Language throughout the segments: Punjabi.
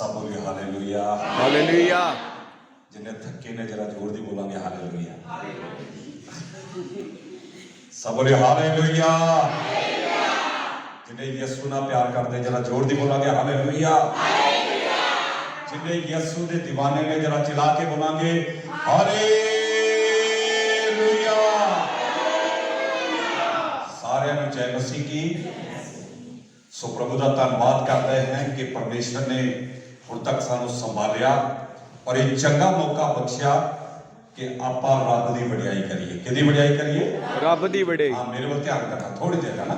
सब बोलिए हालेलुया। हालेलुया। जिन्हें थके ने जरा जोर दी बोलेंगे हालेलुया। सब बोलिए हालेलुया। जिन्हें यीशु ना प्यार करते जरा जोर दी बोलेंगे हालेलुया। जिन्हें यीशु के दीवाने ने जरा चिल्ला के बोलेंगे हालेलुया। सारे नु जय मसीह की। सो प्रभु का धन्यवाद करते हैं कि परमेश्वर ने हुण तक सानू संभालिया और एक चंगा मौका बख्शिया कि आपां रब दी वडियाई करिए। किहदी वडियाई करिए? रब दी वडियाई। हाँ, मेरे वाल ध्यान करना थोड़ी देर है ना,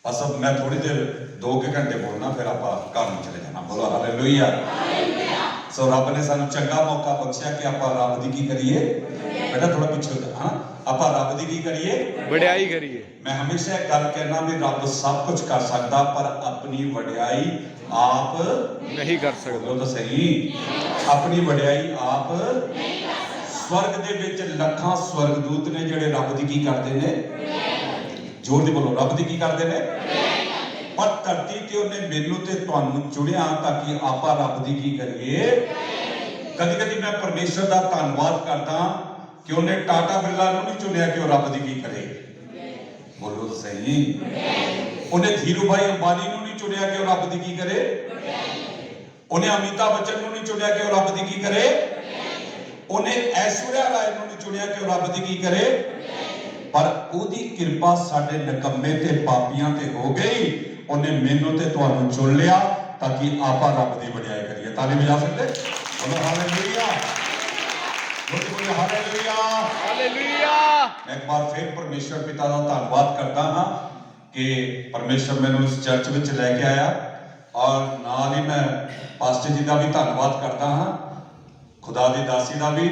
बस अब मैं थोड़ी देर 2 घंटे बोलना फिर आपां घर में चले जाना। बोलो हालेलुया। सो रब ने सानू चंगा मौका बख्शिया कि आपां रब दी की करिए। बेटा थोड़ा पीछे हो जा। हाँ, आपां रब दी की करिए? वडियाई करिए। मैं हमेशा एक गल कहना भी रब सब कुछ कर सकता पर अपनी वडियाई आप नहीं कर सकते। तो सही, अपनी वडियाई आप स्वर्ग दे विच लखां स्वर्गदूत ने जिहड़े रब दी की करदे ने, जोर दी बोलो, रब दी की करदे ने? पर धरती ते उन्हें मैनू ते तुहानू चुनिया ताकि आपां रब दी की करिए। कदी कदी मैं परमेश्वर का धन्नवाद करदा कि उन्हें टाटा बिरला नूं नहीं चुनिया कि वह रब दी की करे। बोलो तो सही। उन्हें धीरू भाई अंबानी नूं नहीं चुनिया कि वह रब दी की करे। उन्हें अमिताभ बच्चन नूं नहीं चुनिया कि वह रब दी की करे। उन्हें ऐश्वर्या राय नूं नहीं चुनिया कि वह रब दी की करे। पर उहदी किरपा साडे नकम्मे ते पापियां ते हो गई। उन्हें मैनू ते तुहानू चुन लिया ताकि आपां रब दी वडियाई करिए। ताली बजा सकते? बोलो हालेलुया। बोलो हालेलुया। हालेलुया। एक बार फिर परमेश्वर पिता का धन्यवाद करता हाँ कि परमेश्वर मैनू इस चर्च में लैके आया और नाल ही मैं पास्टर जी का भी धन्यवाद करता हाँ, खुदा दी दासी का भी,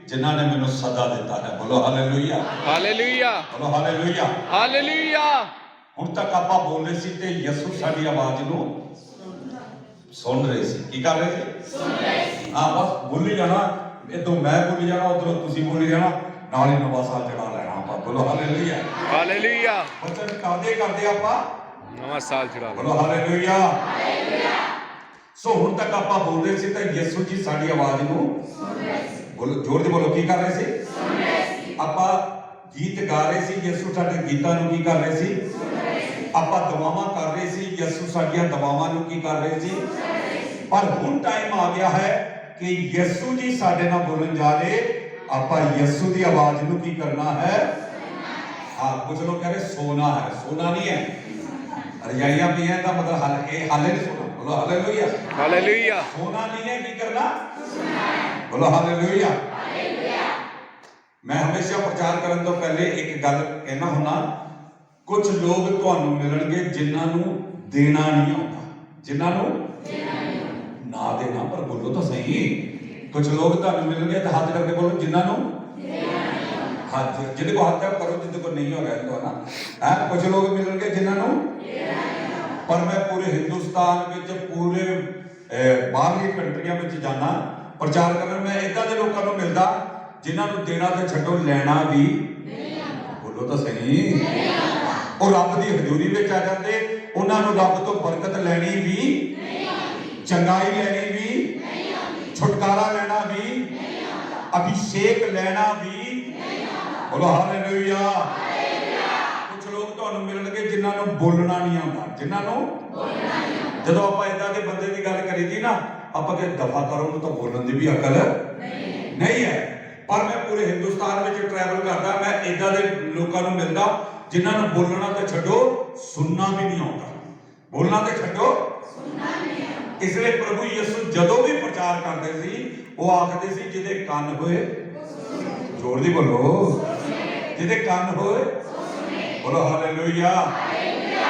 जिन्हों ने मैनू सदा दिता है। बोलो हालेलुया। हालेलुया। बोलो हालेलुया। हालेलुया। हुण तक आपां बोल रहे सी ते यीशु साडी आवाज नूं सुन रहे सी। की कर रहे सी? सुन रहे सी। हां, बस बोली जाना, इधरों मैं बोली जाना, उधरों तुसीं बोली जाना, नाल ही नवां साल चढ़ा लेना आपां। बोलो हालेलुया। हालेलुया। वचन करदे करदे आपां नवां साल चढ़ा। बोलो हालेलुया। हालेलुया। सो हुण तक आपां बोल रहे सी ते यीशु जी साडी आवाज नूं सुन रहे सी। बोलो जोर दी बोलो, की कर रहे सी? सुन रहे सी। आपां गीत गा रहे सी, यीशु साडे गीतां नूं की कर रहे सी? सुन रहे सी। आपां दुआवां कर रहे सी, यीशु साडीआं दुआवां नूं की कर रहे सी? सुन रहे सी। पर हुण टाइम आ गया है कि यीशु जी साडे नाल बोलन जा रहे, आपां यीशु दी आवाज नूं की करना है? हाँ, कुछ लोग कह रहे सोना है। सोना नहीं है, रजाइयां भी हैं, मतलब हाले नहीं सोना। बोलो हालेलुया। हालेलुया। सोना नहीं है, की करना? बोलो हालेलुया। हालेलुया। मैं हमेशा प्रचार करने तो पहले एक गल कहना हुन्ना, कुछ लोग तुहानू मिलणगे जिन्हां नू देना नहीं आउंदा, जिन्हां नू ना देना। पर बोलो तो सही, कुछ लोग तुहानू मिलणगे तो हाथ करके बोलो जिन्हां नू हाथ, जिन्हें को हाथ करो, जिन्हें को नहीं होगा तो ना है। कुछ लोग मिलणगे जिन्हां नू, पर मैं पूरे हिंदुस्तान विच पूरे बाहरली कंट्रियां विच जाना प्रचार करना, मैं इदां दे लोकां नूं मिलदा जिन्हां नूं देना ते छड्डो लैना भी नहीं आंदा। बोलो तो सही। ਉਹ ਰੱਬ ਦੀ ਹਜ਼ੂਰੀ ਵਿੱਚ ਆ ਜਾਂਦੇ, ਉਹਨਾਂ ਨੂੰ ਰੱਬ ਤੋਂ ਬਰਕਤ ਲੈਣੀ ਵੀ ਨਹੀਂ ਆਉਂਦੀ, ਚੰਗਾਈ ਲੈਣੀ ਵੀ ਨਹੀਂ ਆਉਂਦੀ, ਛੁਟਕਾਰਾ ਲੈਣਾ ਵੀ ਨਹੀਂ ਆਉਂਦਾ, ਅਭਿਸ਼ੇਕ ਲੈਣਾ ਵੀ ਨਹੀਂ ਆਉਂਦਾ। ਬੋਲੋ ਹਾਲੇਲੂਇਆ। ਹਾਲੇਲੂਇਆ। ਕੁਝ ਲੋਕ ਤੁਹਾਨੂੰ ਮਿਲਣਗੇ ਜਿਨ੍ਹਾਂ ਨੂੰ ਬੋਲਣਾ ਨਹੀਂ ਆਉਂਦਾ, ਜਿਨ੍ਹਾਂ ਨੂੰ ਬੋਲਣਾ ਨਹੀਂ ਆਉਂਦਾ। ਜਦੋਂ ਆਪਾਂ ਇਦਾਂ ਦੇ ਬੰਦੇ ਦੀ ਗੱਲ ਕਰੀਦੀ ਨਾ, ਆਪਾਂ ਕਿ ਦਫਾ ਕਰੋ, ਨੂੰ ਤਾਂ ਬੋਲਣ ਦੀ ਵੀ ਅਕਲ ਨਹੀਂ ਹੈ। ਪਰ ਮੈਂ ਪੂਰੇ ਹਿੰਦੁਸਤਾਨ ਵਿੱਚ ਟਰੈਵਲ ਕਰਦਾ, ਮੈਂ ਇਦਾਂ ਦੇ ਲੋਕਾਂ ਨੂੰ ਮਿਲਦਾ जिन्होंने बोलना तो छड्डो सुनना भी नहीं आता। बोलना तो छड्डो सुनना नहीं आता। इसलिए प्रभु यीशु जदों भी प्रचार करते सी, वो आखते सी जिहदे कान होए, जोर दी बोलो, जिहदे कान होए। बोलो हालेलुया।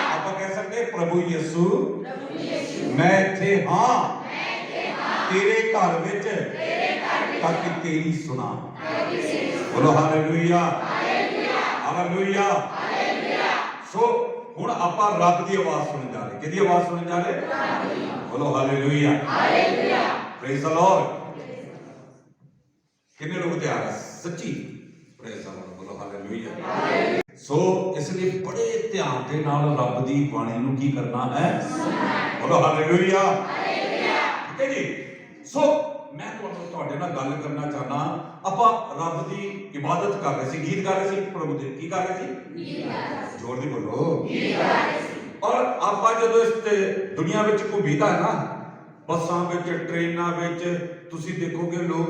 आप कह सकते प्रभु यीशु मैं इत्थे हां तेरे घर विच ताकि तेरी सुना। बोलो हालेलुया। हालेलुया। सो हुण आपां रब दी आवाज सुनन जा रहे। किहदी आवाज सुनन जा रहे? बोलो hallelujah. Hallelujah. Praise the Lord. कितने लोग तैयार है? सच्ची प्रेज द लॉर्ड। बोलो हालेलुया। सो इसलिए बड़े ध्यान दे नाल रब दी बाणी नूं की करना है? बोलो हालेलुया। ਹੈ ਜੀ। ਸੋ ਮੈਂ ਤੁਹਾਡੇ ਨਾਲ ਗੱਲ ਕਰਨਾ ਚਾਹਨਾ, ਆਪਾਂ ਰੱਬ ਦੀ ਇਬਾਦਤ ਕਰ ਰਹੇ ਸੀ, ਗੀਤ ਗਾ ਰਹੇ ਸੀ, ਪ੍ਰਭੂ ਦੇ ਕੀ ਕਰ ਰਹੇ ਸੀ? ਜ਼ੋਰ ਦੀ ਬੋਲੋ। ਔਰ ਆਪਾਂ ਜਦੋਂ ਇਸ ਦੁਨੀਆ ਵਿੱਚ ਘੁੰਮੀਦਾ ਹੈ ਨਾ, ਬੱਸਾਂ ਵਿੱਚ, ਟ੍ਰੇਨਾਂ ਵਿੱਚ, ਤੁਸੀਂ ਦੇਖੋਗੇ ਲੋਕ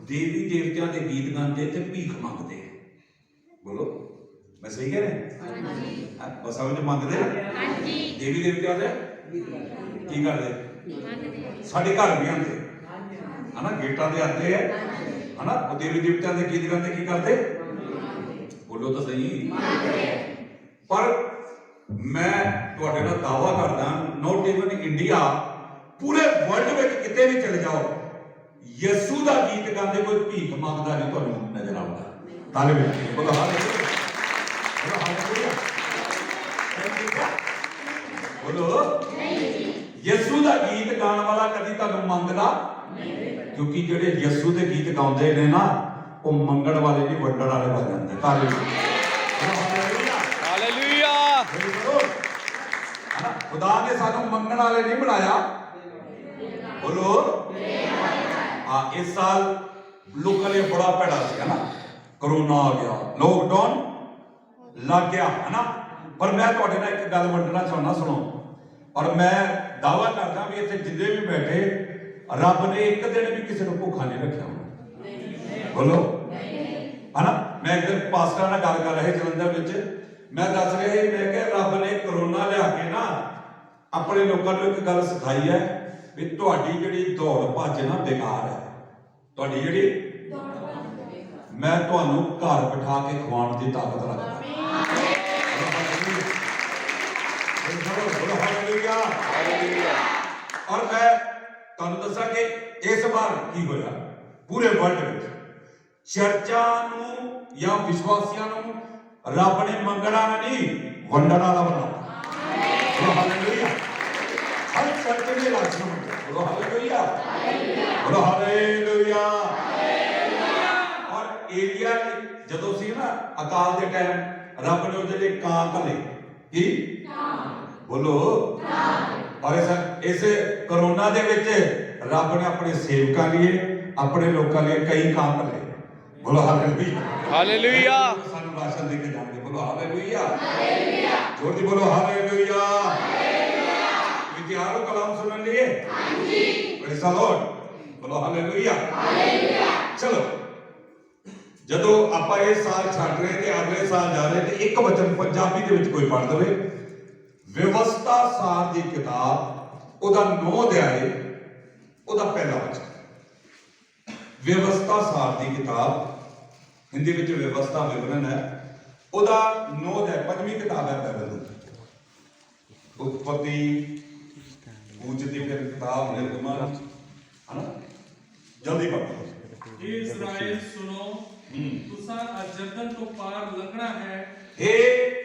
ਦੇਵੀ ਦੇਵਤਿਆਂ ਦੇ ਗੀਤ ਗਾਉਂਦੇ ਤੇ ਭੀਖ ਮੰਗਦੇ। ਬੋਲੋ, ਮੈਂ ਸਹੀ ਕਹਿ ਰਿਹਾ? ਹਾਂਜੀ। ਬੱਸਾਂ ਵਿੱਚ ਮੰਗਦੇ ਹਾਂਜੀ ਦੇਵੀ ਦੇਵਤਿਆਂ ਦੇ ਕੀ ਕਰਦੇ? ਸਾਡੇ ਘਰ ਵੀ ਆਉਂਦੇ ਹਨਾ, ਗੇਟਾਂ ਦੇ ਆਉਂਦੇ ਹੈ ਹਨਾ, ਉਹ ਦੇਵੀ ਦੇਵਤਿਆਂ ਦੇ ਗੀਤ ਗਾਉਂਦੇ ਕੀ ਕਰਦੇ? ਬੋਲੋ ਤਾਂ ਸਹੀ। ਪਰ ਮੈਂ ਤੁਹਾਡੇ ਨਾਲ ਦਾਅਵਾ ਕਰਦਾ, ਨੋਟ ਇਵਨ ਇੰਡੀਆ, ਪੂਰੇ ਵਰਲਡ ਵਿੱਚ ਕਿਤੇ ਵੀ ਚਲੇ ਜਾਓ, ਯਿਸੂ ਦਾ ਗੀਤ ਗਾਉਂਦੇ ਕੋਈ ਭੀਖ ਮੰਗਦਾ ਨਹੀਂ ਤੁਹਾਨੂੰ ਨਜ਼ਰ ਆਉਂਦਾ। ਤਾਲੇ ਵਿੱਚ ਬੋਲੋ ਹਾਲੇਲੂਇਆ, ਬੋਲੋ ਯਿਸੂ ਦਾ ਗੀਤ ਗਾਉਣ ਵਾਲਾ ਕਦੀ ਤੁਹਾਨੂੰ ਮੰਗਦਾ ਨਹੀਂ, ਕਿਉਂਕਿ ਜਿਹੜੇ ਯਿਸੂ ਦੇ ਗੀਤ ਗਾਉਂਦੇ ਨੇ ਨਾ, ਉਹ ਮੰਗਣ ਵਾਲੇ ਨਹੀਂ, ਵੰਡਣ ਵਾਲੇ ਬਣ ਜਾਂਦੇ। ਤਾਲੇ ਹਾਲੇਲੂਇਆ। ਖੁਦਾ ਨੇ ਸਾਨੂੰ ਮੰਗਣ ਵਾਲੇ ਨਹੀਂ ਬਣਾਇਆ। ਬੋਲੋ ਹਾਂ। ਇਸ ਸਾਲ ਲੋਕਾਂ ਲਈ ਬੜਾ ਭੈੜਾ ਸੀ ਨਾ, ਕਰੋਨਾ ਆ ਗਿਆ, ਲੋਕਡਾਊਨ ਲੱਗ ਗਿਆ ਹੈ ਨਾ। ਪਰ ਮੈਂ ਤੁਹਾਡੇ ਨਾਲ ਇੱਕ ਗੱਲ ਵੰਡਣਾ ਚਾਹੁੰਦਾ, ਸੁਣੋ। ਔਰ ਮੈਂ ਦਾਅਵਾ ਕਰਦਾ ਵੀ ਇੱਥੇ ਜਿੰਨੇ ਵੀ ਬੈਠੇ, ਰੱਬ ਨੇ ਇੱਕ ਦਿਨ ਵੀ ਕਿਸੇ ਨੂੰ ਭੁੱਖਾ ਨਹੀਂ ਰੱਖਿਆ ਹੋਣਾ। ਬੋਲੋ ਹੈ ਨਾ। ਮੈਂ ਇੱਕ ਦਿਨ ਪਾਸਟਰਾਂ ਨਾਲ ਗੱਲ ਕਰ ਰਹੇ ਜਲੰਧਰ ਵਿੱਚ, ਮੈਂ ਦੱਸ ਰਿਹਾ ਸੀ, ਮੈਂ ਕਿਹਾ ਰੱਬ ਨੇ ਕਰੋਨਾ ਲਿਆ ਕੇ ਨਾ ਆਪਣੇ ਲੋਕਾਂ ਨੂੰ ਇੱਕ ਗੱਲ ਸਿਖਾਈ ਹੈ ਵੀ ਤੁਹਾਡੀ ਜਿਹੜੀ ਦੌੜ ਭੱਜ ਨਾ ਬੇਕਾਰ ਹੈ। ਤੁਹਾਡੀ ਜਿਹੜੀ ਮੈਂ ਤੁਹਾਨੂੰ ਘਰ ਬਿਠਾ ਕੇ ਖਵਾਉਣ ਦੀ ਤਾਕਤ ਰੱਖਦਾ। ਔਰ ਮੈਂ ਤੁਹਾਨੂੰ ਦੱਸਾਂ ਕਿ ਇਸ ਵਾਰ ਕੀ ਹੋਇਆ ਪੂਰੇ ਵਰਲਡ ਵਿੱਚ, ਚਰਚਾਂ ਨੂੰ ਜਾਂ ਵਿਸ਼ਵਾਸੀਆਂ ਨੂੰ ਰੱਬ ਨੇ ਮੰਗਣ ਵਾਲਾ ਨਹੀਂ, ਵੰਡਣ ਵਾਲਾ ਬਣਾਇਆ। ਹਾਲੇਲੂਇਆ। ਹਰ ਚਰਚ ਦੇ ਲਾਜ਼ਮ ਬੋਲੋ ਹਾਲੇਲੂਇਆ, ਬੋਲੋ ਹਾਲੇਲੂਇਆ। ਔਰ ਏਲੀਆ ਜਦੋਂ ਸੀ ਨਾ ਅਕਾਲ ਦੇ ਟਾਈਮ, ਰੱਬ ਨੇ ਉਹਦੇ ਲਈ ਕਾਂ ਘੱਲੇ। ਕੀ? ਬੋਲੋ। ਔਰ ਇਸ ਕਰੋਨਾ ਦੇ ਵਿੱਚ ਰੱਬ ਨੇ ਆਪਣੇ ਸੇਵਕਾਂ ਲਈ, ਆਪਣੇ ਲੋਕਾਂ ਲਈ ਕਈ ਕਾਂ ਘੱਲੇ। ਬੋਲੋ ਹਾਲੇਲੂਇਆ, ਹਾਲੇਲੂਇਆ। ਸਾਨੂੰ ਰਾਸ਼ਨ ਦੇ ਕੇ ਜਾਣਗੇ। ਬੋਲੋ ਹਾਲੇਲੂਇਆ, ਹਾਲੇਲੂਇਆ। ਜੋਰ ਦੀ ਬੋਲੋ ਹਾਲੇਲੂਇਆ, ਹਾਲੇਲੂਇਆ। ਤੁਸੀਂ ਤਿਆਰ ਹੋ ਕਲਾਮ ਸੁਣਨ ਲਈ? ਹਾਂਜੀ। Praise the lord. ਬੋਲੋ ਹਾਲੇਲੂਇਆ, ਹਾਲੇਲੂਇਆ। ਚਲੋ, ਜਦੋਂ ਆਪਾਂ ਇਹ ਸਾਲ ਛੱਡ ਰਹੇ ਤੇ ਅਗਲੇ ਸਾਲ ਜਾ ਰਹੇ, ਤੇ ਇੱਕ ਵਚਨ ਪੰਜਾਬੀ ਦੇ ਵਿੱਚ ਕੋਈ ਪੜ੍ਹ ਦੇਵੇ, ਵਿਵਸਥਾ ਸਾਰ ਦੀ ਕਿਤਾਬ, ਉਹਦਾ 9 ਅਧਿਆਇ, ਉਹਦਾ ਪਹਿਲਾ ਵਚਨ। ਵਿਵਸਥਾ ਸਾਰ ਦੀ ਕਿਤਾਬ, ਹਿੰਦੀ ਵਿੱਚ ਵਿਵਸਥਾ ਵਿਵਰਣ ਹੈ, ਉਹਦਾ 9 ਅਧਿਆਇ, 5ਵੀਂ ਕਿਤਾਬ ਹੈ ਬਾਈਬਲ ਦੀ। ਉਤਪਤੀ, ਪੂਜ ਦੀ ਫਿਰ ਕਿਤਾਬ, ਨਿਰਗਮਨ, ਹਨਾ। ਜਲਦੀ ਪੜ੍ਹੋ। इस्राएल सुनो, तुसा जर्दन को पार लगना है। हे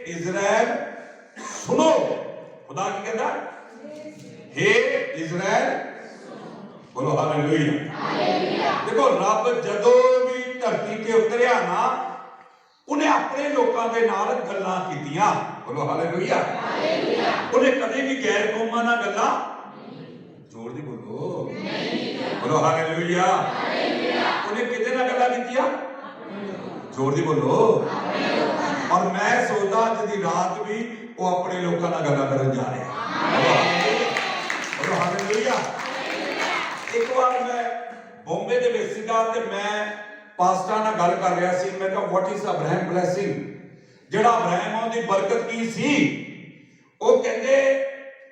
इज़राइल सुनो, खुदा की कहता, हे इज़राइल बोलो हालेलुया, हालेलुया। देखो रब जदों भी धरती ते उतरिया ना, उन्हें अपने लोगों के नाल गल्लां कीतियां। बोलो हालेलुया, हालेलुया। उन्हें कदे भी गैर कौमां नाल गल्लां जोर दी बोलो, बोलो हालेलुया, हालेलुया। उन्हें किते नाल गल्लां कीतियां? जोर दी बोलो। और मैं सोचदा अज दी रात भी वो अपने लोगों नाल गल्लां करन जा रहे हैं। बोलो हालेलुया। एक बार मैं बॉम्बे दे विच सीगा ते मैं पास्टर नाल गल कर रहा सी। मैं कहा व्हाट इज अब्राहम ब्लेसिंग, जेड़ा अब्राहम दी बरकत की सी, वो कहंदे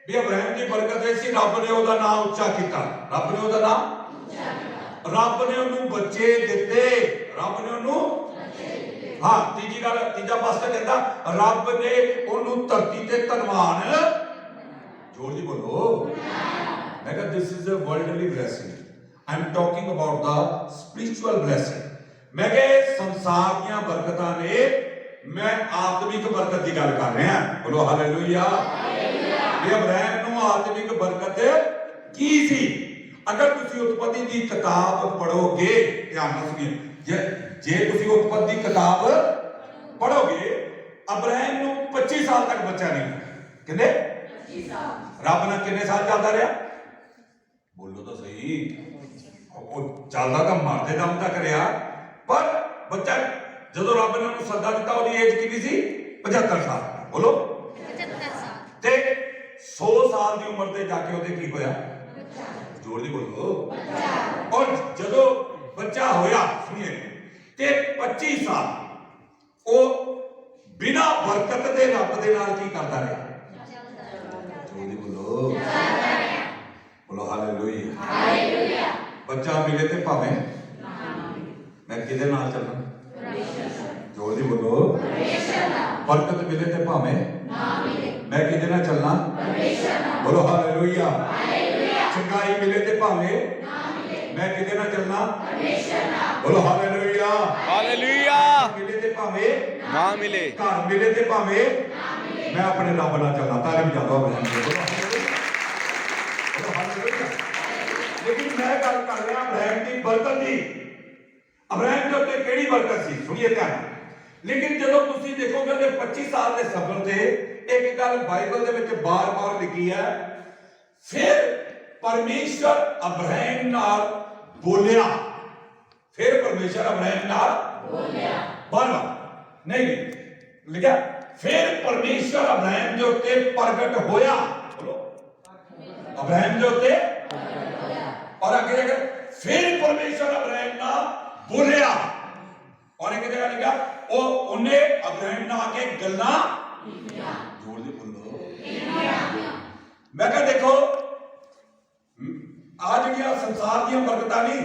भी अब्राहम दी बरकत ऐ सी, रब ने ओदा नाम उच्चा कीता। रब ने ओदा नाम उच्चा कीता, रब ने ओनू बच्चे दिते, रब ने ओनू हाँ। तीजी गल, तीजा पास्टर कहंदा रब ने ओनू धरती ते धनवान, जोर दी बोलो। मैं कहा this is a worldly blessing, I am talking about the spiritual blessing. मैं कहा संसार दी बरकतां ने, मैं आत्मिक बरकत की गल कर रहा। बोलो हालेलुया, हालेलुया। अब्राहम नूं आत्मिक बरकत की सी? अगर तुसी उत्पत्ति की किताब पढ़ोगे, ध्यान नाल सुनिए, जे तुसी उत्पत्ति की किताब पढ़ोगे, अब्राहम नूं 25 साल तक बच्चा नहीं होया। कितने? 25 साल। रब नाल कितने साल चलदा रहा? बोलो तो सही। ਨਹੀਂ, ਉਹ ਚੱਲਦਾ ਤਾਂ ਮਰਦੇ ਦਮ ਤੱਕ ਰਿਹਾ, ਪਰ ਬੱਚਾ ਜਦੋਂ ਰੱਬ ਨੇ ਉਹਨੂੰ ਸੱਦਾ ਦਿੱਤਾ ਉਹਦੀ ਏਜ ਕਿੰਨੀ ਸੀ? 75 ਸਾਲ। ਬੋਲੋ 75 ਸਾਲ। ਤੇ 100 ਸਾਲ ਦੀ ਉਮਰ ਤੇ ਜਾ ਕੇ ਉਹਦੇ ਕੀ ਹੋਇਆ? ਜੋਰ ਦੀ ਬੋਲੋ। ਔਰ ਜਦੋਂ ਬੱਚਾ ਹੋਇਆ, ਸੁਣੀਏ, ਤੇ 25 ਸਾਲ ਉਹ ਬਿਨਾ ਬਰਕਤ ਦੇ ਰੱਬ ਦੇ ਨਾਲ ਕੀ ਕਰਦਾ ਰਿਹਾ? ਜੋਰ ਦੀ ਬੋਲੋ। ਬੋਲੋ ਹਾਲੇਲੂਇਆ। ਹਾਲੇਲੂਇਆ। ਬੱਚਾ ਮਿਲੇ ਤੇ ਭਾਵੇਂ ਮੈਂ ਕਿਹਦੇ ਨਾਲ ਚੱਲਾਂ? ਜੋਰ ਦੀ ਬੋਲੋ। ਬਰਕਤ ਮਿਲੇ ਤੇ ਭਾਵੇਂ ਮੈਂ ਕਿਹਦੇ ਨਾਲ ਚੱਲਾਂ? ਬੋਲੋ ਹਾਲੇਲੂਇਆ। ਚੰਗਾਈ ਮਿਲੇ ਤੇ ਭਾਵੇਂ ਮੈਂ ਕਿਹਦੇ ਨਾਲ ਚੱਲਾਂ? ਬੋਲੋ ਹਾਲੇਲੂਇਆ। ਹਾਲੇਲੂਇਆ। ਮਿਲੇ ਤੇ ਭਾਵੇਂ ਨਾ ਮਿਲੇ, ਘਰ ਮਿਲੇ ਤੇ ਭਾਵੇਂ ਮੈਂ ਆਪਣੇ ਰੱਬ ਨਾਲ ਚੱਲਾਂ। ਤਾਰੀਫ ਜਾਦੋ ਬੋਲੋ ਹਾਲੇਲੂਇਆ। ਲੇਕਿਨ ਮੈਂ ਗੱਲ ਕਰ ਰਿਹਾ ਅਬਰਾਹਮ ਦੀ ਬਰਕਤ ਦੀ। ਅਬਰਾਹਮ ਦੇ ਉੱਤੇ ਕਿਹੜੀ ਬਰਕਤ ਸੀ? ਸੁਣੀਏ ਧਿਆਨ ਨਾਲ। ਲੇਕਿਨ ਜਦੋਂ ਤੁਸੀਂ ਦੇਖੋਗੇ ਕਿ 25 ਸਾਲ ਦੇ ਸਫ਼ਰ ਤੇ ਇੱਕ ਗੱਲ ਬਾਈਬਲ ਦੇ ਵਿੱਚ ਬਾਰ-ਬਾਰ ਲਿਖੀ ਹੈ, ਫਿਰ ਪਰਮੇਸ਼ਰ ਅਬਰਾਹਮ ਨਾਲ ਬੋਲਿਆ। ਫਿਰ ਪਰਮੇਸ਼ਰ ਅਬਰਾਹਮ ਨਾਲ ਬੋਲਿਆ। ਬਾਰ-ਬਾਰ ਨਹੀਂ ਲਿਖਿਆ, ਫਿਰ ਪਰਮੇਸ਼ਰ ਅਬਰਾਹਮ ਦੇ ਉੱਤੇ ਪ੍ਰਗਟ ਹੋਇਆ। ਬੋਲੋ ਅਬਰਾਹਮ ਦੇ ਉੱਤੇ और आगे फिर परमेश्वर अब्राहम ना बोलिया। और एक जगह लिखा वो उन्हें अब्राहम ना आके गल्ला जोर दे बोलो। मैं कहा देखो आज जो संसार दी बरकतां नहीं,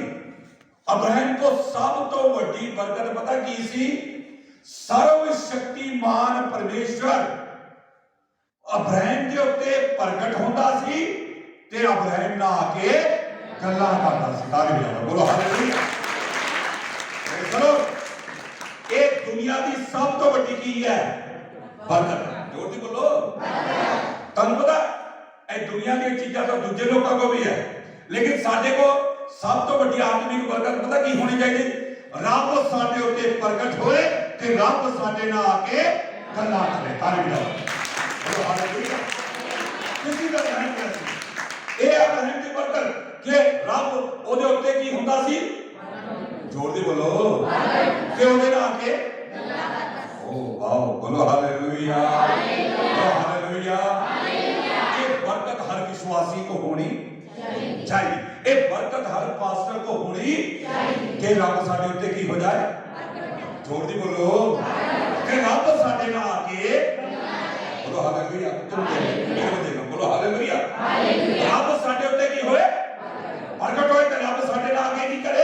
अब्राहम को सब तो वड्डी बरकत पता की सी? सर्वशक्तिमान परमेश्वर अब्राहम के उत्ते प्रगट होता सी ते अब्राहम ना आके गल्ला करता सी। तारीफ जाओ बोलो हालेलुया। चलो ये दुनिया की सब तो बड़ी की है? बरकत। जोर दी बोलो। तुम पता ये दुनिया की चीज़ें तो दूसरे लोगों को भी है, लेकिन साडे को सब तो बड़ी आत्मिक बरकत पता की होनी चाहिए? रब साडे उत्ते प्रगट होए ते रब साडे नाल आके गल्ला करे। तारीफ जाओ बोलो हालेलुया। किसी का ध्यान कर ये अब्राहम की बरकत कि रब ਉਹਦੇ ਉੱਤੇ ਕੀ ਹੁੰਦਾ ਸੀ? ਜੋਰ ਦੀ ਬੋਲੋ। ਕਿ ਉਹਦੇ ਨਾਲ ਆ ਕੇ ਗੱਲਾਂ ਕਰਦਾ ਸੀ। ਓ ਵਾਓ ਬੋਲੋ ਹਾਲੇਲੂਇਆ। ਹਾਲੇਲੂਇਆ। ਇਹ ਬਰਕਤ ਹਰ ਵਿਸ਼ਵਾਸੀ को होनी चाहिए। ਇਹ ਬਰਕਤ ਹਰ ਪਾਸਟਰ को होनी चाहिए ਕਿ ਰੱਬ ਸਾਡੇ ਉੱਤੇ ਕੀ ਹੋ ਜਾਏ? ਜੋਰ ਦੀ ਬੋਲੋ। ਕਿ ਰੱਬ ਸਾਡੇ ਨਾਲ ਆ ਕੇ ਬੋਲੋ ਹਾਲੇਲੂਇਆ। ਤੁਮ ਦੇਖੋ ਬੋਲੋ ਹਾਲੇਲੂਇਆ। ਰੱਬ ਸਾਡੇ ਉੱਤੇ ਕੀ ਹੋਏ? प्रगट होए तो रब साडे नाल आके की करे?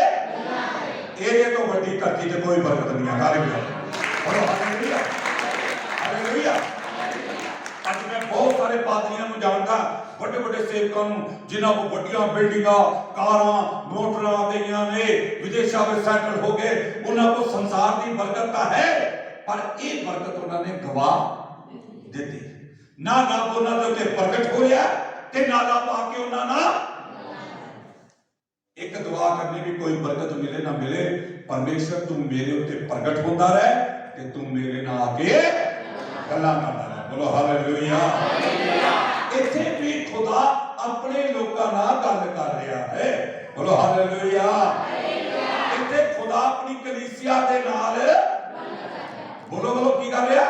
ये तो वड्डी धरती ते कोई बरकत नहीं है। हालेलुया बोलो हालेलुया। हालेलुया। आज मैं बहुत सारे पादरियां नूं जानदा, बड़े बड़े सेवकां नूं जिन्हां को वड्डियां बिल्डिंगां कारां मोटरां गईयां ने, विदेशां में सैटल हो गए, उन्हां को संसार की बरकत तो है, पर ये बरकत उन्होंने गवा दी ना। रब उन्हां दे उत्ते प्रगट होया ते ना रब आके उन्हां नाल एक दुआ करने की कोई बरकत मिले ना मिले, परमेश्वर तू मेरे उत्ते प्रगट होता रहे ते तू मेरे नाल आके गल्लां करदा रहे। बोलो हालेलुया। इत्थे भी खुदा अपने लोकां नाल गल कर रहा है। बोलो हालेलुया। इत्थे खुदा अपनी कलीसिया दे नाल बोलो बोलो की कर रहा?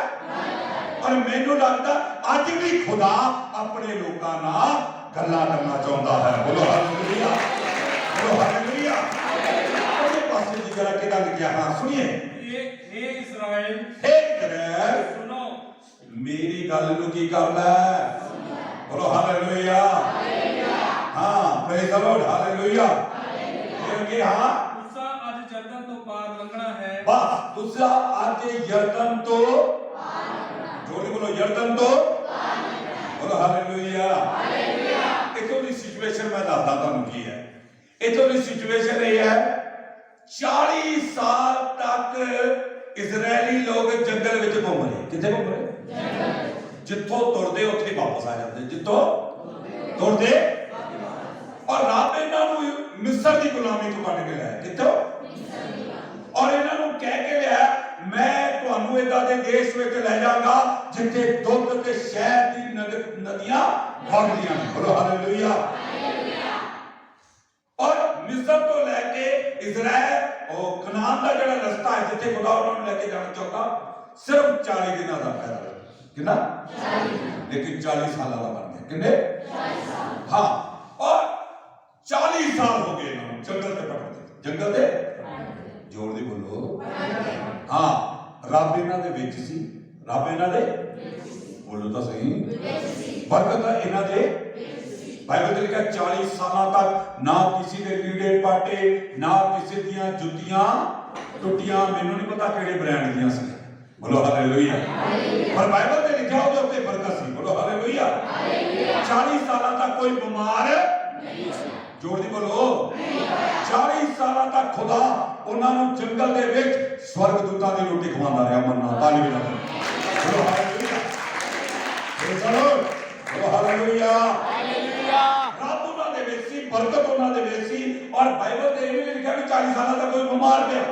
और मैनू लगदा अज भी खुदा अपने लोकां नाल गल्लां करना चाहुंदा है। बोलो हालेलुया। हालेलुया। उसके पास जी जरा के गल किया। हां सुनिए। हे इस्राएल सुनो। मेरी गल नु की करदा है? बोलो हालेलुया। हां प्रेज द लॉर्ड। हालेलुया। क्योंकि हां तुसा आज यरदन तो पार लंघना है। बस तुसा आज यरदन तो पार लंघना। जोर बोलो यरदन तो पार लंघना। बोलो हालेलुया। हालेलुया। इतों दी सिचुएशन मैं दसदा तुहानू की है। इतों की सिचुएशन ये है, 40 साल तक इजरायली लोग जंगल में घूम रहे। कितने घूम रहे? जिथों तुरदे उत्थे वापस आ जाते, जिथों तुरदे। और रब इन्हां नूं मिस्र की गुलामी तो कढ के लिया। किथों? और इन्हां नूं कह के लिया मैं तुहानूं इदां दे देश विच ले जाऊंगा जिथे दुध ते शहद दी नदियां वगदियां। बोलो हालेलुया। ਮਿਸਰ ਤੋਂ ਲੈ ਕੇ ਇਜ਼ਰਾਈਲ ਉਹ ਕਨਾਨ ਦਾ ਜਿਹੜਾ ਰਸਤਾ ਹੈ ਜਿੱਥੇ ਖੁਦਾ ਉਹਨਾਂ ਨੂੰ ਲੈ ਕੇ ਜਾਣਾ ਚਾਹੁੰਦਾ, ਸਿਰਫ 40 ਦਿਨਾਂ ਦਾ ਪੈਦਲ। ਕਿੰਨਾ? 40 ਦਿਨ। ਲੇਕਿਨ 40 ਸਾਲਾਂ ਦਾ ਬਣ ਗਿਆ। ਕਿੰਨੇ? 40 ਸਾਲ। ਹਾਂ, ਔਰ 40 ਸਾਲ ਹੋ ਗਏ ਇਹਨਾਂ ਨੂੰ ਜੰਗਲ ਤੇ ਭਟਕਦੇ। ਜੰਗਲ ਤੇ ਜੋਰ ਦੀ ਬੋਲੋ। ਹਾਂ, ਰੱਬ ਇਹਨਾਂ ਦੇ ਵਿੱਚ ਸੀ। ਰੱਬ ਇਹਨਾਂ ਦੇ ਬੋਲੋ ਤਾਂ ਸਹੀ। ਬਰਕਤ ਇਹਨਾਂ ਦੇ ਬਾਈਬਲ ਚ ਲਿਖਿਆ 40 ਸਾਲਾਂ ਤੱਕ ਨਾ ਕਿਸੇ ਦੇ ਲੀੜੇ ਪਾਟੇ, ਨਾ ਕਿਸੇ ਦੀਆਂ ਜੁੱਤੀਆਂ ਟੁੱਟੀਆਂ। ਮੈਨੂੰ ਨਹੀਂ ਪਤਾ ਕਿਹੜੇ ਬ੍ਰਾਂਡ ਦੀਆਂ ਸੀ। ਬੋਲੋ ਹਾਲੇਲੂਇਆ। ਪਰ ਬਾਈਬਲ ਤੇ ਲਿਖਿਆ ਉਹਦੇ ਉੱਤੇ ਬਰਕਤ ਸੀ। ਬੋਲੋ ਹਾਲੇਲੂਇਆ। 40 ਸਾਲਾਂ ਤੱਕ ਕੋਈ ਬਿਮਾਰ ਨਹੀਂ ਸੀ। ਜੋਰ ਦੀ ਬੋਲੋ। 40 ਸਾਲਾਂ ਤੱਕ ਖੁਦਾ ਉਹਨਾਂ ਨੂੰ ਜੰਗਲ ਦੇ ਵਿੱਚ ਸਵਰਗਦੂਤਾਂ ਦੀ ਰੋਟੀ ਖਵਾਉਂਦਾ ਰਿਹਾ। ਮੰਨਾ ਤਾਲੀ ਵਜਾ ਕੇ ਬੋਲੋ ਹਾਲੇਲੂਇਆ। ਬੋਲੋ ਹਾਲੇਲੂਇਆ। ਰੱਬ ਉਹਨਾਂ ਦੇ ਵਿੱਚ ਸੀ, ਬਰਕਤ ਉਹਨਾਂ ਦੇ ਵਿੱਚ ਸੀ। ਔਰ ਬਾਈਬਲ ਤੇ ਇਹ ਵੀ ਲਿਖਿਆ ਕਿ 40 ਸਾਲਾਂ ਤੱਕ ਕੋਈ ਬਿਮਾਰ ਪਿਆ।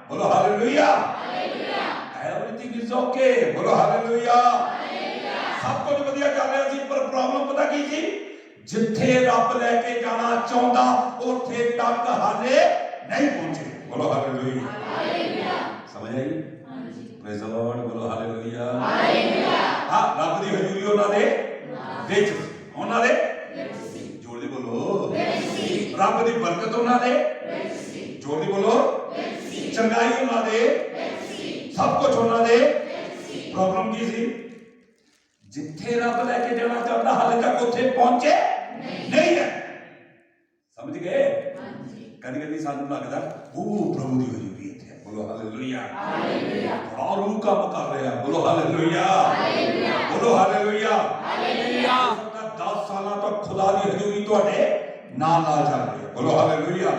ਬੋਲੋ ਹਾਲੇਲੂਇਆ। Everything is okay. ਬੋਲੋ ਹਾਲੇਲੂਇਆ। ਸਭ ਕੁਝ ਵਧੀਆ ਚੱਲ ਰਿਹਾ ਸੀ, ਪਰ ਪ੍ਰੋਬਲਮ ਪਤਾ ਕੀ ਸੀ? ਜਿੱਥੇ ਰੱਬ ਲੈ ਕੇ ਜਾਣਾ ਚਾਹੁੰਦਾ ਉੱਥੇ ਤੱਕ ਹਾਲੇ ਨਹੀਂ ਪਹੁੰਚੇ। ਬੋਲੋ ਹਾਲੇਲੂਇਆ। ਸਮਝ ਆਈ? Praise the lord. ਬੋਲੋ ਹਾਲੇਲੂਇਆ। ਹਾਂ, ਰੱਬ ਦੀ ਹਜ਼ੂਰੀ ਉਹਨਾਂ ਦੇ ਵਿੱਚ, ਉਹਨਾਂ ਦੇ ਜੋਰ ਦੀ ਬੋਲੋ। ਰੱਬ ਦੀ ਬਰਕਤ ਉਹਨਾਂ ਦੇ ਜੋਰ ਦੀ ਬੋਲੋ। ਚੰਗਾਈ ਉਹਨਾਂ ਦੇ, ਸਭ ਕੁਝ ਉਹਨਾਂ ਦੇ। ਪ੍ਰੋਬਲਮ ਕੀ ਸੀ? ਜਿੱਥੇ ਰੱਬ ਲੈ ਕੇ ਜਾਣਾ ਚਾਹੁੰਦਾ ਹਾਲੇ ਤੱਕ ਉੱਥੇ ਪਹੁੰਚੇ ਨਹੀਂ ਹੈ। ਸਮਝ ਗਏ? ਕਦੀ ਕਦੀ ਸਾਨੂੰ ਲੱਗਦਾ ਉਹ ਪ੍ਰਭੂ ਦੀ ਹਜ਼ੂਰੀ ਇੱਥੇ ਹੈ। ਬੋਲੋ ਹਾਲੇਲੂਇਆ। ਔਰ ਉਹ ਕੰਮ ਕਰ ਰਿਹਾ। ਬੋਲੋ ਹਾਲੇਲੂਇਆ। ਬੋਲੋ ਹਾਲੇਲੂਇਆ। 10 ਸਾਲਾਂ ਤੱਕ ਖੁਦਾ ਦੀ ਹਜ਼ੂਰੀ ਤੁਹਾਡੇ ਨਾਲ ਨਾਲ ਚੱਲ ਰਹੀ ਹੈ। ਬੋਲੋ ਹਾਲੇਲੂਇਆ।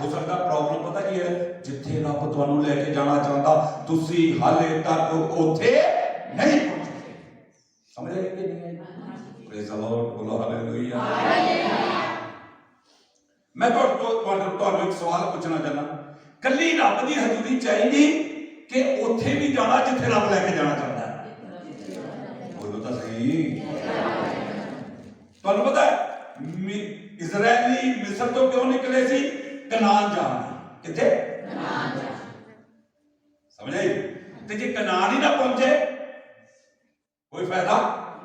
ਹੋ ਸਕਦਾ ਪ੍ਰੋਬਲਮ ਪਤਾ ਕੀ ਹੈ? ਜਿੱਥੇ ਰੱਬ ਤੁਹਾਨੂੰ ਲੈ ਕੇ ਜਾਣਾ ਚਾਹੁੰਦਾ ਤੁਸੀਂ ਹਾਲੇ ਤੱਕ ਉੱਥੇ ਨਹੀਂ ਪਹੁੰਚੇ। ਸਮਝ ਆਏ ਕਿ ਨਹੀਂ? Praise the lord. ਬੋਲੋ ਹਾਲੇਲੂਇਆ। ਮੈਂ ਤੁਹਾਨੂੰ ਇੱਕ ਸਵਾਲ ਪੁੱਛਣਾ ਚਾਹੁੰਦਾ। ਕੱਲੀ ਰੱਬ ਦੀ ਹਜ਼ੂਰੀ ਚਾਹੀਦੀ ਕਿ ਉੱਥੇ ਵੀ ਜਾਣਾ ਜਿੱਥੇ ਰੱਬ ਲੈ ਕੇ ਜਾਣਾ ਚਾਹੁੰਦਾ ਹੈ? ਬੋਲੋ ਤਾਂ ਸਹੀ। ਤੁਹਾਨੂੰ ਪਤਾ ਹੈ ਇਜ਼ਰਾਈਲੀ ਮਿਸਰ ਤੋਂ ਕਿਉਂ ਨਿਕਲੇ ਸੀ? ਕਨਾਨ ਜਾਣ ਲਈ। ਕਿੱਥੇ? ਕਨਾਨ ਜਾਣ। ਸਮਝ ਆਈ? ਤੇ ਜੇ ਕਨਾਨ ਹੀ ਨਾ ਪਹੁੰਚੇ ਕੋਈ ਫਾਇਦਾ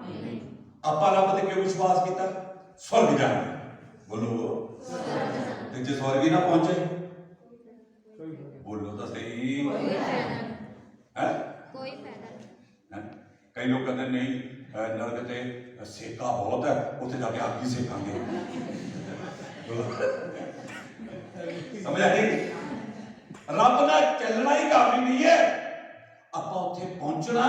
ਨਹੀਂ। ਆਪਾਂ ਰੱਬ ਤੇ ਕਿਉਂ ਵਿਸ਼ਵਾਸ ਕੀਤਾ? ਸਵਰਗ ਜਾਣ ਲਈ। ਬੋਲੋ। ਤੇ ਜੇ ਸਵਰਗ ਹੀ ਨਾ ਪਹੁੰਚੇ ਬੋਲੋ ਤਾਂ ਸਹੀ। ਹੈ ਕੋਈ ਫਾਇਦਾ ਨਹੀਂ। ਕਈ ਲੋਕ ਕਹਿੰਦੇ ਨਹੀਂ ਨਰਕ ਤੇ ਸੇਕਾ ਬਹੁਤ ਹੈ, ਉੱਥੇ ਜਾ ਕੇ ਅੱਗ ਹੀ ਸੇਕਾਂਗੇ। ਸਮਝ ਆਈ? ਰੱਬ ਨਾਲ ਚੱਲਣਾ ਹੀ ਕਾਫੀ ਨਹੀਂ ਹੈ। ਆਪਾਂ ਉੱਥੇ ਪਹੁੰਚਣਾ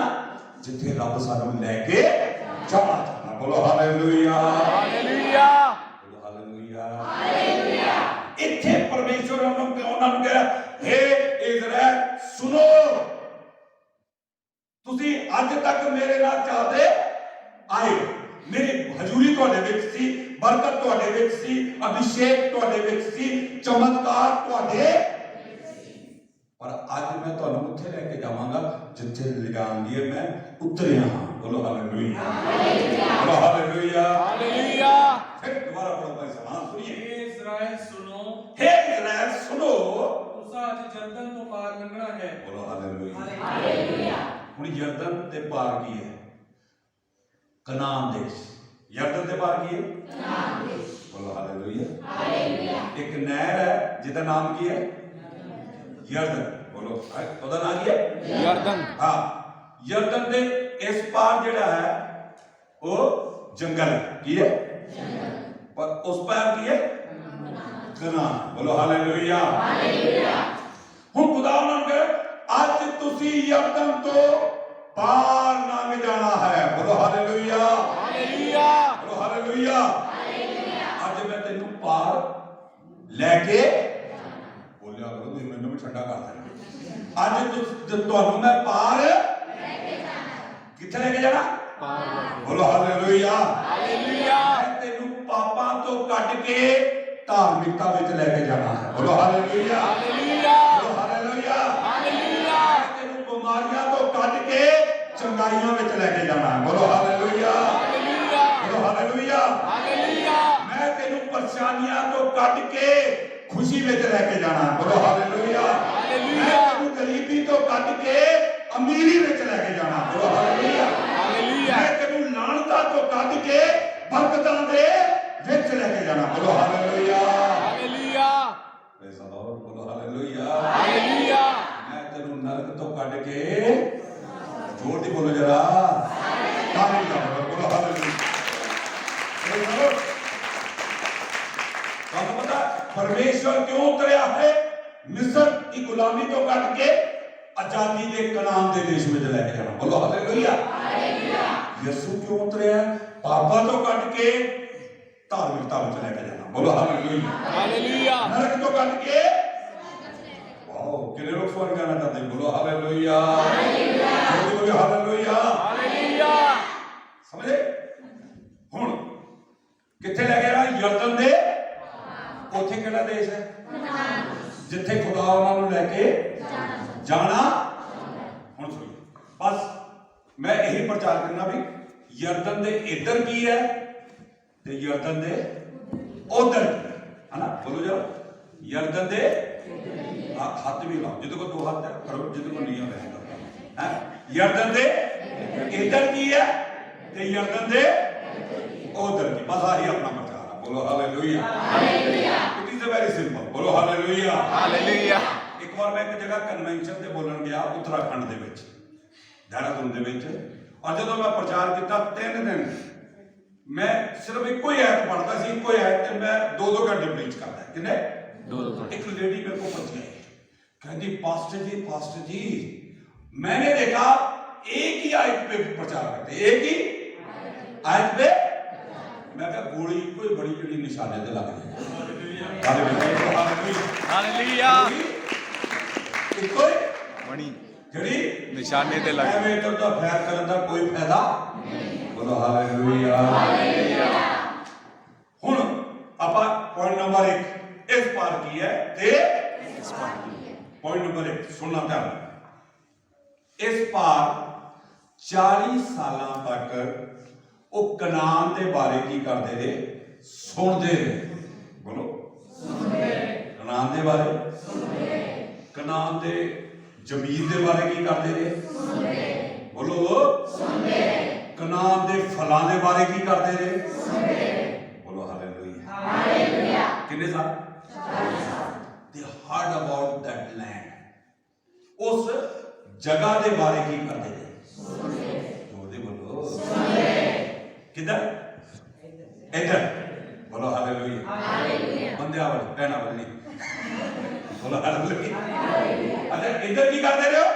ਜਿੱਥੇ ਰੱਬ ਸਾਨੂੰ ਲੈ ਕੇ ਜਾਣਾ ਚਾਹੁੰਦਾ। ਬੋਲੋ ਹਾਲੇਲੂਇਆ। ਹਾਲੇਲੂਇਆ। ਬੋਲੋ ਹਾਲੇਲੂਇਆ। ਇੱਥੇ ਪਰਮੇਸ਼ਵਰ ਉਹਨਾਂ ਨੂੰ ਕਿਹਾ, ਹੇ ਇਜ਼ਰਾਈਲ ਸੁਣੋ, ਤੁਸੀਂ ਅੱਜ ਤੱਕ ਮੇਰੇ ਨਾਲ ਚੱਲਦੇ ਆਏ। ਮੇਰੀ ਹਜ਼ੂਰੀ ਤੁਹਾਡੇ ਵਿੱਚ ਸੀ, ਬਰਕਤ ਤੁਹਾਡੇ ਵਿੱਚ ਸੀ, ਅਭਿਸ਼ੇਕ ਤੁਹਾਡੇ ਵਿੱਚ ਸੀ, ਚਮਤਕਾਰ ਤੁਹਾਡੇ। ਪਰ ਅੱਜ ਮੈਂ ਤੁਹਾਨੂੰ ਉੱਥੇ ਲੈ ਕੇ ਜਾਵਾਂਗਾ ਜਿੱਥੇ ਲਿਜਾਣ ਲਈ ਮੈਂ ਉਤਰਿਆ ਹਾਂ। ਬੋਲੋ ਹਾਲੇਲੂਇਆ। ਬੋਲੋ ਹਾਲੇਲੂਇਆ। ਹਾਲੇਲੂਇਆ। ਫਿਰ ਦੁਬਾਰਾ ਪੜੋ ਭਾਈ ਸਾਹਿਬ, ਸੁਣੀਏ। हे इस्राएल सुनो। हे इस्राएल सुनो। तुसा अज यरदन तो पार लंघना है। बोलो हालेलुया। हालेलुया। ਹੁਣ ਯਰਦਨ ਤੇ ਪਾਰ ਕੀ ਹੈ? ਕਨਾਨ ਦੇਸ਼। ਯਰਦਨ ਤੇ ਪਾਰ ਕੀ ਹੈ? ਕਨਾਨ ਦੇਸ਼। ਬੋਲੋ ਹਾਲੇਲੂਇਆ। ਹਾਲੇਲੂਇਆ। ਇੱਕ ਨਹਿਰ ਹੈ ਜਿਹਦਾ ਨਾਮ ਕੀ ਹੈ? ਯਰਦਨ। ਬੋਲੋ ਉਹਦਾ ਨਾਮ ਕੀ ਹੈ? ਯਰਦਨ। ਹਾਂ, ਯਰਦਨ ਦੇ ਇਸ ਪਾਰ ਜਿਹੜਾ ਹੈ ਉਹ ਜੰਗਲ ਹੈ। ਕੀ ਹੈ? ਜੰਗਲ। ਪਰ ਉਸ ਪਾਰ ਕੀ ਹੈ? ਕਨਾਨ। ਬੋਲੋ ਹਾਲੇਲੂਇਆ। ਹਾਲੇਲੂਇਆ। ਹੁਣ ਖੁਦਾ ਉਹਨਾਂ ਨੂੰ ਕਹੇ ਅੱਜ ਤੁਸੀਂ ਯਰਦਨ ਤੋਂ ਪਾਰ ਲੰਘ ਜਾਣਾ ਹੈ। ਬੋਲੋ ਹਾਲੇਲੂਇਆ। ਹਾਲੇਲੂਇਆ। ਬੋਲੋ ਹਾਲੇਲੂਇਆ। ਹਾਲੇਲੂਇਆ। ਅੱਜ ਮੈਂ ਤੈਨੂੰ ਪਾਰ ਲੈ ਕੇ ਬੋਲਿਆ ਕਰੋ, ਤੁਸੀਂ ਮੈਨੂੰ ਵੀ ਠੰਡਾ ਕਰ ਦੇਣਾ। ਅੱਜ ਤੁਹਾਨੂੰ ਮੈਂ ਪਾਰ ਲੈ ਕੇ ਜਾਣਾ। ਕਿੱਥੇ ਲੈ ਕੇ ਜਾਣਾ? ਪਾਰ। ਬੋਲੋ ਹਾਲੇਲੂਇਆ। ਹਾਲੇਲੂਇਆ। ਮੈਂ ਤੈਨੂੰ ਪਾਪਾਂ ਤੋਂ ਕੱਢ ਕੇ ਧਾਰਮਿਕਤਾ ਵਿੱਚ ਲੈ ਕੇ ਜਾਣਾ ਹੈ। ਬੋਲੋ ਹਾਲੇਲੂਇਆ। ਹਾਲੇਲੂਇਆ। ਬੋਲੋ ਹਾਲੇਲੂਇਆ। ਹਾਲੇਲੂਇਆ। ਤੈਨੂੰ ਬਿਮਾਰੀਆਂ ਤੋਂ ਕੱਢ ਕੇ ਚੰਗਾਈਆਂ ਵਿੱਚ ਲੈ ਕੇ ਜਾਣਾ ਹੈ। ਬੋਲੋ ਹਾਲੇਲੂਇਆ। ਹਾਲੇਲੂਇਆ। ਬੋਲੋ ਹਾਲੇਲੂਇਆ। ਹਾਲੇਲੂਇਆ। ਮੈਂ ਤੈਨੂੰ ਪਰੇਸ਼ਾਨੀਆਂ ਤੋਂ ਕੱਢ ਕੇ ਖੁਸ਼ੀ ਵਿੱਚ ਲੈ ਕੇ ਜਾਣਾ। ਬੋਲੋ ਹਾਲੇਲੂਇਆ। ਹਾਲੇਲੂਇਆ। ਤੈਨੂੰ ਗਰੀਬੀ ਤੋਂ ਕੱਢ ਕੇ ਅਮੀਰੀ ਵਿੱਚ ਲੈ ਕੇ ਜਾਣਾ। ਬੋਲੋ ਹਾਲੇਲੂਇਆ। ਹਾਲੇਲੂਇਆ। ਮੈਂ ਤੈਨੂੰ ਲਾਹਨਤਾਂ ਤੋਂ ਕੱਢ ਕੇ ਬਰਕਤਾਂ ਦੇ ਵਿੱਚ ਲੈ ਕੇ ਜਾਣਾ। ਬੋਲੋ hallelujah. Hallelujah. Praise the lord. ਬੋਲੋ ਹਾਲੇਲੂਇਆ। ਹਾਲੇਲੂਇਆ। ਮੈਂ ਤੈਨੂੰ ਨਰਕ ਤੋਂ ਕੱਢ ਕੇ ਜੋਰ ਦੀ ਬੋਲੋ ਜਰਾ ਹਾਲੇਲੂਇਆ। ਬੋਲੋ ਹਾਲੇਲੂਇਆ। Praise the Lord. ਤੁਹਾਨੂੰ ਪਤਾ ਪਰਮੇਸ਼ਵਰ ਕਿਉਂ ਉਤਰਿਆ ਹੈ ਮਿਸਰ ਦੀ ਗੁਲਾਮੀ ਤੋਂ ਕੱਢ ਕੇ ਆਜ਼ਾਦੀ ਦੇ ਕਨਾਨ ਦੇ ਦੇਸ਼ ਵਿੱਚ ਲੈ ਕੇ ਜਾਣਾ। ਬੋਲੋ ਹਾਲੇਲੂਇਆ। ਹਾਲੇਲੂਇਆ। ਯਿਸੂ ਕਿਉਂ ਉਤਰਿਆ ਪਾਪਾਂ ਤੋਂ ਕੱਢ ਕੇ ਧਾਰਮਿਕਤਾ ਵਿੱਚ ਲੈ ਕੇ ਜਾਣਾ। ਬੋਲੋ ਹਾਲੇਲੂਇਆ। ਹਾਲੇਲੂਇਆ। ਨਰਕ ਤੋਂ ਕੱਢ ਕੇ ਵਾਓ ਕਿੰਨੇ ਲੋਕ ਸਵਾਲ ਕਰਨਾ ਚਾਹਤੇ हैं। बोलो हालेलुया। हालेलुया। हालेलुया। ਹਾਲੇਲੂਇਆ। ਸਮਝੇ ਹੁਣ ਕਿੱਥੇ ਲੈ ਗਿਆ ਯਰਦਨ ਦੇ ਉੱਥੇ ਕਿਹੜਾ ਦੇਸ਼ ਹੈ ਜਿੱਥੇ ਖੁਦਾ ਉਹਨਾਂ ਨੂੰ ਲੈ ਕੇ ਜਾਣਾ। ਹੁਣ ਸੁਣੋ ਬਸ ਮੈਂ ਇਹੀ ਪ੍ਰਚਾਰ ਕਰਨਾ ਵੀ ਯਰਦਨ ਦੇ ਇੱਧਰ ਕੀ ਹੈ ਤੇ ਯਰਦਨ ਦੇ ਉਧਰ ਹੈ ਨਾ। ਬੋਲੋ ਜਰਾ ਯਰਦਨ ਦੇ ਹੱਥ ਵੀ ਲਾਓ ਜਿਹਦੇ ਕੋਲ ਦੋ ਹੱਥ ਹੈ ਕਰੋ ਜਿਹਦੇ ਕੋਲ ਨਹੀਂ ਹੈ ਯਰਦਨ ਦੇ ਇੱਧਰ ਕੀ ਹੈ ਤੇ ਯਰਦਨ ਦੇ ਉਧਰ ਕੀ। ਬਸ ਆਹੀ ਆਪਣਾ ਪ੍ਰਚਾਰ ਹੈ। ਬੋਲੋ hallelujah. Hallelujah. It is very simple. ਬੋਲੋ ਹਾਲੇਲੂਇਆ। ਹਾਲੇਲੂਇਆ। ਇੱਕ ਵਾਰ ਮੈਂ ਇੱਕ ਜਗ੍ਹਾ ਕਨਵੈਨਸ਼ਨ ਤੇ ਬੋਲਣ ਗਿਆ ਉੱਤਰਾਖੰਡ ਦੇ ਵਿੱਚ ਦੇਹਰਾਦੂਨ ਦੇ ਵਿੱਚ ਔਰ ਜਦੋਂ ਮੈਂ ਪ੍ਰਚਾਰ ਕੀਤਾ 3 ਦਿਨ ਮੈਂ ਸਿਰਫ ਇੱਕੋ ਹੀ ਆਇਤ ਪੜ੍ਹਦਾ ਸੀ। ਇੱਕੋ ਹੀ ਆਇਤ ਤੇ ਮੈਂ 2-2 ਘੰਟੇ ਪ੍ਰੀਚ ਕਰਦਾ। ਕਿੰਨੇ 2-2 घंटे। एक लेडी मेरे को पूछ गई कहती पास्टर जी मैंने देखा एक ही आयत पे प्रचार करते एक ही आयत पे। मैं कहा गोली कोई बड़ी बड़ी निशाने ते लग गई। हालेलुया। कोई बड़ी जड़ी निशाने ते लग मैं इधर तो फैर करन दा कोई फायदा नहीं। बोलो हालेलुया। हालेलुया। हुन आपा पॉइंट नंबर 1 इस पार की है ते इस पार की है। पॉइंट नंबर 1 सुनना ध्यान। इस पार 40 साल तक वो कनान के बारे की करते रहे सुनते रहे। बोलो कनान के बारे कनान के जमीन के बारे की करते रहे। बोलो कनान के फलों के बारे की करते रहे। बोलो हालेलुया। कितने साल they heard about that land। उस जगह के बारे की करते थे जोर बोलो किधर इधर। बोलो हालेलुया। बंदे वाले पहना वाले नहीं। बोलो हालेलुया। अच्छा इधर की करते रहे हो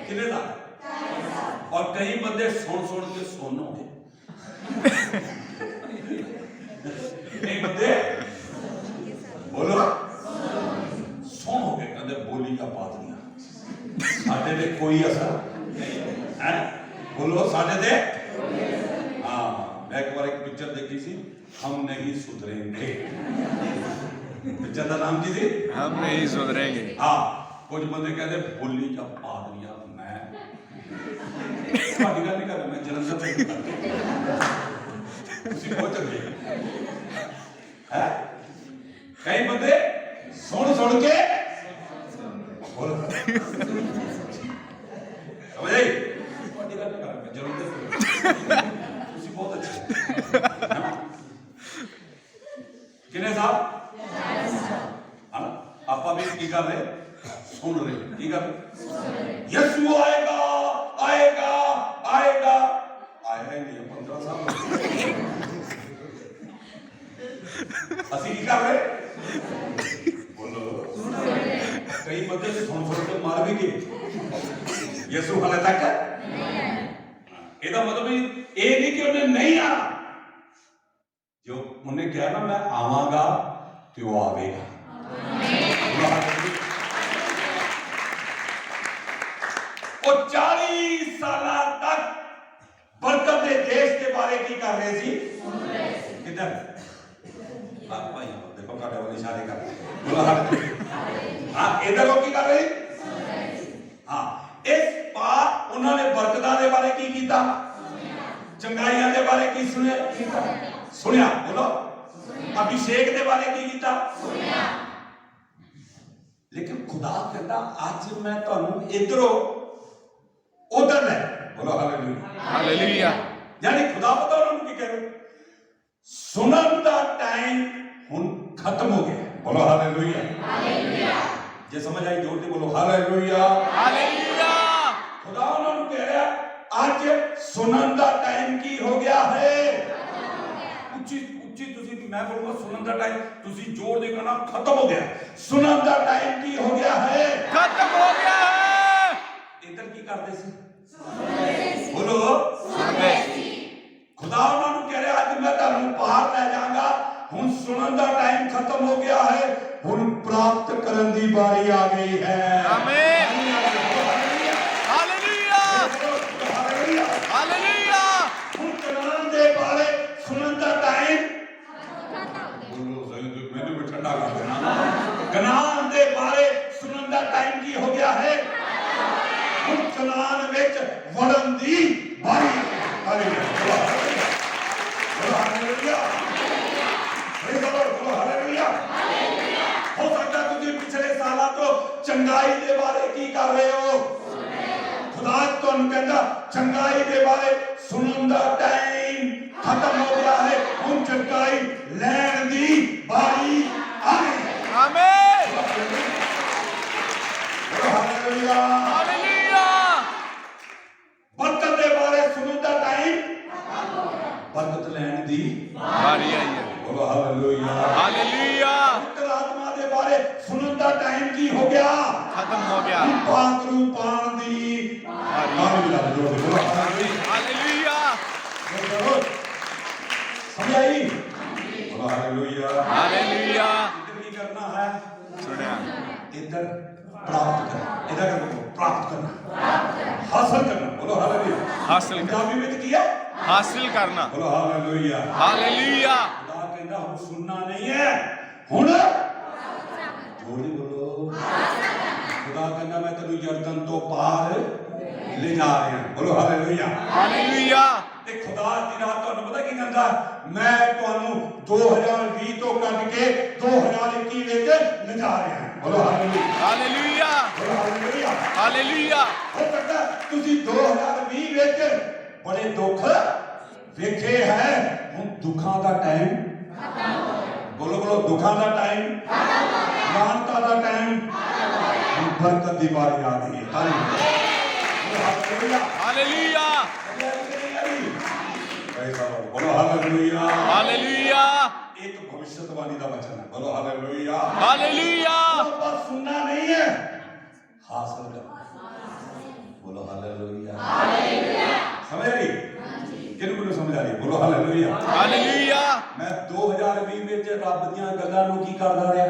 कितने साल और कई बंदे सुन के सुन हो गए। कई बंदे बोलो सुन हो गए कहते बोली का पादरिया साडे ते कोई असर नहीं है। बोलो साडे ते हाँ। मैं एक बार एक पिक्चर देखी थी हम नहीं सुधरेंगे। पिक्चर का नाम की थी हम नहीं सुधरेंगे। हाँ कुछ बंदे कहते बोली का पादरिया मैं गल नहीं कर रहा मैं जलंधर से बहुत चल है। कई बंदे सुन के बोल समझ आई बहुत अच्छे कितने साहब आप भी की कर रहे सुन रहे की कर रहे। यीशु आएगा आएगा आएगा आया ही नहीं 15 साल असि की कर रहे बोलो कई बंदे सुन के मार भी गए यीशु हाले तक ਇਹਦਾ मतलब ਇਹ ਨਹੀਂ ਕਿ ਉਹਨੇ नहीं आना जो उन्हें कहा ना मैं आवांगा तो वो आवेगा। और 40 साल तक बरकत के देश के बारे की कर रहे थे किधर भाई देखो काटे वाले इशारे कर हाँ इधर लोग की कर रहे हाँ इस पार उन्होंने बरकतां के बारे की कीता चंगाइयां के बारे की सुनिया बोलो ਅਭਿਸ਼ੇਕ ਦੇ ਬਾਰੇ ਕੀ ਕੀਤਾ? ਸੁਣਿਆ। ਲੇਕਿਨ ਖੁਦਾ ਕਹਿੰਦਾ ਅੱਜ ਮੈਂ ਤੁਹਾਨੂੰ ਇਧਰੋਂ ਉਧਰ ਲੈ। ਬੋਲੋ ਹਾਲੇਲੂਇਆ। ਹਾਲੇਲੂਇਆ। ਯਾਨੀ ਖੁਦਾ ਪਤਾ ਉਹਨਾਂ ਨੂੰ ਕੀ ਕਹਿ ਰਿਹਾ? ਸੁਣਨ ਦਾ ਟਾਈਮ ਹੁਣ ਖਤਮ ਹੋ ਗਿਆ। ਬੋਲੋ ਹਾਲੇਲੂਇਆ। ਹਾਲੇਲੂਇਆ। ਜੇ ਸਮਝ ਆਈ ਜੋਰ ਦੀ ਬੋਲੋ ਹਾਲੇਲੂਇਆ। ਹਾਲੇਲੂਇਆ। ਖੁਦਾ ਉਹਨਾਂ ਨੂੰ ਕਹਿ ਰਿਹਾ ਅੱਜ ਸੁਣਨ ਦਾ ਟਾਈਮ ਕੀ ਹੋ ਗਿਆ ਹੈ? ਉੱਚੀ ਉੱਚੀ ਤੁਸੀਂ, ਮੈਂ ਬੋਲੂੰਗਾ ਸੁਣਨ ਦਾ ਟਾਈਮ, ਤੁਸੀਂ ਜ਼ੋਰ ਦੇ ਕਹਿਣਾ ਖਤਮ ਹੋ ਗਿਆ। ਸੁਣਨ ਦਾ ਟਾਈਮ ਕੀ ਹੋ ਗਿਆ ਹੈ? ਖਤਮ ਹੋ ਗਿਆ ਹੈ। ਇੱਧਰ ਕੀ ਕਰਦੇ ਸੀ? ਬੋਲੋ ਸੁਣਦੇ। ਖੁਦਾ ਉਹਨਾਂ ਨੂੰ ਕਹਿ ਰਿਹਾ ਅੱਜ ਮੈਂ ਤੁਹਾਨੂੰ ਬਾਹਰ ਲੈ ਜਾਵਾਂਗਾ। ਹੁਣ ਸੁਣਨ ਦਾ ਟਾਈਮ ਖਤਮ ਹੋ ਗਿਆ ਹੈ, ਹੁਣ ਪ੍ਰਾਪਤ ਕਰਨ ਦੀ ਵਾਰੀ ਆ ਗਈ ਹੈ। ਆਮੀਨ। ਹਾਲੇਲੂਇਆ। ਹਾਲੇਲੂਇਆ। ਹੁਣ ਕਨਾਨ ਦੇ ਬਾਰੇ ਸੁਣਨ ਦਾ ਟਾਈਮ, ਮੈਨੂੰ ਵੀ ਠੰਡਾ ਕਰ ਦੇਣਾ। ਕਨਾਨ ਦੇ ਬਾਰੇ ਸੁਣਨ ਦਾ ਟਾਈਮ ਕੀ ਹੋ ਗਿਆ ਹੈ? ਹੁਣ ਕਨਾਨ ਵਿੱਚ ਵੜਨ ਦੀ ਵਾਰੀ। ਹਾਲੇਲੂਇਆ। ਹਾਲੇਲੂਇਆ। ਹਾਲੇਲੂਇਆ। ਹੋ ਸਕਦਾ ਤੁਸੀਂ ਪਿਛਲੇ ਸਾਲਾਂ ਤੋਂ ਚੰਗਾਈ ਦੇ ਬਾਰੇ ਕੀ ਕਰ ਰਹੇ ਹੋ? ਖੁਦਾ ਤੁਹਾਨੂੰ ਕਹਿੰਦਾ ਚੰਗਾਈ ਦੇ ਬਾਰੇ ਸੁਣਨ ਦਾ ਟਾਈਮ ਖਤਮ ਹੋ ਗਿਆ ਹੈ, ਹੁਣ ਚੰਗਾਈ ਲੈਣ ਦੀ ਵਾਰੀ ਆ ਗਈ। ਆਮੀਨ। ਹਾਲੇਲੂਇਆ। ਹਾਲੇਲੂਇਆ। ਬਰਕਤ ਦੇ ਬਾਰੇ ਸੁਣਨ ਦਾ ਟਾਈਮ, ਬਰਕਤ ਲੈਣ ਦੀ ਵਾਰੀ ਆਈ ਹੈ। ਬੋਲੋ ਹਾਲੇਲੂਇਆ। ਹਾਲੇਲੂਇਆ। ਪਵਿੱਤਰ ਆਤਮਾ ਦੇ ਬਾਰੇ ਸੁਣਨ ਦਾ ਟਾਈਮ ਕੀ ਹੋ ਗਿਆ? ਖਤਮ ਹੋ ਗਿਆ। ਪਾਕ ਨੂੰ ਪਾਣ ਦੀ ਵਾਰੀ ਲੱਗ ਜੋ। ਬੋਲੋ ਹਾਲੇਲੂਇਆ। ਸਮਝਾਈ? ਬੋਲੋ ਹਾਲੇਲੂਇਆ। ਹਾਲੇਲੂਇਆ। ਇੱਧਰ ਕੀ ਕਰਨਾ ਹੈ? ਸੁਣਿਆ। ਇੱਧਰ ਪ੍ਰਾਪਤ ਕਰਨਾ। ਇਹਦਾ ਕਰਨਾ ਪ੍ਰਾਪਤ ਕਰਨਾ, ਹਾਸਲ ਕਰਨਾ। ਬੋਲੋ ਹਾਲੇਲੂਇਆ। ਹਾਸਲ ਕਰ। ਪੰਜਾਬੀ ਵਿੱਚ ਕੀ ਹੈ? ਹਾਸਲ ਕਰਨਾ। ਬੋਲੋ ਹਾਲੇਲੂਇਆ। ਹਾਲੇਲੂਇਆ। ਖੁਦਾ ਕਹਿੰਦਾ ਹੁਣ ਸੁਣਨਾ ਨਹੀਂ ਹੈ, ਹੁਣ ਜੋੜੀ ਬੋਲੋ। ਖੁਦਾ ਕਹਿੰਦਾ ਮੈਂ ਤੈਨੂੰ ਯਰਦਨ ਤੋਂ ਪਾਰ ਲੈ ਜਾ ਰਿਹਾ। ਬੋਲੋ ਹਾਲੇਲੂਇਆ। ਹਾਲੇਲੂਇਆ। ਤੇ ਖੁਦਾ ਦੀ ਰਾਤ ਤੁਹਾਨੂੰ ਪਤਾ ਕੀ ਕਹਿੰਦਾ? ਮੈਂ ਤੁਹਾਨੂੰ 2020 ਤੋਂ ਕੱਢ ਕੇ 2021 ਵਿੱਚ ਲਿਜਾ ਰਿਹਾ। ਬੋਲੋ ਹਾਲੇਲੂਇਆ। ਹਾਲੇਲੂਇਆ। ਬੋਲੋ ਹਾਲੇਲੂਇਆ। ਹਾਲੇਲੂਇਆ। ਹੋ ਸਕਦਾ ਤੁਸੀਂ 2020 ਵਿੱਚ ਬੜੇ ਦੁੱਖ ਵੇਖੇ ਹੈ, ਹੁਣ ਦੁੱਖਾਂ ਦਾ ਟਾਈਮ ਖਤਮ ਹੋ ਗਿਆ। ਬੋਲੋ ਬੋਲੋ ਦੁੱਖਾਂ ਦਾ ਟਾਈਮ ਖਤਮ ਹੋ ਗਿਆ। ਲਾਹਨਤਾਂ ਦਾ ਟਾਈਮ ਖਤਮ ਹੋ ਗਿਆ। ਹੁਣ ਬਰਕਤ ਦੀ ਵਾਰੀ ਆ ਗਈ ਹੈ। ਹਾਲੇਲੂਇਆ। ਹਾਲੇਲੂਇਆ। ਬੋਲੋ ਹਾਲੇਲੂਇਆ। ਹਾਲੇਲੂਇਆ। ਇੱਕ ਭਵਿਸ਼ਯਵਾਣੀ ਦਾ ਵਚਨ ਹੈ। ਬੋਲੋ ਹਾਲੇਲੂਇਆ। ਹਾਲੇਲੂਇਆ। ਬਸ ਸੁਣਨਾ ਨਹੀਂ ਹੈ, ਹਾਸਲ ਕਰਨਾ। ਬੋਲੋ ਹਾਲੇਲੂਇਆ। ਹਾਲੇਲੂਇਆ। ਸਮਝ ਰਹੀ? ਕਿਹਨੂੰ ਸਮਝ ਆ ਰਹੀ? ਬੋਲੋ ਹਾਲੇਲੂਇਆ। ਹਾਲੇਲੂਇਆ। ਮੈਂ 2020 ਵਿੱਚ ਰੱਬ ਦੀਆਂ ਗੱਲਾਂ ਨੂੰ ਕੀ ਕਰਦਾ ਰਿਹਾ?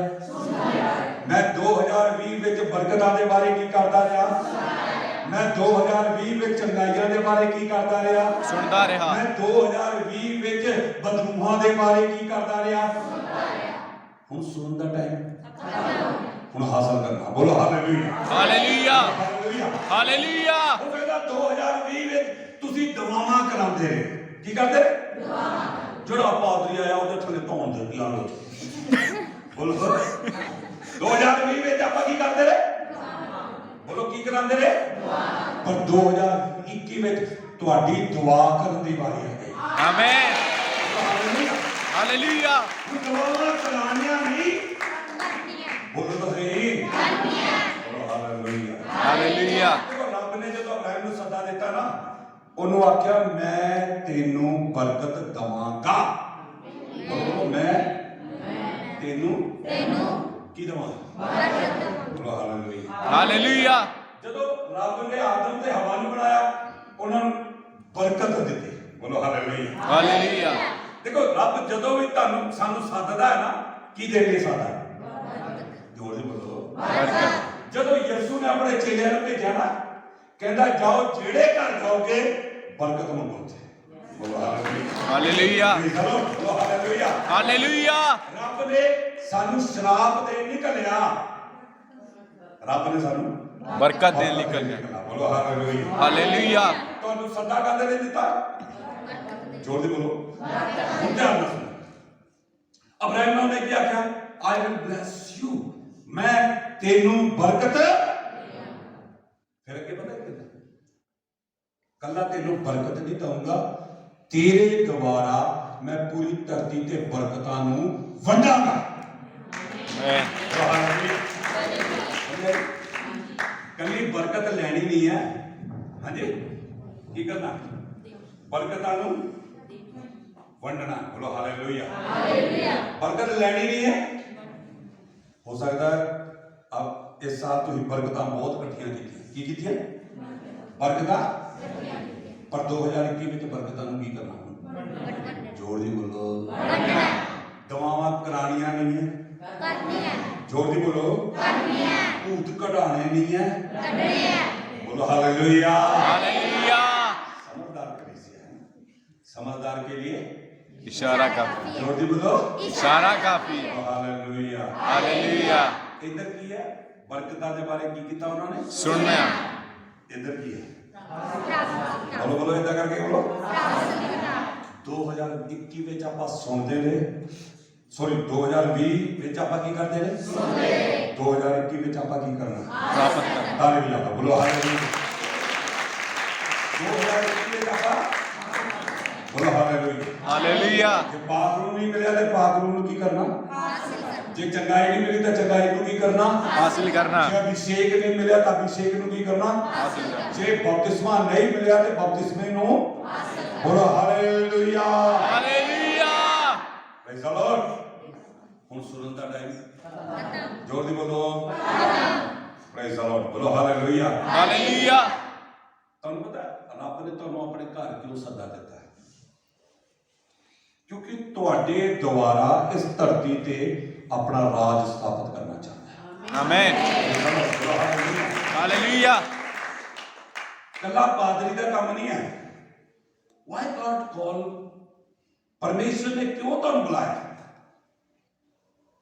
ਮੈਂ 2020 ਵਿੱਚ ਬਰਕਤਾਂ ਦੇ ਬਾਰੇ ਕੀ ਕਰਦਾ ਰਿਹਾ? ਮੈਂ 2020 ਵਿੱਚ ਚੰਗਾਈਆਂ ਦੇ ਬਾਰੇ ਕੀ ਕਰਦਾ ਰਿਹਾ? ਸੁਣਦਾ ਰਿਹਾ। ਮੈਂ 2020 ਵਿੱਚ ਬਦਲੂਹਾਂ ਦੇ ਬਾਰੇ ਕੀ ਕਰਦਾ ਰਿਹਾ? ਹੁਣ ਸੁਣਨ ਦਾ ਟਾਈਮ, ਹੁਣ ਹਾਸਲ ਕਰਨਾ। ਬੋਲੋ ਹਾਲੇਲੂਇਆ। ਹਾਲੇਲੂਇਆ। ਹਾਲੇਲੂਇਆ। ਹਾਲੇਲੂਇਆ। ਉਹ ਕਹਿੰਦਾ 2020 ਵਿੱਚ ਤੁਸੀਂ ਦਵਾਵਾਂ ਕਰਾਉਂਦੇ ਰਹੇ। ਕੀ ਕਰਦੇ? ਦਵਾਵਾਂ। ਜਿਹੜਾ ਪਾਦਰੀ ਆਇਆ ਉਹਦੇ ਥੱਲੇ ਧੌਣ ਦੇ ਪਿਆ ਲੋ। ਬੋਲੋ 2020 ਵਿੱਚ ਆਪਾਂ ਕੀ ਕਰਦੇ ਰਹੇ? ਬੋਲੋ ਕੀ ਕਰਾਉਂਦੇ ਰਹੇ? ਪਰ 2021 ਵਿੱਚ ਤੁਹਾਡੀ ਦੁਆ ਕਰਨ ਦੀ ਵਾਰੀ ਆ ਗਈ। ਆਮੀਨ। ਹਾਲੇਲੂਇਆ। ਦੁਆਵਾਂ ਕਰਾਉਣੀਆਂ ਨਹੀਂ, ਬੋਲੋ ਤਾਂ ਸਹੀ। ਬੋਲੋ ਹਾਲੇਲੂਇਆ। ਹਾਲੇਲੂਇਆ। ਰੱਬ ਨੇ ਜਦੋਂ ਅਬਰਾਹਿਮ ਨੂੰ ਸੱਦਾ ਦਿੱਤਾ ਨਾ, ਉਹਨੂੰ ਆਖਿਆ ਮੈਂ ਤੈਨੂੰ ਬਰਕਤ ਦਵਾਂਗਾ। ਬੋਲੋ ਮੈਂ ਤੈਨੂੰ ਕੀ ਦਵਾਂਗਾ? ਬੋਲੋ ਹਾਲੇਲੂਇਆ। ਹਾਲੇਲੂਇਆ। ਜਦੋਂ ਰੱਬ ਨੇ ਆਦਮ ਤੇ ਹਵਾ ਨੂੰ ਬਣਾਇਆ, ਉਹਨਾਂ ਨੂੰ ਬਰਕਤ ਦਿੱਤੀ। ਬੋਲੋ ਹਾਲੇਲੂਇਆ। ਹਾਲੇਲੂਇਆ। ਦੇਖੋ ਰੱਬ ਜਦੋਂ ਵੀ ਤੁਹਾਨੂੰ ਸਾਨੂੰ ਸੱਦਦਾ ਹੈ ਨਾ, ਕੀ ਦੇ ਕੇ ਸੱਦਦਾ? ਜੋਰ ਦੀ ਬੋਲੋ। ਬਰਕਤ। ਜਦੋਂ ਯਿਸੂ ਨੇ ਆਪਣੇ ਚੇਲਿਆਂ ਨੂੰ ਭੇਜਿਆ ਨਾ, ਕਹਿੰਦਾ ਜਾਓ ਜਿਹੜੇ ਘਰ ਜਾਓਗੇ ਬਰਕਤ ਮੰਗੋ ਉੱਥੇ। ਬੋਲੋ ਹਾਲੇਲੂਇਆ। ਹਾਲੇਲੂਇਆ। ਬੋਲੋ ਹਾਲੇਲੂਇਆ। ਹਾਲੇਲੂਇਆ। ਰੱਬ ਨੇ ਸਾਨੂੰ ਸ਼ਰਾਪ ਦੇ ਨਿਕਲਿਆ, ਰੱਬ ਨੇ ਸਾਨੂੰ ਬਰਕਤ ਦੇ ਨਿਕਲਿਆ। ਬੋਲੋ ਹਾਲੇਲੂਇਆ। ਹਾਲੇਲੂਇਆ। ਤੁਹਾਨੂੰ ਸੱਦਾ ਕਾਹਦੇ ਲਈ ਦਿੱਤਾ? ਜੋਰ ਦੀ ਬੋਲੋ। ਹੁਣ ਧਿਆਨ ਨਾਲ ਸੁਣੋ। ਅਬਰਾਹਿਮ ਨੇ ਕੀ ਆਖਿਆ? ਆਈ ਵਿਲ ਬਲੈਸ ਯੂ, ਮੈਂ ਤੈਨੂੰ ਬਰਕਤ। ਫਿਰ ਅੱਗੇ ਪਤਾ ਕੀ ਕਹਿੰਦਾ? ਕੱਲਾ ਤੈਨੂੰ ਬਰਕਤ ਨਹੀਂ ਦਊਂਗਾ, ਤੇਰੇ ਦੁਆਰਾ ਮੈਂ ਪੂਰੀ ਧਰਤੀ ਤੇ ਬਰਕਤਾਂ ਨੂੰ ਵੰਡਾਂਗਾ। ਕੱਲੀ ਬਰਕਤ ਲੈਣੀ ਨਹੀਂ ਹੈ, ਹਾਂਜੀ, ਕੀ ਕਰਨਾ? ਬਰਕਤਾਂ ਨੂੰ ਵੰਡਣਾ। ਬੋਲੋ ਹਾਲੇਲੂਇਆ। ਬਰਕਤ ਲੈਣੀ ਨਹੀਂ ਹੈ। ਹੋ ਸਕਦਾ ਅਬ ਇਸ ਸਾਲ ਤੁਸੀਂ ਬਰਕਤਾਂ ਬਹੁਤ ਇਕੱਠੀਆਂ ਕੀਤੀਆਂ। ਕੀ ਕੀਤੀਆਂ? ਬਰਕਤਾਂ। ਪਰ 2021 ਵਿੱਚ ਬਰਕਤਾਂ ਨੂੰ ਕੀ ਕਰਨਾ? ਜੋਰ ਦੀ ਬੋਲੋ। ਦਵਾਵਾਂ ਕਰਾਣੀਆਂ ਨਹੀਂ ਹੈ, ਜੋਰ ਦੀ ਬੋਲੋ। ਭੂਤ ਕਢਾਣੇ ਨਹੀਂ ਹੈ, बोलो हालेलुया। हालेलुया। समझदार कलीसिया है, समझदार के लिए इशारा काफी। जोर दी बोलो, इशारा काफी। हालेलुया। हालेलुया। इधर की है बरकतां दे बारे की कीता उन्होंने सुनना। इधर की है बोलो बोलो इधर करके बोलो। 2021 ਵਿੱਚ ਆਪਾਂ ਸੁਣਦੇ ਰਹੇ, ਸੌਰੀ 2020 ਵਿੱਚ ਆਪਾਂ ਕੀ ਕਰਦੇ ਰਹੇ? 2021 ਵਿੱਚ ਆਪਾਂ ਕੀ ਕਰਨਾ? ਪ੍ਰਾਪਤ ਕਰਨਾ। ਹਾਲੇਲੂਇਆ। ਬੋਲੋ ਹਾਲੇਲੂਇਆ। 2021 ਵਿੱਚ ਆਪਾਂ ਬੋਲੋ ਹਾਲੇਲੂਇਆ। हालेलुया। ਜੇ ਪਾਕਰੂ ਨਹੀਂ ਮਿਲਿਆ ਤੇ ਪਾਕਰੂ ਨੂੰ ਕੀ ਕਰਨਾ? ਜੇ ਚੰਗਾਈ ਨਹੀਂ ਮਿਲੀ ਤਾਂ ਚੰਗਾਈ ਨੂੰ ਕੀ ਕਰਨਾ? हासिल करना। ਜੇ ਅਭਿਸ਼ੇਕ ਨਹੀਂ ਮਿਲਿਆ ਤਾਂ ਅਭਿਸ਼ੇਕ ਨੂੰ ਕੀ ਕਰਨਾ? हासिल करना। ਜੇ ਬਪਤਿਸਮਾ ਨਹੀਂ ਮਿਲਿਆ ਤੇ ਬਪਤਿਸਮੇ ਨੂੰ ਬੋਲੋ hallelujah. Hallelujah. Praise the Lord. ਹੁਣ ਸੁਣਨ ਦਾ ਟਾਈਮ, ਜੋਰ ਦੀ ਬੋਲੋ ਪ੍ਰੇਜ਼ ਦ ਲਾਰਡ। ਬੋਲੋ ਹਾਲੇਲੂਇਆ। हालेलुया। ਤੁਹਾਨੂੰ ਪਤਾ ਰੱਬ ਨੇ ਤੁਹਾਨੂੰ ਆਪਣੇ ਘਰ ਕਿਉਂ ਸੱਦਾ ਦਿੱਤਾ ਹੈ? ਕਿਉਂਕਿ ਤੁਹਾਡੇ ਦੁਆਰਾ ਇਸ ਧਰਤੀ ਤੇ ਆਪਣਾ ਰਾਜ ਸਥਾਪਿਤ ਕਰਨਾ ਚਾਹੁੰਦਾ ਹੈ। आमीन। हालेलुया। ਕੱਲਾ ਪਾਦਰੀ ਦਾ ਕੰਮ ਨਹੀਂ ਹੈ। ਵਾਈ ਗॉड ਕਾਲ, ਪਰਮੇਸ਼ਰ ਨੇ ਕਿਉਂ ਤੁਹਾਨੂੰ ਬੁਲਾਇਆ?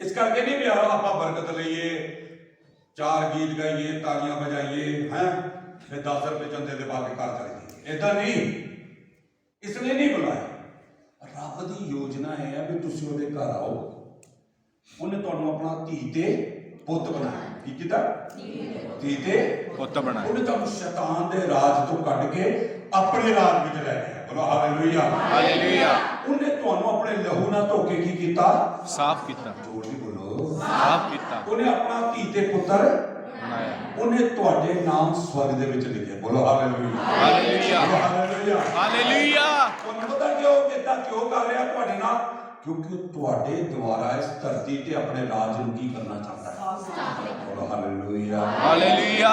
ਇਸ ਕਰਕੇ ਨਹੀਂ ਵੀ ਆਪਾਂ ਬਰਕਤ ਲਈਏ, 4 ਗੀਤ ਗਾਈਏ, ਤਾਲੀਆਂ ਵਜਾਈਏ, ਹੈ ਫਿਰ 10 ਰੁਪਏ ਚੰਦੇ ਦੇ ਪਾ ਕੇ ਘਰ ਚਲੇ ਜਾਈਏ। ਏਦਾਂ ਨਹੀਂ, ਇਸ ਲਈ ਨਹੀਂ ਬੁਲਾਇਆ। ਰੱਬ ਦੀ ਯੋਜਨਾ ਇਹ ਹੈ ਵੀ ਤੁਸੀਂ ਉਹਦੇ ਘਰ ਆਓ। ਉਹਨੇ ਤੁਹਾਨੂੰ ਆਪਣਾ ਧੀ ਤੇ ਪੁੱਤ ਬਣਾਇਆ। ਕੀ ਕੀਤਾ? ਧੀ ਤੇ ਪੁੱਤ ਬਣਾਇਆ। ਉਹਨੇ ਤੁਹਾਨੂੰ ਸ਼ੈਤਾਨ ਦੇ ਰਾਜ ਤੋਂ ਕੱਢ ਕੇ ਆਪਣੇ ਰਾਜ ਵਿੱਚ ਲੈ ਗਿਆ। ਬੋਲੋ ਹਾਲੇਲੂਇਆ। हालेलुया। ਉਹਨੇ ਤੁਹਾਨੂੰ ਆਪਣੇ ਲਹੂ ਨਾਲ ਧੋ ਕੇ ਕੀ ਕੀਤਾ? साफ किया। ਜੋਰ ਦੀ ਬੋਲੋ। साफ किया। ਉਹਨੇ ਆਪਣਾ ਧੀ ਤੇ ਪੁੱਤਰ बनाया। ਉਹਨੇ ਤੁਹਾਡੇ ਨਾਮ ਸਵਰਗ ਦੇ ਵਿੱਚ ਲਿਖੇ। ਬੋਲੋ ਹਾਲੇਲੂਇਆ। हालेलुया। ਬੋਲੋ ਹਾਲੇਲੂਇਆ। हालेलुया। ਤੁਹਾਨੂੰ ਪਤਾ ਕਿਉਂ ਕਿੱਦਾਂ ਕਿਉਂ ਕਰ ਰਿਹਾ ਤੁਹਾਡੇ ਨਾਲ? ਕਿਉਂਕਿ ਉਹ ਤੁਹਾਡੇ ਦੁਆਰਾ ਇਸ ਧਰਤੀ ਤੇ ਆਪਣੇ ਰਾਜ ਨੂੰ ਕੀ ਕਰਨਾ ਚਾਹੁੰਦਾ ਹੈ। ਬੋਲੋ ਹਾਲੇਲੂਇਆ। हालेलुया।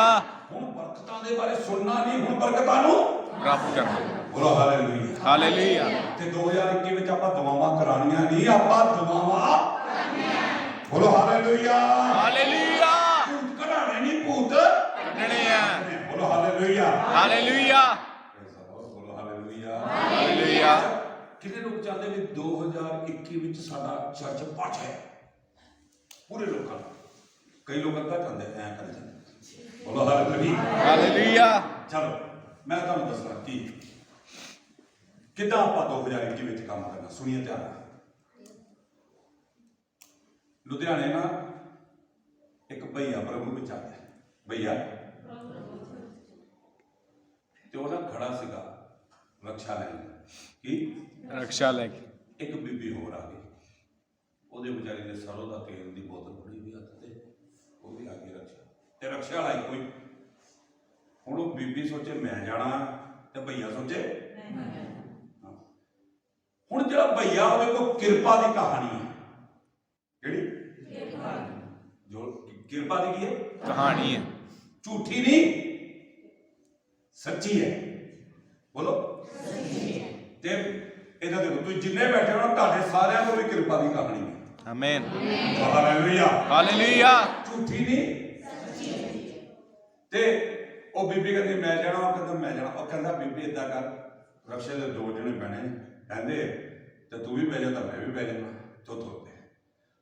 ਹੁਣ ਬਰਕਤਾਂ ਦੇ ਬਾਰੇ ਸੁਣਨਾ ਨਹੀਂ, ਹੁਣ ਬਰਕਤਾਂ ਨੂੰ प्राप्त करना। ਬੋਲੋ ਹਾਲੇਲੂਇਆ। हालेलुया। ਤੇ 2021 ਵਿੱਚ ਆਪਾਂ ਦੁਆਵਾਂ ਕਰਾਣੀਆਂ ਨਹੀਂ, ਆਪਾਂ ਦੁਆਵਾਂ ਕਰਨੀਆਂ। ਬੋਲੋ ਹਾਲੇਲੂਇਆ। हालेलुया। ਭੂਤ ਕਢਾਣੇ ਨਹੀਂ, ਭੂਤ कढ़ने हैं। ਬੋਲੋ ਹਾਲੇਲੂਇਆ। हालेलुया। ਬੋਲੋ ਹਾਲੇਲੂਇਆ। हालेलुया। ਕਿੰਨੇ ਲੋਕ ਚਾਹੁੰਦੇ ਵੀ 2021 ਵਿੱਚ ਸਾਡਾ ਚਰਚ ਪਹੁੰਚ ਹੈ? ਪੂਰੇ ਲੋਕਾਂ ਨੂੰ। ਕਈ ਲੋਕ ਅੱਧਾ ਚਾਹੁੰਦੇ ਐ ਕਰ ਜਾਂਦੇ। ਬੋਲੋ ਹਾਲੇਲੂਇਆ। हालेलुया। ਚਲੋ ਮੈਂ ਤੁਹਾਨੂੰ ਦੱਸਣਾ ਕੀ ਕਿੱਦਾਂ ਆਪਾਂ 2021 ਵਿੱਚ ਕੰਮ ਕਰਨਾ। ਸੁਣੀਏ ਧਿਆਨ ਨਾਲ। ਲੁਧਿਆਣੇ ਨਾ ਇੱਕ ਭਈਆ ਪ੍ਰਭੂ ਵਿੱਚ ਆ ਗਿਆ। ਭਈਆ ਤੇ ਉਹ ਨਾ ਖੜਾ ਸੀਗਾ ਰਕਸ਼ਾ ਲੈਣ। ਕੀ? रक्षा लेके। ਇੱਕ ਬੀਬੀ ਹੋਰ ਆ ਗਈ। ਉਹਦੇ ਵਿਚਾਰੀ ਦੇ ਸਰੋਂ ਦਾ ਤੇਲ ਦੀ ਬੋਤਲ ਫੜੀ ਵੀ ਹੱਥ ਤੇ, ਉਹ ਵੀ ਆ ਗਈ ਰਕਸ਼ਾ ਤੇ ਰਕਸ਼ਾ ਵਾਲਾ ਇੱਕੋ ਹੀ। ਹੁਣ ਉਹ ਬੀਬੀ ਸੋਚੇ ਮੈਂ ਜਾਣਾ ਤੇ ਭਈਆ ਸੋਚੇ ਹਾਂ। ਹੁਣ ਜਿਹੜਾ ਭਈਆ ਉਹਦੇ ਕੋਲ ਕਿਰਪਾ ਦੀ ਕਹਾਣੀ ਹੈ। ਕਿਹੜੀ? ਜੋ ਕਿਰਪਾ ਦੀ ਕੀ ਹੈ? कहानी है। ਝੂਠੀ ਨਹੀਂ, ਸੱਚੀ ਹੈ। ਬੋਲੋ ਤੇ ਇਹਦਾ ਦੇਖੋ ਤੁਸੀਂ ਜਿੰਨੇ ਬੈਠੇ ਹੋ ਨਾ, ਤੁਹਾਡੇ ਸਾਰਿਆਂ ਕੋਲ ਵੀ ਕਿਰਪਾ ਦੀ ਕਹਾਣੀ ਹੈ। आमीन। ਹਾਲੇਲੂਇਆ। हालेलुया। ਝੂਠੀ ਨਹੀਂ, ਤੇ ਉਹ ਬੀਬੀ ਕਹਿੰਦੀ ਮੈਂ ਜਾਣਾ, ਉਹ ਕਹਿੰਦਾ ਮੈਂ ਜਾਣਾ। ਉਹ ਕਹਿੰਦਾ ਬੀਬੀ ਏਦਾਂ ਕਰ, ਰਕਸ਼ੇ ਦੇ 2 ਜਣੇ ਬਣੇ ਕਹਿੰਦੇ ਤੇ ਤੂੰ ਵੀ ਬਹਿ ਜਾ ਤਾਂ ਮੈਂ ਵੀ ਬਹਿ ਜਾਣਾ। ਤੁੱਤ ਹੁੰਦੇ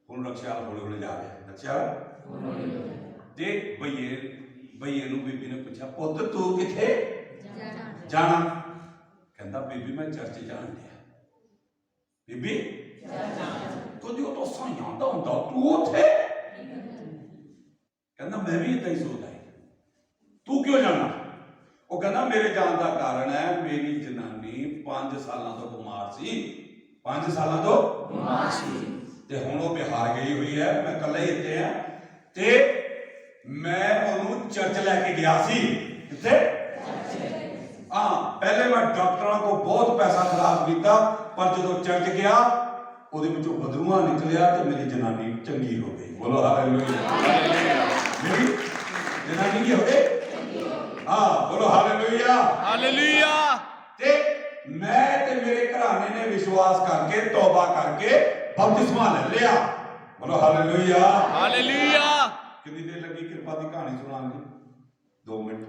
ਹੁਣ ਰਕਸ਼ਾ ਹੌਲੀ ਹੌਲੀ ਜਾ ਰਿਹਾ। ਰਕਸ਼ਾ ਤੇ ਭਈਏ ਨੂੰ ਬੀਬੀ ਨੇ ਪੁੱਛਿਆ, ਪੁੱਤ ਤੂੰ ਕਿੱਥੇ ਜਾਣਾ? ਕਹਿੰਦਾ ਬੀਬੀ ਮੈਂ ਚਰਚ ਜਾਣ ਡਿਆ। ਬੀਬੀ ਤੂੰ ਕਦੀ ਉਹ ਤਾਂ ਸਾਈਆਂ ਦਾ ਹੁੰਦਾ ਤੂੰ ਉੱਥੇ ਕਹਿੰਦਾ ਮੈਂ ਵੀ ਇਦਾਂ ਹੀ ਸੋਚਦਾ ਤੂੰ ਕਿਉਂ ਜਾਣਾ ਉਹ ਕਹਿੰਦਾ ਮੇਰੇ ਜਾਣ ਦਾ ਕਾਰਨ ਹੈ ਮੇਰੀ ਜਨਾਨੀ 5 ਸਾਲਾਂ ਤੋਂ ਬਿਮਾਰ ਸੀ 5 ਸਾਲਾਂ ਤੋਂ ਬਿਮਾਰ ਸੀ ਤੇ ਹੁਣ ਉਹ ਬਿਹਾਰ ਗਈ ਹੋਈ ਹੈ ਮੈਂ ਇਕੱਲਾ ਹੀ ਇੱਥੇ ਆ ਤੇ ਮੈਂ ਉਹਨੂੰ ਚਰਚ ਲੈ ਕੇ ਗਿਆ ਸੀ ਕਿੱਥੇ ਹਾਂ ਪਹਿਲੇ ਮੈਂ ਡਾਕਟਰਾਂ ਕੋਲ ਬਹੁਤ ਪੈਸਾ ਖਰਾਬ ਕੀਤਾ ਪਰ ਜਦੋਂ ਚਰਚ ਗਿਆ ਉਹਦੇ ਵਿੱਚੋਂ ਬਦਰੂਆ ਨਿਕਲਿਆ ਤੇ ਮੇਰੀ ਜਨਾਨੀ ਚੰਗੀ ਹੋ ਗਈ ਬੋਲੋ ਹਾਲੇਲੂਇਆ ਮੇਰੀ ਜਨਾਨੀ ਕੀ ਹੋ ਗਈ ਹਾਂ ਬੋਲੋ ਹਾਲੇਲੂਇਆ ਹਾਲੇਲੂਇਆ ਤੇ ਮੈਂ ਤੇ ਮੇਰੇ ਘਰਾਣੇ ਨੇ ਵਿਸ਼ਵਾਸ ਕਰਕੇ ਤੌਬਾ ਕਰਕੇ ਬਪਤਿਸਮਾ ਲੈ ਲਿਆ ਬੋਲੋ ਹਾਲੇਲੂਇਆ ਹਾਲੇਲੂਇਆ ਕਿੰਨੀ ਦੇਰ ਲੱਗੀ ਕਿਰਪਾ ਦੀ ਕਹਾਣੀ ਸੁਣਾਉਣ ਦੀ 2 ਮਿੰਟ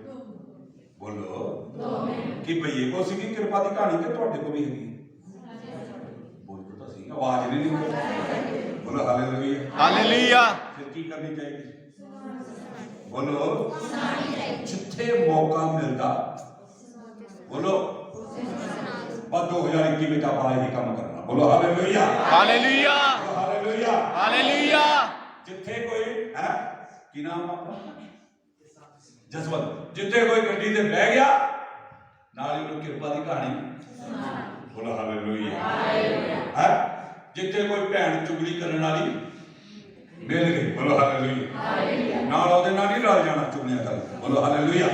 ਬੋਲੋ 2 ਮਿੰਟ ਕੀ ਭਈਏ ਕੋ ਸੀਗੀ ਕਿਰਪਾ ਦੀ ਕਹਾਣੀ ਤੇ ਤੁਹਾਡੇ ਕੋ ਵੀ ਹੈਗੀ ਬੋਲੋ ਤਾਂ ਸੀ ਆਵਾਜ਼ ਨਹੀਂ ਨਿਕਲਦੀ ਬੋਲੋ ਹਾਲੇਲੂਇਆ ਹਾਲੇਲੂਇਆ ਫਿਰ ਕੀ ਕਰਨੀ ਚਾਹੀਦੀ ਬੋਲੋ ਜਿੱਥੇ ਮੌਕਾ ਮਿਲਦਾ ਬੋਲੋ ਬਸ 2021 ਵਿੱਚ ਆਪਾਂ ਇਹ ਕੰਮ ਕਰਨਾ ਬੋਲੋ ਹਾਲੇਲੂਇਆ ਹਾਲੇਲੂਇਆ ਹਾਲੇਲੂਇਆ ਹਾਲੇਲੂਇਆ ਜਿੱਥੇ ਕੋਈ ਹੈ ਕੀ ਨਾਮ ਆਪਣਾ ਜਸਵੰਤ ਜਿੱਥੇ ਕੋਈ ਗੱਡੀ ਤੇ ਬਹਿ ਗਿਆ ਨਾਲ ਹੀ ਉਹਨੂੰ ਕਿਰਪਾ ਦੀ ਕਹਾਣੀ ਬੋਲੋ ਹਾਲੇਲੂਇਆ ਹੈ ਜਿੱਥੇ ਕੋਈ ਭੈਣ ਚੁਗਲੀ ਕਰਨ ਵਾਲੀ ਮਿਲ ਗਈ ਬੋਲੋ ਹਾਲੇਲੂਇਆ ਨਾਲ ਉਹਦੇ ਨਾਲ ਨਹੀਂ ਰਲ ਜਾਣਾ ਚੁਗਲੀਆਂ ਕਰ ਬੋਲੋ ਹਾਲੇਲੂਇਆ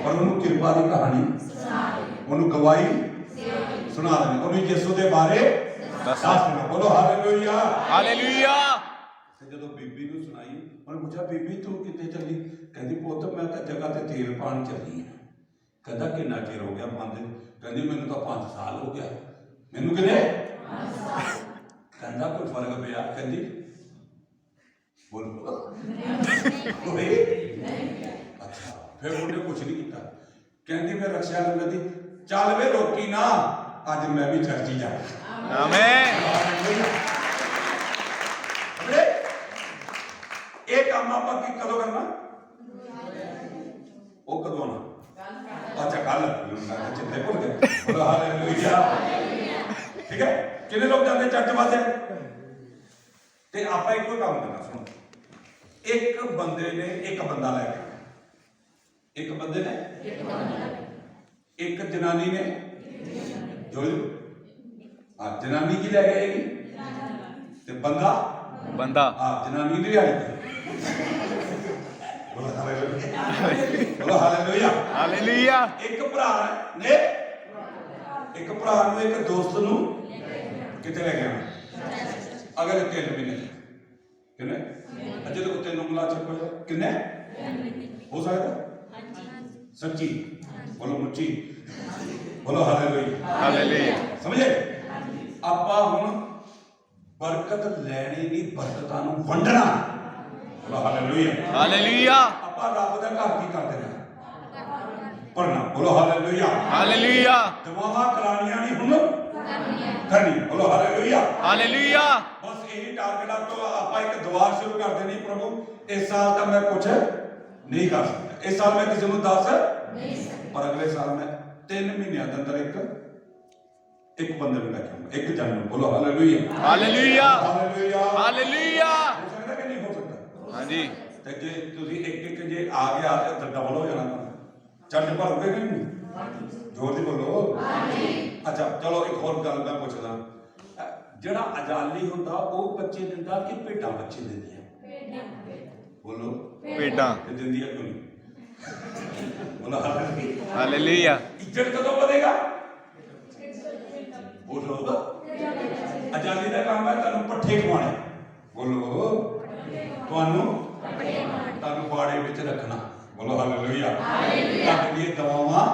ਪਰ ਉਹਨੂੰ ਕਿਰਪਾ ਦੀ ਕਹਾਣੀ ਉਹਨੂੰ ਗਵਾਹੀ ਸੁਣਾ ਦੇਣੀ ਉਹਨੂੰ ਯਿਸੂ ਦੇ ਬਾਰੇ ਦੱਸ ਦੇਣਾ ਬੋਲੋ ਹਾਲੇਲੂਇਆ ਹਾਲੇਲੂਇਆ ਤੇ ਜਦੋਂ ਬੀਬੀ ਨੂੰ ਸੁਣਾਈ ਉਹਨੇ ਪੁੱਛਿਆ ਬੀਬੀ ਤੂੰ ਕਿੱਥੇ ਚੱਲੀ ਕਹਿੰਦੀ ਪੁੱਤ ਮੈਂ ਤਾਂ ਜਗ੍ਹਾ ਤੇ ਤੇਲ ਪਾਣ ਚੱਲੀ ਹਾਂ ਕਹਿੰਦਾ ਕਿੰਨਾ ਚਿਰ ਹੋ ਗਿਆ ਕਹਿੰਦੀ ਮੈਨੂੰ ਤਾਂ 5 ਸਾਲ ਹੋ ਗਿਆ ਮੈਨੂੰ ਕਿੰਨੇ ਕਹਿੰਦਾ ਕੋਈ ਫਰਕ ਪਿਆ ਕਹਿੰਦੀ ਬੋਲ ਕੋਈ ਅੱਛਾ ਫਿਰ ਉਹਨੇ ਕੁਝ ਨਹੀਂ ਕੀਤਾ ਕਹਿੰਦੀ ਮੈਂ ਰਕਸ਼ਾ ਲੰਗਦੀ ਚੱਲ ਵੇ ਰੋਕੀ ਨਾ ਅੱਜ ਮੈਂ ਵੀ ਚਰਚੀ ਜਾਣਾ ਆਮੇਨ ਇਹ ਕੰਮ ਆਪਾਂ ਕੀ ਕਦੋਂ ਕਰਨਾ ਉਹ ਕਦੋਂ ਆਣਾ ਅੱਛਾ ਕੱਲ ਚਿੱਤੇ ਭੁੱਲ ਗਏ ਬੋਲੋ ਹਾਲੇਲੂਇਆ ਠੀਕ ਹੈ ਕਿੰਨੇ ਲੋਕ ਜਾਂਦੇ ਚਰਚ ਵਾਸਤੇ ਤੇ ਆਪਾਂ ਇੱਕੋ ਕੰਮ ਕਰਨਾ ਸੁਣੋ ਇੱਕ ਬੰਦੇ ਨੇ ਇੱਕ ਬੰਦਾ ਲੈ ਕੇ ਇੱਕ ਬੰਦੇ ਨੇ ਇੱਕ ਜਨਾਨੀ ਨੇ ਜੋ ਜਨਾਨੀ ਕੀ ਲੈ ਕੇ ਆਏਗੀ ਤੇ ਬੰਦਾ ਜਨਾਨੀ ਦੀ ਆਏਗੀ ਬੋਲੋ ਹਾਲੇਲੂਇਆ ਹਾਲੇਲੂਇਆ ਇੱਕ ਭਰਾ ਨੇ ਇੱਕ ਭਰਾ ਨੂੰ ਇੱਕ ਦੋਸਤ ਨੂੰ ਕਿੱਥੇ ਲੈ ਗਿਆ ਅਗਲੇ 3 ਮਹੀਨੇ ਕਿੰਨੇ ਅਜੇ ਤੱਕ 3 ਉਂਗਲਾਂ ਚੱਕ ਹੋ ਜਾਏ ਕਿੰਨੇ ਹੋ ਸਕਦਾ ਸੱਚੀ ਬੋਲੋ ਮੁੱਚੀ ਬੋਲੋ ਹਾਲੇਲੂਇਆ ਹਾਲੇਲੂਇਆ ਸਮਝੇ ਆਪਾਂ ਹੁਣ ਬਰਕਤ ਲੈਣੀ ਨਹੀਂ ਬਰਕਤਾਂ ਨੂੰ ਵੰਡਣਾ ਬੋਲੋ ਹਾਲੇਲੂਇਆ ਹਾਲੇਲੂਇਆ ਆਪਾਂ ਰੱਬ ਦਾ ਘਰ ਕੀ ਕਰਦੇ ਨੇ ਪੜਨਾ ਬੋਲੋ ਹਾਲੇਲੂਇਆ ਹਾਲੇਲੂਇਆ ਦੁਆਵਾਂ ਕਰਾਣੀਆਂ ਨਹੀਂ ਹੁਣ ਕਰਨੀ ਬੋਲੋ ਹਾਲੇਲੂਇਆ ਹਾਲੇਲੂਇਆ ਬਸ ਇਹੀ ਟਾਰਗੇਟ ਆ ਤੋਂ ਆਪਾਂ ਇੱਕ ਦੁਆ ਸ਼ੁਰੂ ਕਰਦੇ ਨਹੀਂ ਪ੍ਰਭੂ ਇਸ ਸਾਲ ਤਾਂ ਮੈਂ ਕੁਝ ਨਹੀਂ ਕਰ ਸਕਦਾ ਇਸ ਸਾਲ ਮੈਂ ਕਿਸੇ ਨੂੰ ਦੱਸ ਨਹੀਂ ਸਕਦਾ ਪਰ ਅਗਲੇ ਸਾਲ ਮੈਂ 3 ਮਹੀਨਿਆਂ ਦੇ ਅੰਦਰ ਇੱਕ ਬੰਦੇ ਨੂੰ ਲੈ ਕੇ ਆਉਂਗਾ ਇੱਕ ਜਨ ਨੂੰ ਬੋਲੋ ਹਾਲੇਲੂਇਆ ਹਾਲੇਲੂਇਆ ਹਾਲੇਲੂਇਆ ਹਾਲੇਲੂਇਆ ਹੋ ਸਕਦਾ ਕਿ ਨਹੀਂ ਹੋ ਸਕਦਾ ਹਾਂਜੀ ਤੇ ਜੇ ਤੁਸੀਂ ਇੱਕ ਜੇ ਆ ਗਿਆ ਤੇ ਡਬਲ ਹੋ ਜਾਣਾ ਚਰਚ ਭਰੋਗੇ ਕਿ ਨਹੀਂ ਜੋਰ ਦੀ ਬੋਲੋ ਅੱਛਾ ਚਲੋ ਇੱਕ ਹੋਰ ਗੱਲ ਮੈਂ ਪੁੱਛਦਾ ਜਿਹੜਾ ਅਜਾਲੀ ਹੁੰਦਾ ਉਹ ਬੱਚੇ ਦਿੰਦਾ ਕਿ ਭੇਡਾਂ ਬੱਚੇ ਦਿੰਦੀਆਂ ਬੋਲੋ ਭੇਡਾਂ ਤੇ ਦਿੰਦੀਆਂ ਕਿਉਂ ਨਹੀਂ ਬੋਲੋ ਹਾਲੇਲੂਇਆ ਇੱਜ਼ਤ ਕਦੋਂ ਵਧੇਗਾ ਬੋਲੋ ਅਜਾਲੀ ਦਾ ਕੰਮ ਹੈ ਤੁਹਾਨੂੰ ਪੱਠੇ ਖਵਾਣੇ ਬੋਲੋ ਤੁਹਾਨੂੰ ਬਾੜੇ ਵਿੱਚ ਰੱਖਣਾ ਬੋਲੋ ਹਾਲੇਲੂਇਆ ਤੁਹਾਡੇ ਲਈ ਦਵਾਵਾਂ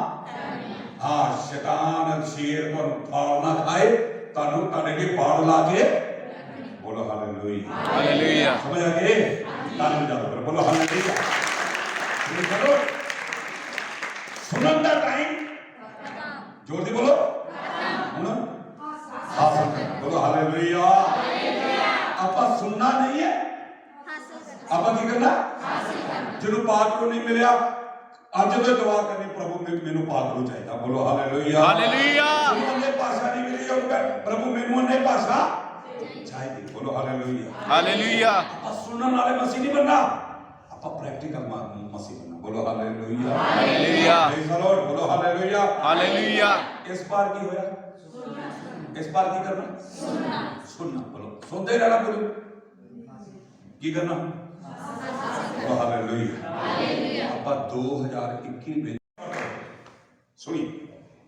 ਹਾਂ ਸ਼ੈਤਾਨ ਸ਼ੇਰ ਤੁਹਾਨੂੰ ਫਾੜ ਨਾ ਖਾਏ ਤੁਹਾਨੂੰ ਤੁਹਾਡੇ ਲਈ ਬਾੜ ਲਾ ਕੇ ਬੋਲੋ ਹਾਲੇਲੂਇਆ ਹਾਲੇਲੂਇਆ ਸਮਝ ਆ ਗਏ ਤੁਹਾਨੂੰ ਜਾ ਬੋਲੋ ਹਾਲੇਲੂਇਆ ਚਲੋ ਸੁਣਨ ਦਾ ਟਾਈਮ ਜੋਰ ਦੀ ਬੋਲੋ ਹੁਣ ਬੋਲੋ ਹਾਲੇਲੂਇਆ ਆਪਾਂ ਸੁਣਨਾ ਨਹੀਂ ਹੈ ਆਪਾਂ ਕੀ ਕਰਨਾ ਜਿਹਨੂੰ ਪਾਕ ਨੂੰ ਨਹੀਂ ਮਿਲਿਆ ਅੱਜ ਤੋਂ ਦੁਆ ਕਰਨੀ ਪ੍ਰਭੂ ਮੈਨੂੰ ਪਾਕ ਨੂੰ ਚਾਹੀਦਾ ਬੋਲੋ ਹਾਲੇਲੂਇਆ ਹਾਲੇਲੂਇਆ ਉਹਨੇ ਭਾਸ਼ਾ ਨਹੀਂ ਮਿਲੀ ਉਹ ਪ੍ਰਭੂ ਮੈਨੂੰ ਉਹਨੇ ਭਾਸ਼ਾ ਚਾਹੀਦੀ। ਬੋਲੋ ਹਾਲੇਲੂਇਆ। ਹਾਲੇਲੂਇਆ। ਆਪਾਂ ਸੁਣਨ ਵਾਲੇ ਮਸੀਹ ਨਹੀਂ ਬਣਨਾ, ਆਪਾਂ ਪ੍ਰੈਕਟੀਕਲ ਮਸੀਹ ਬਣਨਾ। ਬੋਲੋ hallelujah. Hallelujah. Praise the lord. ਬੋਲੋ ਹਾਲੇਲੂਇਆ। ਹਾਲੇਲੂਇਆ। ਇਸ ਬਾਰ ਕੀ ਹੋਇਆ? ਇਸ ਬਾਰ ਕੀ ਕਰਨਾ? ਸੁਣਨਾ। ਬੋਲੋ ਸੁਣਦੇ ਰਹਿਣਾ। ਬੋਲੋ ਕੀ ਕਰਨਾ? ਬੋਲੋ ਹਾਲੇਲੂਇਆ। ਆਪਾਂ 2021 ਵਿੱਚ ਸੁਣੀ,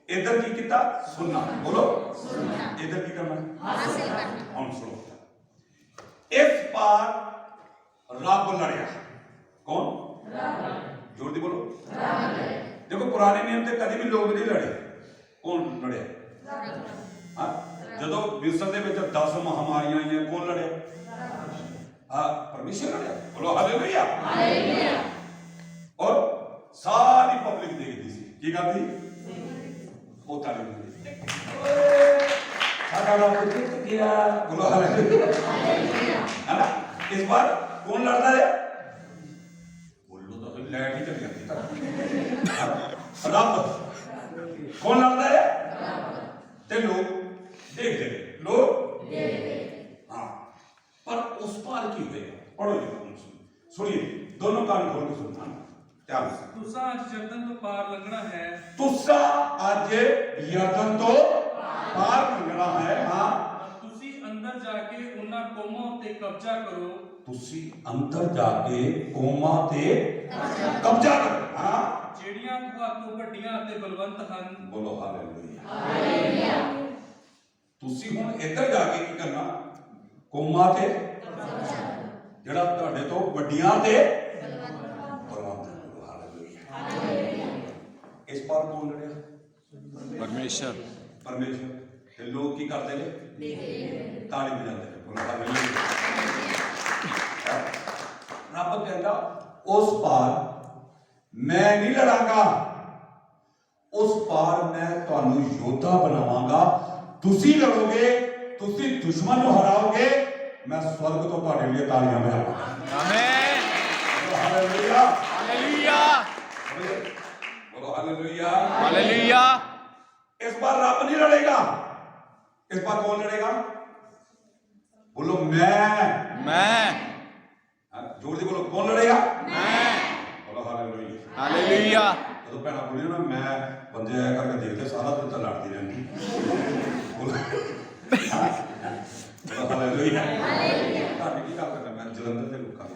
ਇਧਰ ਕੀ ਕੀਤਾ? ਸੁਣਨਾ। ਬੋਲੋ ਇਧਰ ਕੀ ਕਰਨਾ? ਹੁਣ ਸੁਣੋ, ਇਸ ਪਾਰ ਰੱਬ ਲੜਿਆ। ਕੌਣ? ਜੋਰ ਦੀ ਬੋਲੋ। ਦੇਖੋ ਪੁਰਾਣੇ ਨਿਯਮ ਤੇ ਕਦੇ ਵੀ ਲੋਕ ਨਹੀਂ ਲੜੇ। ਕੌਣ ਲੜਿਆ? ਹਾਂ, ਜਦੋਂ ਮਿਸਰ ਦੇ ਵਿੱਚ 10 ਮਹਾਮਾਰੀਆਂ ਆਈਆਂ, ਕੌਣ ਲੜਿਆ? परमेश्वर लड़िया। बोलो हालेलुया। और सारी पब्लिक देखती थी की करती वो ताली बजाती किया। बोलो हालेलुया। है ना? इस बार कौन लड़ता है? बोलो तो लाइट ही चली जाती। रब कौन लड़ता है? ते लोग देखते, लोग हाँ। पर उस पार की होएगा? पढ़ो जी, सुनिए, दोनों कान खोल के सुनना, ध्यान से। तुसा अज यरदन तो पार लंघना है। तुसा अज यरदन तो पार लंघना है। हाँ। तुसी अंदर जाके उन्हां कौमां ते कब्जा करो। तुसी अंदर जाके कौमां ते कब्जा करो। हाँ। ਜਿਹੜੀਆਂ ਤੁਹਾਤੋਂ ਵੱਡੀਆਂ ਅਤੇ ਬਲਵੰਤ ਹਨ। बोलो हालेलुया। तुसी हुण इधर जाके की करना? कौमां ते ਜਿਹੜਾ ਤੁਹਾਡੇ ਤੋਂ ਵੱਡੀਆਂ ਤੇ ਬਲਵੰਤ। ਹਾਲੇਲੂਇਆ। ਇਸ ਪਾਰ ਕੌਣ ਲੜਿਆ? ਪਰਮੇਸ਼ਰ। ਪਰਮੇਸ਼ਰ। ਤੇ ਲੋਕ ਕੀ ਕਰਦੇ ਨੇ? ਤਾੜੀ ਵਜਾਉਂਦੇ ਨੇ। ਬੋਲੋ ਹਾਲੇਲੂਇਆ। ਰੱਬ ਕਹਿੰਦਾ ਉਸ ਪਾਰ ਮੈਂ ਨਹੀਂ ਲੜਾਂਗਾ, ਉਸ ਪਾਰ ਮੈਂ ਤੁਹਾਨੂੰ ਯੋਧਾ ਬਣਾਵਾਂਗਾ। ਤੁਸੀਂ ਲੜੋਗੇ, ਤੁਸੀਂ ਦੁਸ਼ਮਣ ਨੂੰ ਹਰਾਓਗੇ, मैं स्वर्ग तो ਤੁਹਾਡੇ लिए ਤਾਲੀਆਂ ਬਜਾਵਾਂਗਾ। ਆਮੇਨ। ਹਾਲੇਲੂਇਆ। ਹਾਲੇਲੂਇਆ। बोलो हालेलुया। हालेलुया। इस बार रब नहीं लड़ेगा, इस बार कौन लड़ेगा? बोलो मैं। जोर से बोलो, कौन लड़ेगा? मैं। बोलो हालेलुया। हालेलुया। ਜਦੋਂ ਭੈਣਾਂ ਬੋਲੀਆਂ ਨਾ, ਮੈਂ ਬੰਦੇ ਆਇਆ ਕਰਕੇ ਦੇਖਦੇ ਸਾਰਾ ਦਿਨ ਤਾਂ ਲੜਦੀ ਰਹਿੰਦੀ। ਬੋਲੋ ਹਾਲੇਲੂਇਆ। ਤੁਹਾਡੇ ਕੀ ਗੱਲ ਕਰਨਾ? ਮੈਂ ਜਲੰਧਰ ਦੇ ਲੋਕਾਂ ਦਾ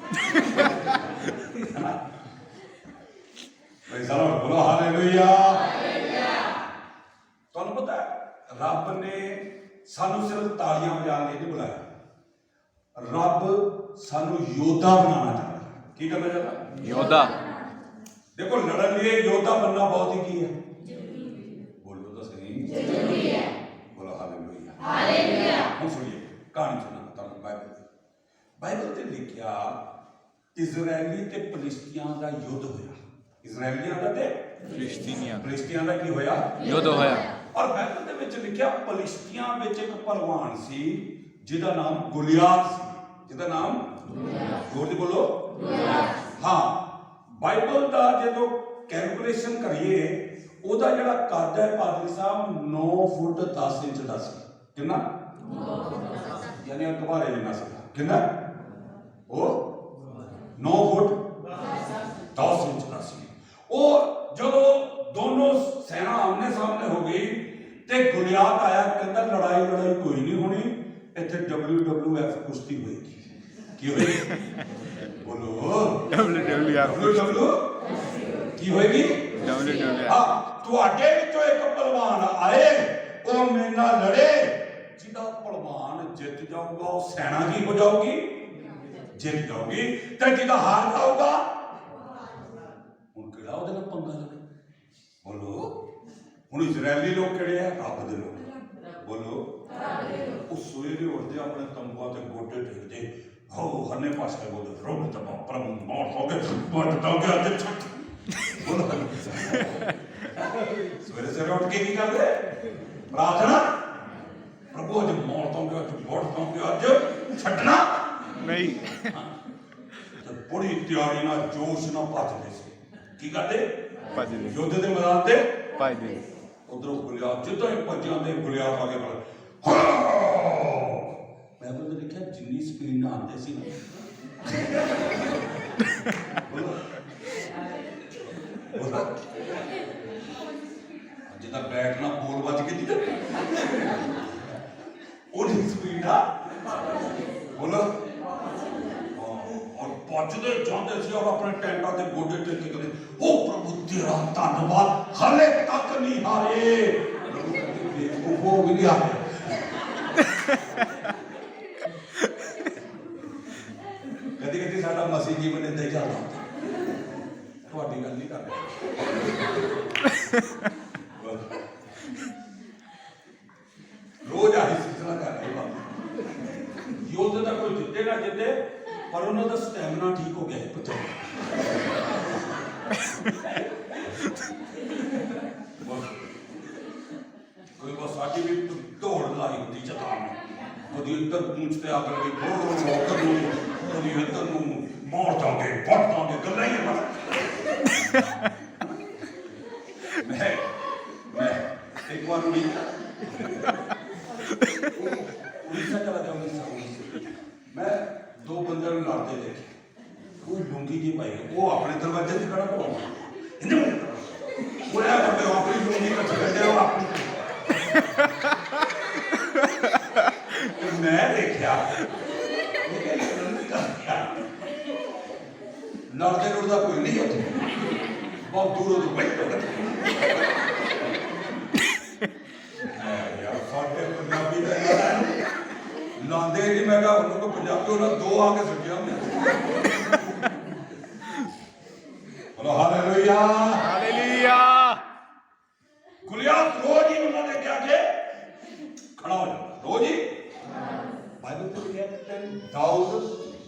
ਪ੍ਰੇਜ਼ ਦ ਲਾਰਡ। ਬੋਲੋ ਹਾਲੇਲੂਇਆ। ਤੁਹਾਨੂੰ ਪਤਾ ਹੈ ਰੱਬ ਨੇ ਸਾਨੂੰ ਸਿਰਫ ਤਾਲੀਆਂ ਵਜਾਉਣ ਲਈ ਨਹੀਂ ਬੁਲਾਇਆ, ਰੱਬ ਸਾਨੂੰ ਯੋਧਾ ਬਣਾਉਣਾ ਚਾਹੁੰਦਾ। ਕੀ ਕਰਨਾ ਚਾਹੁੰਦਾ? ਯੋਧਾ। देखो लड़न लिए योद्धा बनना बहुत ही की है। बोलो तो सही। जरूरी है। बोलो हालेलुया। हालेलुया। हम सुनिए कहानी सुना बताऊं। बाइबल ते लिखा इजरायली ते फिलिस्तीन का युद्ध होया। इजरायलियां का ते फिलिस्तीन का की होया? युद्ध होया। और बाइबल दे विच लिखा फिलिस्तीन विच एक पहलवान सी जिहदा नाम गुलियात सी। जिहदा नाम जोर दी बोलो गुलियात। हाँ, बाइबल का जो कैलकुलेशन करिए ਉਹਦਾ ਜਿਹੜਾ ਕੱਦ ਹੈ ਪਾਦਰੀ ਸਾਹਿਬ 9 ਫੁੱਟ 10 ਇੰਚ ਦਾ ਸੀ। ਕਿੰਨਾ? 9 ਫੁੱਟ ਯਾਨੀ ਅਕਬਾਰੇ ਜਿੰਨਾ ਸੀ। ਕਿੰਨਾ? ਉਹ 9 ਫੁੱਟ 10 ਇੰਚ ਦਾ ਸੀ। ਉਹ ਜਦੋਂ ਦੋਨੋਂ ਸੈਨਾ ਆਮਨੇ ਸਾਹਮਣੇ ਹੋ ਗਈ ਤੇ ਗੁਲਿਆਤ ਆਇਆ, ਕਹਿੰਦਾ ਲੜਾਈ ਕੋਈ ਨਹੀਂ ਹੋਣੀ, ਇੱਥੇ WWF ਕੁਸ਼ਤੀ ਹੋਏਗੀ। ਕੀ ਹੋਏਗੀ? बोलो WWF की होएगी? WWF। हाँ, ਤੁਹਾਡੇ ਵਿੱਚੋਂ ਇੱਕ ਪਹਿਲਵਾਨ ਆਏ, ਉਹ ਮੇਰੇ ਨਾਲ ਲੜੇ। ਜਿਹਦਾ ਪਹਿਲਵਾਨ ਜਿੱਤ ਜਾਊਗਾ ਉਹ ਸੈਨਾ ਕੀ ਹੋ ਜਾਊਗੀ? ਜਿੱਤ ਜਾਊਗੀ। ਤੇ ਜਿਹਦਾ ਹਾਰ ਜਾਊਗਾ ਹੁਣ ਕਿਹੜਾ ਉਹਦੇ ਨਾਲ ਪੰਗਾ ਲਵੇ? ਬੋਲੋ। ਹੁਣ ਇਜ਼ਰਾਈਲੀ ਲੋਕ ਕਿਹੜੇ ਆ? ਰੱਬ ਦੇ ਲੋਕ। ਬੋਲੋ। ਉਹ ਸਵੇਰੇ ਉੱਠਦੇ ਆਪਣੇ ਤੰਬੂਆਂ ਤੇ ਗੋਡੇ ਟੇਕਦੇ, हो हरने पास के बोले रोग तब परम मौत हो गए मौत हो गया ते बोलो सवेरे से उठ के की कर दे प्रार्थना, प्रभु आज मौत हो गया, आज मौत हो गया, आज छटना नहीं। तो बड़ी तैयारी ना जोश ना भजदे सी। की करदे? भजदे। युद्ध दे मैदान ते भजदे। उधरों गुलियात जिद्दां ही भज जांदे, गुलियात आगे बोले ਬਾਈਬਲ ਦੇ ਲਿਖਿਆ ਜਿੰਨੀ ਸਪੀਡ ਨਾਲ ਆਉਂਦੇ ਸੀ ਨਾ ਜਿੱਦਾਂ ਬੈਟ ਨਾਲ ਬੋਲ ਵੱਜ ਕੇ ਦੀ ਉਹਦੀ ਸਪੀਡ ਆ ਬੋਲੋ ਔਰ ਪਹੁੰਚਦੇ ਜਾਂਦੇ ਸੀ ਔਰ ਆਪਣੇ ਟੈਂਟਾਂ ਦੇ ਗੋਡੇ ਟੇਕ ਕੇ ਉਹ ਪ੍ਰਭੂ ਤੇਰਾ ਧੰਨਵਾਦ ਹਾਲੇ ਤੱਕ ਨਹੀਂ ਹਾਰੇ ਉਹ ਵੀ ਨਹੀਂ ਹਾਰੇ ਕਦੀ ਕਦੀ ਸਾਡਾ ਮਸੀਹ ਜੀਵਨ ਏਦਾਂ ਹੀ ਚੱਲਦਾ ਤੁਹਾਡੀ ਗੱਲ ਨਹੀਂ ਕਰ ਰੋਜ਼ ਆਹੀ ਸਿਲਸਿਲਾ ਕਰ ਰਹੇ ਬਾਬਾ ਯੋਧ ਦਾ ਕੋਈ ਜਿੱਤੇ ਨਾ ਜਿੱਤੇ ਪਰ ਉਹਨਾਂ ਦਾ ਸਟੈਮਿਨਾ ਠੀਕ ਹੋ ਗਿਆ ਹੈ ਪੁੱਤਰ ਕੋਈ ਬਸ ਸਾਡੀ ਵੀ ਦੌੜ ਲਾਈ ਹੁੰਦੀ ਚਤਾਨ ਉਹਦੀ ਇੱਧਰ ਪੂੰਛਤੇ ਆ ਕੇ ਉਧਰ ਨੂੰ ਉਹਦੀ ਇੱਧਰ ਨੂੰ ਮਾਰ ਦਾਂਗੇ ਵੱਢ ਦਾਂਗੇ ਗੱਲਾਂ ਹੀ ਬਸ ਮੈਂ ਇੱਕ ਵਾਰ ਵੀ उड़ीसा चला गया उड़ीसा मैं दो बंदे लड़ते देखे वो लुंगी की पाई वो अपने दरवाजे से खड़ा हुआ वो यार अपनी लुंगी कच्ची कर दिया तो मैं देखा लड़ते लुड़ता कोई नहीं होता बहुत दूर बैठ पंजाबी लाते नहीं मैं तो पंजाबी उन्होंने दो आके सुटिया बोलो हालेलुया हालेलुया गुलियात रोज ही उन्होंने क्या किया खड़ा हो जाता रोज ही बाइबल में लिखा है दाऊद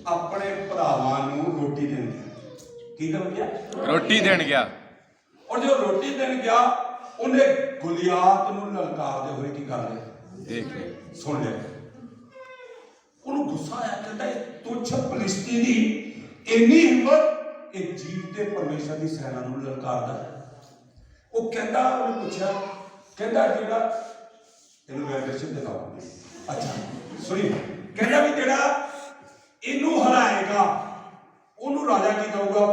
अपने भरावां नूं रोटी देन गया की कर गया रोटी देन गया और जो रोटी देन गया उन्हें गुलियात नूं ललकारदे होए की कर लिया देख ले सुन ले ਉਹਨੂੰ ਗੁੱਸਾ ਆਇਆ ਕਹਿੰਦਾ ਤੁਛ ਫਲਿਸਤੀ ਦੀ ਇੰਨੀ ਹਿੰਮਤ ਇਹ ਜੀਵਤੇ ਪਰਮੇਸ਼ਰ ਦੀ ਸੈਨਾ ਨੂੰ ਲਲਕਾਰਦਾ ਉਹ ਕਹਿੰਦਾ ਉਹਨੇ ਪੁੱਛਿਆ ਕਹਿੰਦਾ ਜਿਹੜਾ ਇਹਨੂੰ ਵੈਲਿਡੇਸ਼ਨ ਦੇ ਲਾਓ ਅੱਛਾ ਸੁਣੀ ਕਹਿੰਦਾ ਵੀ ਜਿਹੜਾ ਇਹਨੂੰ ਹਰਾਏਗਾ ਉਹਨੂੰ ਰਾਜਾ ਕੀ ਦਊਗਾ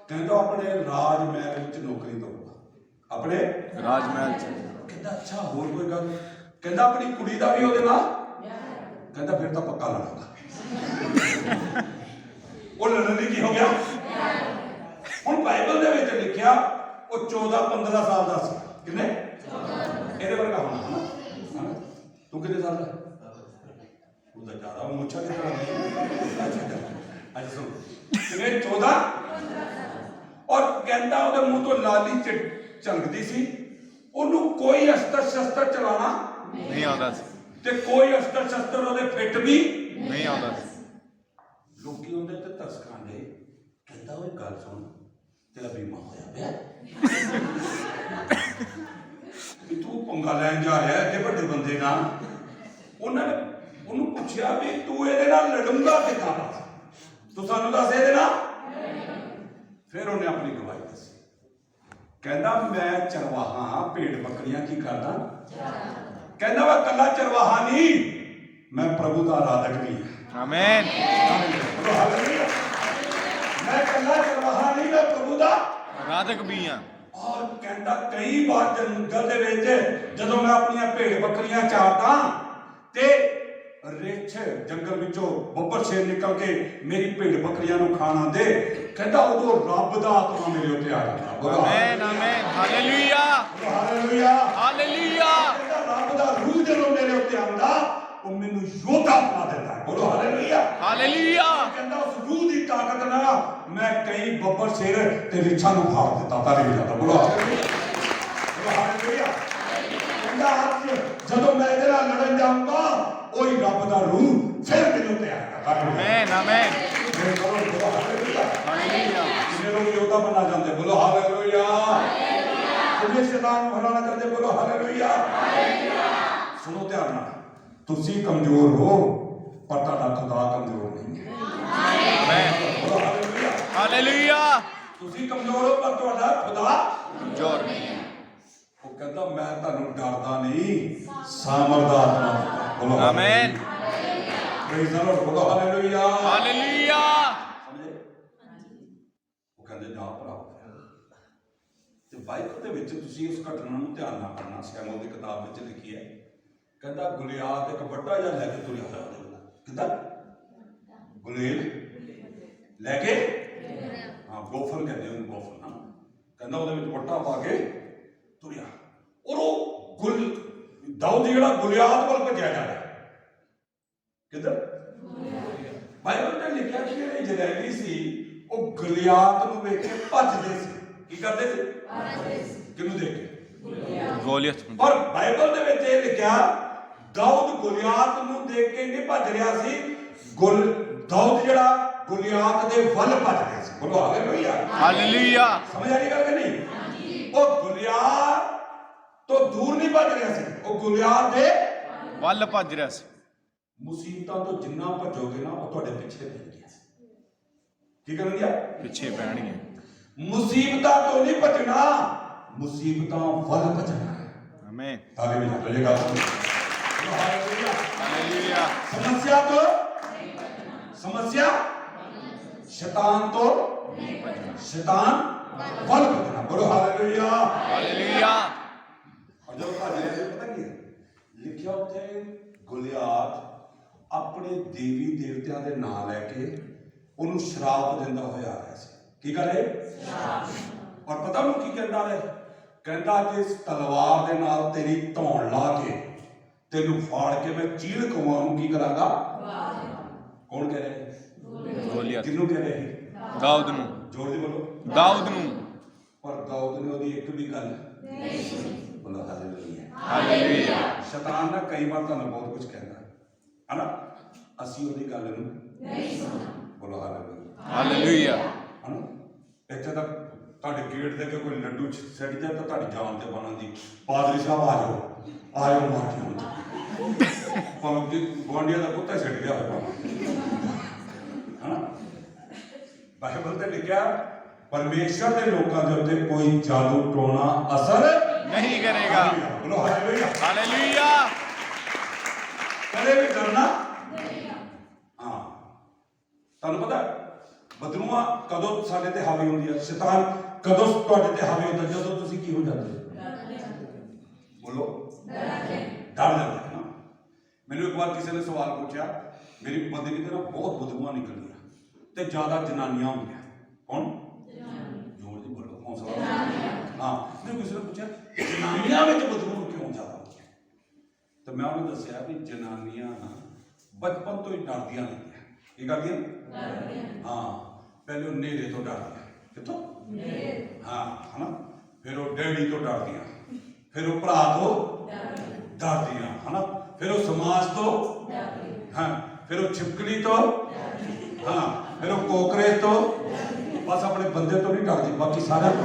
ਕਹਿੰਦਾ ਆਪਣੇ ਰਾਜ ਮਹਿਲ ਵਿੱਚ ਨੌਕਰੀ ਦਊਗਾ ਆਪਣੇ ਰਾਜ ਮਹਿਲ ਚ ਕਹਿੰਦਾ ਅੱਛਾ ਹੋਰ ਕੋਈ ਗੱਲ ਕਹਿੰਦਾ ਆਪਣੀ ਕੁੜੀ ਦਾ ਵੀ ਉਹਦੇ ਨਾਲ ਕਹਿੰਦਾ ਫਿਰ ਤਾਂ ਪੱਕਾ ਲੜਾਂਗਾ ਉਹ ਲੜਨ ਲਈ ਕੀ ਹੋ ਗਿਆ ਹੁਣ ਬਾਈਬਲ ਦੇ ਵਿੱਚ ਲਿਖਿਆ ਉਹ 14-15 ਸਾਲ ਦਾ ਸੀ ਕਿੰਨੇ 14 ਇਹਦੇ ਵਰਗਾ ਹੋਣਾ ਹਨਾ ਤੂੰ ਕਿੰਨੇ ਸਾਲ ਦਾ ਉਹਦਾ ਜ਼ਿਆਦਾ ਉਹ ਮੁੱਛਾਂ ਦੀ ਤਰ੍ਹਾਂ ਅੱਜ ਸੁਣ ਕਿੰਨੇ 14 ਔਰ ਕਹਿੰਦਾ ਉਹਦੇ ਮੂੰਹ ਤੋਂ ਲਾਲੀ ਝਲਕਦੀ ਸੀ ਉਹਨੂੰ ਕੋਈ ਅਸਤਰ ਸ਼ਸਤਰ ਚਲਾਉਣਾ ਨਹੀਂ ਆਉਂਦਾ ਸੀ ਤੇ ਕੋਈ ਅਸਤਰ ਸ਼ਸਤਰ ਉਹਦੇ ਫਿੱਟ ਵੀ ਨਹੀਂ ਆਉਂਦਾ ਸੀ ਲੋਕੀ ਉਹਦੇ ਤੇ ਤਰਸ ਖਾਂਦੇ ਕਹਿੰਦਾ ਉਹ ਗੱਲ ਸੁਣ ਤੇਰਾ ਬੀਮਾ ਹੋਇਆ ਪਿਆ ਵੀ ਤੂੰ ਪੰਗਾ ਲੈਣ ਜਾ ਰਿਹਾ ਐਡੇ ਵੱਡੇ ਬੰਦੇ ਨਾਲ ਉਹਨਾਂ ਨੇ ਉਹਨੂੰ ਪੁੱਛਿਆ ਵੀ ਤੂੰ ਇਹਦੇ ਨਾਲ ਲੜੂੰਗਾ ਕਿੱਦਾਂ ਤੂੰ ਸਾਨੂੰ ਦੱਸ ਇਹਦੇ ਨਾਲ ਫਿਰ ਉਹਨੇ ਆਪਣੀ ਗਵਾਹੀ ਦੱਸੀ ਕਹਿੰਦਾ ਮੈਂ ਚਰਵਾਹਾ ਭੇਡ ਬੱਕਰੀਆਂ ਕੀ ਕਰਦਾ ਕਹਿੰਦਾ ਵਾ ਕੱਲਾ ਚਰਵਾਹਾ ਨਹੀਂ ਮੈਂ ਪ੍ਰਭੂ ਦਾ ਆਰਾਧਕ ਵੀ ਹਾਂ ਆਮੇਨ ਮੈਂ ਕੱਲਾ ਚਰਵਾਹਾ ਨਹੀਂ ਮੈਂ ਪ੍ਰਭੂ ਦਾ ਆਰਾਧਕ ਵੀ ਹਾਂ ਔਰ ਕਹਿੰਦਾ ਕਈ ਵਾਰ ਜੰਗਲ ਦੇ ਵਿੱਚ ਜਦੋਂ ਮੈਂ ਆਪਣੀਆਂ ਭੇਡ ਬੱਕਰੀਆਂ ਚਾਰਦਾ ਤੇ ਰਿੱਛ ਜੰਗਲ ਵਿੱਚੋਂ ਬੱਬਰ ਸ਼ੇਰ ਨਿਕਲ ਕੇ ਮੇਰੀ ਭੇਡ ਬੱਕਰੀਆਂ ਨੂੰ ਖਾਣ ਆਉਂਦੇ ਕਹਿੰਦਾ ਉਦੋਂ ਰੱਬ ਦਾ ਆਤਮਾ ਮੇਰੇ ਉੱਤੇ ਆ ਜਾਂਦਾ amen amen hallelujah hallelujah hallelujah ਰੱਬ ਦਾ ਰੂਹ ਜਦੋਂ ਮੇਰੇ ਉੱਤੇ ਆਉਂਦਾ ਉਹ ਮੈਨੂੰ ਯੋਧਾ ਬਣਾ ਦਿੰਦਾ ਹੈ ਬੋਲੋ ਹਾਲੇਲੂਇਆ ਹਾਲੇਲੂਇਆ ਕਹਿੰਦਾ ਉਸ ਰੂਹ ਦੀ ਤਾਕਤ ਨਾਲ ਮੈਂ ਕਈ ਬੱਬਰ ਸ਼ੇਰ ਤੇ ਰਿੱਛਾਂ ਨੂੰ ਫਾੜ ਦਿੱਤਾ ਤਾਂ ਨਹੀਂ ਜਾਂਦਾ ਬੋਲੋ ਹਾਲੇਲੂਇਆ ਕਹਿੰਦਾ ਜਦੋਂ ਮੈਂ ਇਹਦੇ ਨਾਲ ਲੜਨ ਜਾਊਂਗਾ ਉਹੀ ਰੱਬ ਦਾ ਰੂਹ ਫਿਰ ਮੇਰੇ ਉੱਤੇ ਆਏਗਾ ਆਮੇਨ ਆਮੇਨ ਹਾਲੇਲੂਇਆ ਹਾਲੇਲੂਇਆ ਜਿਹਨੇ ਲੋਕ ਯੋਧਾ ਬਣਨਾ ਚਾਹੁੰਦੇ ਬੋਲੋ ਹਾਲੇਲੂਇਆ ਜਿਹਨੇ ਸ਼ੈਤਾਨ ਨੂੰ ਹਰਾਉਣਾ ਚਾਹੁੰਦੇ ਬੋਲੋ ਹਾਲੇਲੂਇਆ ਸੁਣੋ ਧਿਆਨ ਨਾਲ ਤੁਸੀਂ ਕਮਜ਼ੋਰ ਹੋ ਪਰ ਤੁਹਾਡਾ ਖੁਦਾ ਕਮਜ਼ੋਰ ਨਹੀਂ ਹੈ ਆਮੇਨ ਬੋਲੋ ਹਾਲੇਲੂਇਆ हालेलुया। ਤੁਸੀਂ ਕਮਜ਼ੋਰ ਹੋ ਪਰ ਤੁਹਾਡਾ ਖੁਦਾ ਕਮਜ਼ੋਰ ਨਹੀਂ ਹੈ। ਉਹ ਕਹਿੰਦਾ ਮੈਂ ਤੁਹਾਨੂੰ ਡਰਦਾ ਨਹੀਂ ਸਾਮਰਥ ਦਾ ਆਤਮਾ ਦਿੱਤਾ ਬੋਲੋ ਆਮੇਨ। ਪ੍ਰੇਜ਼ ਦ ਲਾਰਡ, ਬੋਲੋ ਹਾਲੇਲੂਇਆ। ਹਾਲੇਲੂਇਆ। ਸਮਝੇ? ਉਹ ਕਹਿੰਦੇ ਜਾ ਭਰਾ। ਤੇ ਬਾਈਬਲ ਦੇ ਵਿੱਚ ਤੁਸੀਂ ਉਸ ਘਟਨਾ ਨੂੰ ਧਿਆਨ ਨਾਲ ਪੜ੍ਹਨਾ। ਸ਼ੈਮੂਅਲ ਦੀ ਕਿਤਾਬ ਵਿੱਚ ਲਿਖੀ ਹੈ, ਕਹਿੰਦਾ ਗੁਲਿਆਤ ਇੱਕ ਵੱਡਾ ਜਿਹਾ ਲੈ ਕੇ ਤੁਰਿਆ ਹੋਇਆ ਉਹਦੇ ਕੋਲ। ਕਿੱਦਾਂ? ਗੁਲੇਲ ਲੈ ਕੇ, ਹਾਂ ਗੋਫਰ ਕਹਿੰਦੇ ਉਹਨੂੰ, ਗੋਫਰ ਨਾ। ਕਹਿੰਦਾ ਉਹਦੇ ਵਿੱਚ ਵੱਟਾ ਪਾ ਕੇ ਤੁਰਿਆ, ਔਰ ਉਹ ਦਾਊਦ ਜਿਹੜਾ ਗੁਲਿਆਤ ਵੱਲ ਭੱਜਿਆ ਜਾ ਰਿਹਾ। ਕਿੱਧਰ? ਬਾਈਬਲ ਨੇ ਲਿਖਿਆ ਕਿ ਜਿਹੜੇ ਇਜ਼ਰਾਈਲੀ ਸੀ ਉਹ ਗੁਲਿਆਤ ਨੂੰ ਵੇਖ ਕੇ ਭੱਜਦੇ ਸੀ। ਕੀ ਕਰਦੇ ਸੀ? ਕਿਹਨੂੰ ਦੇਖ ਕੇ? ਗੋਲੀਅਤ। ਪਰ ਬਾਈਬਲ ਦੇ ਵਿੱਚ ਇਹ ਲਿਖਿਆ ਦਾਊਦ ਗੁਲਿਆਤ ਨੂੰ ਦੇਖ ਕੇ ਨਹੀਂ ਭੱਜ ਰਿਹਾ ਸੀ, ਦਾਊਦ ਜਿਹੜਾ ਗੁਲਿਆਤ ਦੇ ਵੱਲ ਭੱਜ ਰਿਹਾ ਸੀ। ਬੋਲੋ ਹਾਲੇਲੂਇਆ। ਹਾਲੇਲੂਇਆ। ਸਮਝ ਆ ਰਹੀ ਗੱਲ ਕਿ ਨਹੀਂ? ਉਹ ਗੁਲਿਆਤ ਤੋਂ ਦੂਰ ਨਹੀਂ ਭੱਜ ਰਿਹਾ ਸੀ, ਉਹ ਗੁਲਿਆਤ ਦੇ ਵੱਲ ਭੱਜ ਰਿਹਾ ਸੀ। ਮੁਸੀਬਤਾਂ ਤੋਂ ਜਿੰਨਾ ਭੱਜੋਗੇ ਨਾ ਉਹ ਤੁਹਾਡੇ ਪਿੱਛੇ ਪੈਣਗੀਆਂ। ਕੀ ਕਰਨਗੀਆਂ? ਪਿੱਛੇ ਪੈਣਗੀਆਂ। ਮੁਸੀਬਤਾਂ ਤੋਂ ਨਹੀਂ ਭੱਜਣਾ, ਮੁਸੀਬਤਾਂ ਵੱਲ ਭੱਜਣਾ। ਆਮੀਨ। ਤਾਲੇ ਵਿੱਚ ਹੋ ਜਾਏਗਾ। ਹਾਲੇਲੂਇਆ। ਸਮੱਸਿਆ ਤੋਂ, ਸਮੱਸਿਆ शैतान तो शैतान बल भजना। बोलो हालेलुया। हालेलुया। और जब पता की लिखिया उत्थे गुलियात अपने देवी देवतियां दे नाम लैके उन्होंने श्राप दिंदा होया आ रहा सी। की कर रहे? श्राप। और पता उन्होंने की कहता है? कहता जिस तलवार दे नाल तेरी धौन ला के तेनू फाड़ के मैं चीड़ कवाऊं की करांगा। कौन कह रहे? गोलियत। किन्नू कह रहे? दाऊद नू। जोर दी बोलो। दाऊद नू। पर दाऊद ने ओदी एक भी गल नहीं सुनी। बोलो हालेलुया। हालेलुया। शैतान ना कई बार तुहानू बहुत कुछ कहता है ना, असी ओदी गल नू नहीं सुनना। बोलो हालेलुया। हालेलुया। है ना, इत्थे तक ਤੁਹਾਡੇ ਗੇਟ ਦੇ ਕੇ ਕੋਈ ਲੱਡੂ ਛੱਡ ਜਾਏ ਤਾਂ ਤੁਹਾਡੀ ਜਾਨ ਤੇ ਬਣਨ ਦੀ। ਪਾਦਰੀ ਸਾਹਿਬ ਆ ਜਾਓ ਮਾਠੀ ਭਾਵੇਂ ਕਿ ਗੁਆਂਢੀਆਂ ਦਾ ਕੁੱਤਾ ਛੱਡ ਗਿਆ ਹੋਇਆ। ਬਾਈਬਲ ਤੇ ਲਿਖਿਆ ਪਰਮੇਸ਼ਰ ਦੇ ਲੋਕਾਂ ਦੇ ਉੱਤੇ ਕੋਈ ਜਾਦੂ ਟੋਣਾ ਅਸਰ ਨਹੀਂ ਕਰੇਗਾ। ਬੋਲੋ ਹਾਲੇਲੂਇਆ। ਹਾਲੇਲੂਇਆ। ਕਦੇ ਵੀ ਡਰਨਾ ਨਹੀਂ। ਹਾਂ, ਤੁਹਾਨੂੰ ਪਤਾ ਬਦਲੂਆਂ ਕਦੋਂ ਸਾਡੇ ਤੇ ਹਾਵੀ ਹੁੰਦੀ ਹੈ? ਸ਼ੈਤਾਨ ਕਦੋਂ ਤੁਹਾਡੇ ਤੇ ਹਾਵੀ ਹੁੰਦਾ? ਜਦੋਂ ਤੁਸੀਂ ਕੀ ਹੋ ਜਾਂਦੇ? ਬੋਲੋ ਡਰ ਜਾਂਦਾ ਹੈ ਨਾ। ਮੈਨੂੰ ਇੱਕ ਵਾਰ ਕਿਸੇ ਨੇ ਸਵਾਲ ਪੁੱਛਿਆ, ਮੇਰੀ ਬੰਦੇ ਕਿਤੇ ਨਾ ਬਹੁਤ ਬਦਲੂਆਂ ਨਿਕਲਦੀਆਂ ਤੇ ਜ਼ਿਆਦਾ ਜਨਾਨੀਆਂ ਹੁੰਦੀਆਂ। ਕੌਣ? ਜੋਰ ਦੀ ਬੋਲੋ। ਹੌਸਲਾ। ਹਾਂ, ਮੈਨੂੰ ਕਿਸੇ ਨੇ ਪੁੱਛਿਆ ਜਨਾਨੀਆਂ ਵਿੱਚ ਬਦਲੂ ਕਿਉਂ ਜ਼ਿਆਦਾ ਹੁੰਦੀਆਂ? ਤਾਂ ਮੈਂ ਉਹਨੂੰ ਦੱਸਿਆ ਵੀ ਜਨਾਨੀਆਂ ਨਾ ਬਚਪਨ ਤੋਂ ਹੀ ਡਰਦੀਆਂ ਰਹਿੰਦੀਆਂ। ਕੀ ਕਰਦੀਆਂ? ਹਾਂ, ਪਹਿਲੇ ਉਹ ਨੇਰੇ ਤੋਂ ਡਰਦੀਆਂ। ਕਿੱਥੋਂ? ਹਾਂ, ਹਨਾ। ਫਿਰ ਉਹ ਡੈਡੀ ਤੋਂ ਡਰਦੀਆਂ, ਫਿਰ ਉਹ ਭਰਾ ਤੋਂ ਡਰਦੀਆਂ, ਹਨਾ। ਫਿਰ ਉਹ ਸਮਾਜ ਤੋਂ, ਹਾਂ, ਫਿਰ ਉਹ ਛਿਪਕਲੀ ਤੋਂ, ਹਾਂ, ਫਿਰ ਉਹ ਕੋਕਰੇ ਤੋਂ। ਬਸ ਆਪਣੇ ਬੰਦੇ ਤੋਂ ਨਹੀਂ ਡਰਦੀ, ਬਾਕੀ ਸਾਰਿਆਂ ਤੋਂ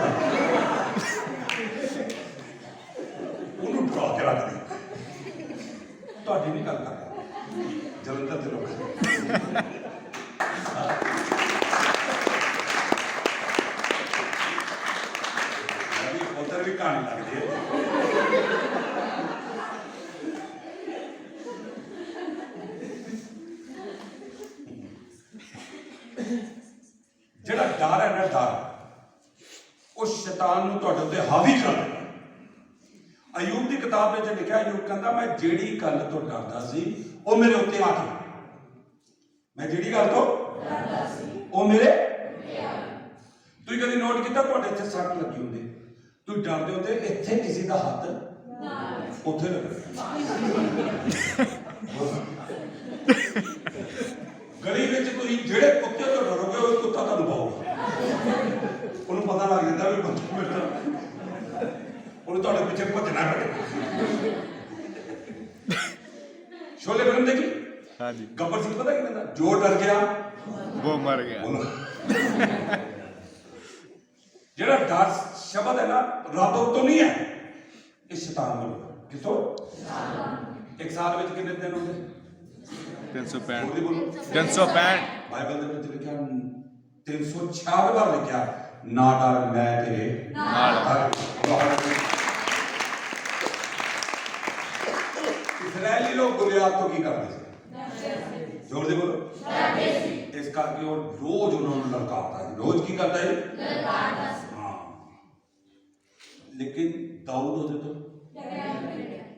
ਉਹਨੂੰ ਡਰਾ ਕੇ ਰੱਖਦੀ। ਤੁਹਾਡੀ ਨਹੀਂ ਗੱਲ ਕਰ ਰਿਹਾ, ਜਲੰਧਰ ਦੇ ਲੋਕ। ਉਧਰ ਵੀ ਕਹਾਣੀ ਲੱਗਦੀ ਹੈ। ਜਿਹੜਾ ਡਰ ਹੈ ਨਾ, ਡਰ ਉਹ ਸ਼ੈਤਾਨ ਨੂੰ ਤੁਹਾਡੇ ਉੱਤੇ ਹਾਵੀ ਕਰ ਦਿੰਦਾ। ਅਯੂਬ ਦੀ ਕਿਤਾਬ ਵਿੱਚ ਲਿਖਿਆ, ਅਯੂਬ ਕਹਿੰਦਾ ਮੈਂ ਜਿਹੜੀ ਗੱਲ ਤੋਂ ਡਰਦਾ ਸੀ ਉਹ ਮੇਰੇ ਉੱਤੇ ਆ ਗਈ। ਮੈਂ ਜਿਹੜੀ ਗੱਲ ਤੋਂ ਡਰਦਾ ਸੀ ਉਹ ਮੇਰੇ ਉੱਤੇ ਆ ਗਈ। ਤੁਸੀਂ ਕਦੀ ਨੋਟ ਕੀਤਾ ਤੁਹਾਡੇ ਇੱਥੇ ਸੱਟ ਲੱਗੀ ਹੁੰਦੀ, ਤੁਸੀਂ ਡਰਦੇ ਹੁੰਦੇ ਇੱਥੇ ਕਿਸੇ ਦਾ ਹੱਥ ਉੱਥੇ ਲੱਗੇ। ਗਲੀ ਵਿੱਚ ਤੁਸੀਂ ਜਿਹੜੇ ਕੁੱਤੇ ਤੋਂ ਡਰੋਗੇ ਉਹ ਕੁੱਤਾ ਤੁਹਾਨੂੰ ਪਾਊਗਾ। ਉਹਨੂੰ ਪਤਾ ਲੱਗ ਜਾਂਦਾ ਵੀ ਬੰਦਾ ਮਿਲਦਾ, ਉਹਨੂੰ ਤੁਹਾਡੇ ਪਿੱਛੇ ਭੱਜਣਾ ਪੜੇਗਾ। ਸ਼ੋਲੇ ਫਿਲਮ ਦੇਖੀ? ਹਾਂਜੀ। ਗੱਬਰ ਸਿੰਘ ਪਤਾ ਕੀ ਕਹਿੰਦਾ? ਜੋ ਡਰ ਗਿਆ ਉਹ ਮਰ ਗਿਆ। ਜਿਹੜਾ ਡਰ ਸ਼ਬਦ ਹੈ ਨਾ, ਰੱਬ ਤੋਂ ਨਹੀਂ ਹੈ, ਇਹ ਸ਼ੈਤਾਨ ਵੱਲੋਂ। ਕਿਥੋਂ? ਇੱਕ ਸਾਲ ਵਿੱਚ ਕਿੰਨੇ ਦਿਨ ਹੁੰਦੇ? 365। 365। ਬਾਈਬਲ ਦੇ ਵਿੱਚ ਲਿਖਿਆ 366 ਵਾਰ ਲਿਖਿਆ ਨਾ ਡਰ ਮੈਂ ਤੇਰੇ ਨਾਲ ਹਾਂ। ਇਸਰਾਇਲੀ ਲੋਕ ਗੁਲਿਆਤ ਤੋਂ ਕੀ ਕਰਦੇ ਸੀ? जोर दे बोलो इस करके वो रोज उन्होंने ललकारता है रोज की करता है हाँ लेकिन दाऊद होते तो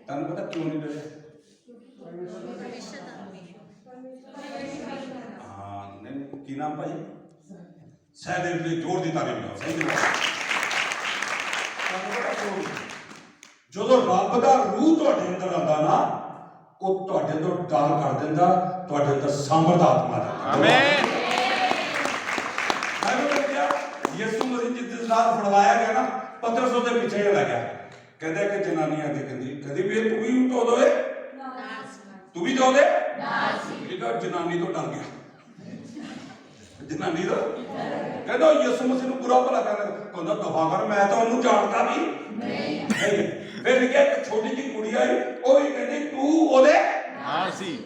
तन पता क्यों नहीं डरे हाँ नहीं की नाम भाई शायद इसलिए जोर दी तारीफ ना सही ਜਦੋਂ ਰੱਬ ਦਾ ਰੂਹ ਤੁਹਾਡੇ ਅੰਦਰ ਆਉਂਦਾ ਨਾ ਉਹ ਤੁਹਾਡੇ ਤੋਂ ਡਰ ਕਰ ਦਿੰਦਾ ਤੁਹਾਡੇ ਅੰਦਰ ਸਾਮਰਥ ਆਤਮਾ ਦਾ ਆਮੇਨ ਯਿਸੂ ਮਸੀਹ ਜਿਸ ਨਾਲ ਫੜਵਾਇਆ ਗਿਆ ਨਾ ਪਤਰਸ ਉਹਦੇ ਪਿੱਛੇ ਹੀ ਲੱਗ ਗਿਆ ਕਹਿੰਦਾ ਕਿ ਜਨਾਨੀ ਆ ਕੇ ਕਹਿੰਦੀ ਵੀ ਤੂੰ ਵੀ ਉਤੋਂ ਦੋਏ ਤੂੰ ਵੀ ਦੋਦੇ ਇਹ ਤਾਂ ਜਨਾਨੀ ਤੋਂ ਡਰ ਗਿਆ ਜਨਾਨੀ ਤੋਂ ਕਹਿੰਦਾ ਯਿਸੂ ਮਸੀਹ ਨੂੰ ਬੁਰਾ ਭਲਾ ਕਹਿੰਦਾ ਦਫਾ ਕਰ ਮੈਂ ਤਾਂ ਉਹਨੂੰ ਜਾਣਦਾ ਵੀ ਨਹੀਂ ਫਿਰ ਲਿਖਿਆ ਇੱਕ ਛੋਟੀ ਜਿਹੀ ਕੁੜੀ ਆਈ ਉਹ ਵੀ ਕਹਿੰਦੀ ਤੂੰ ਉਹਦੇ ਨਾਲ ਸੀ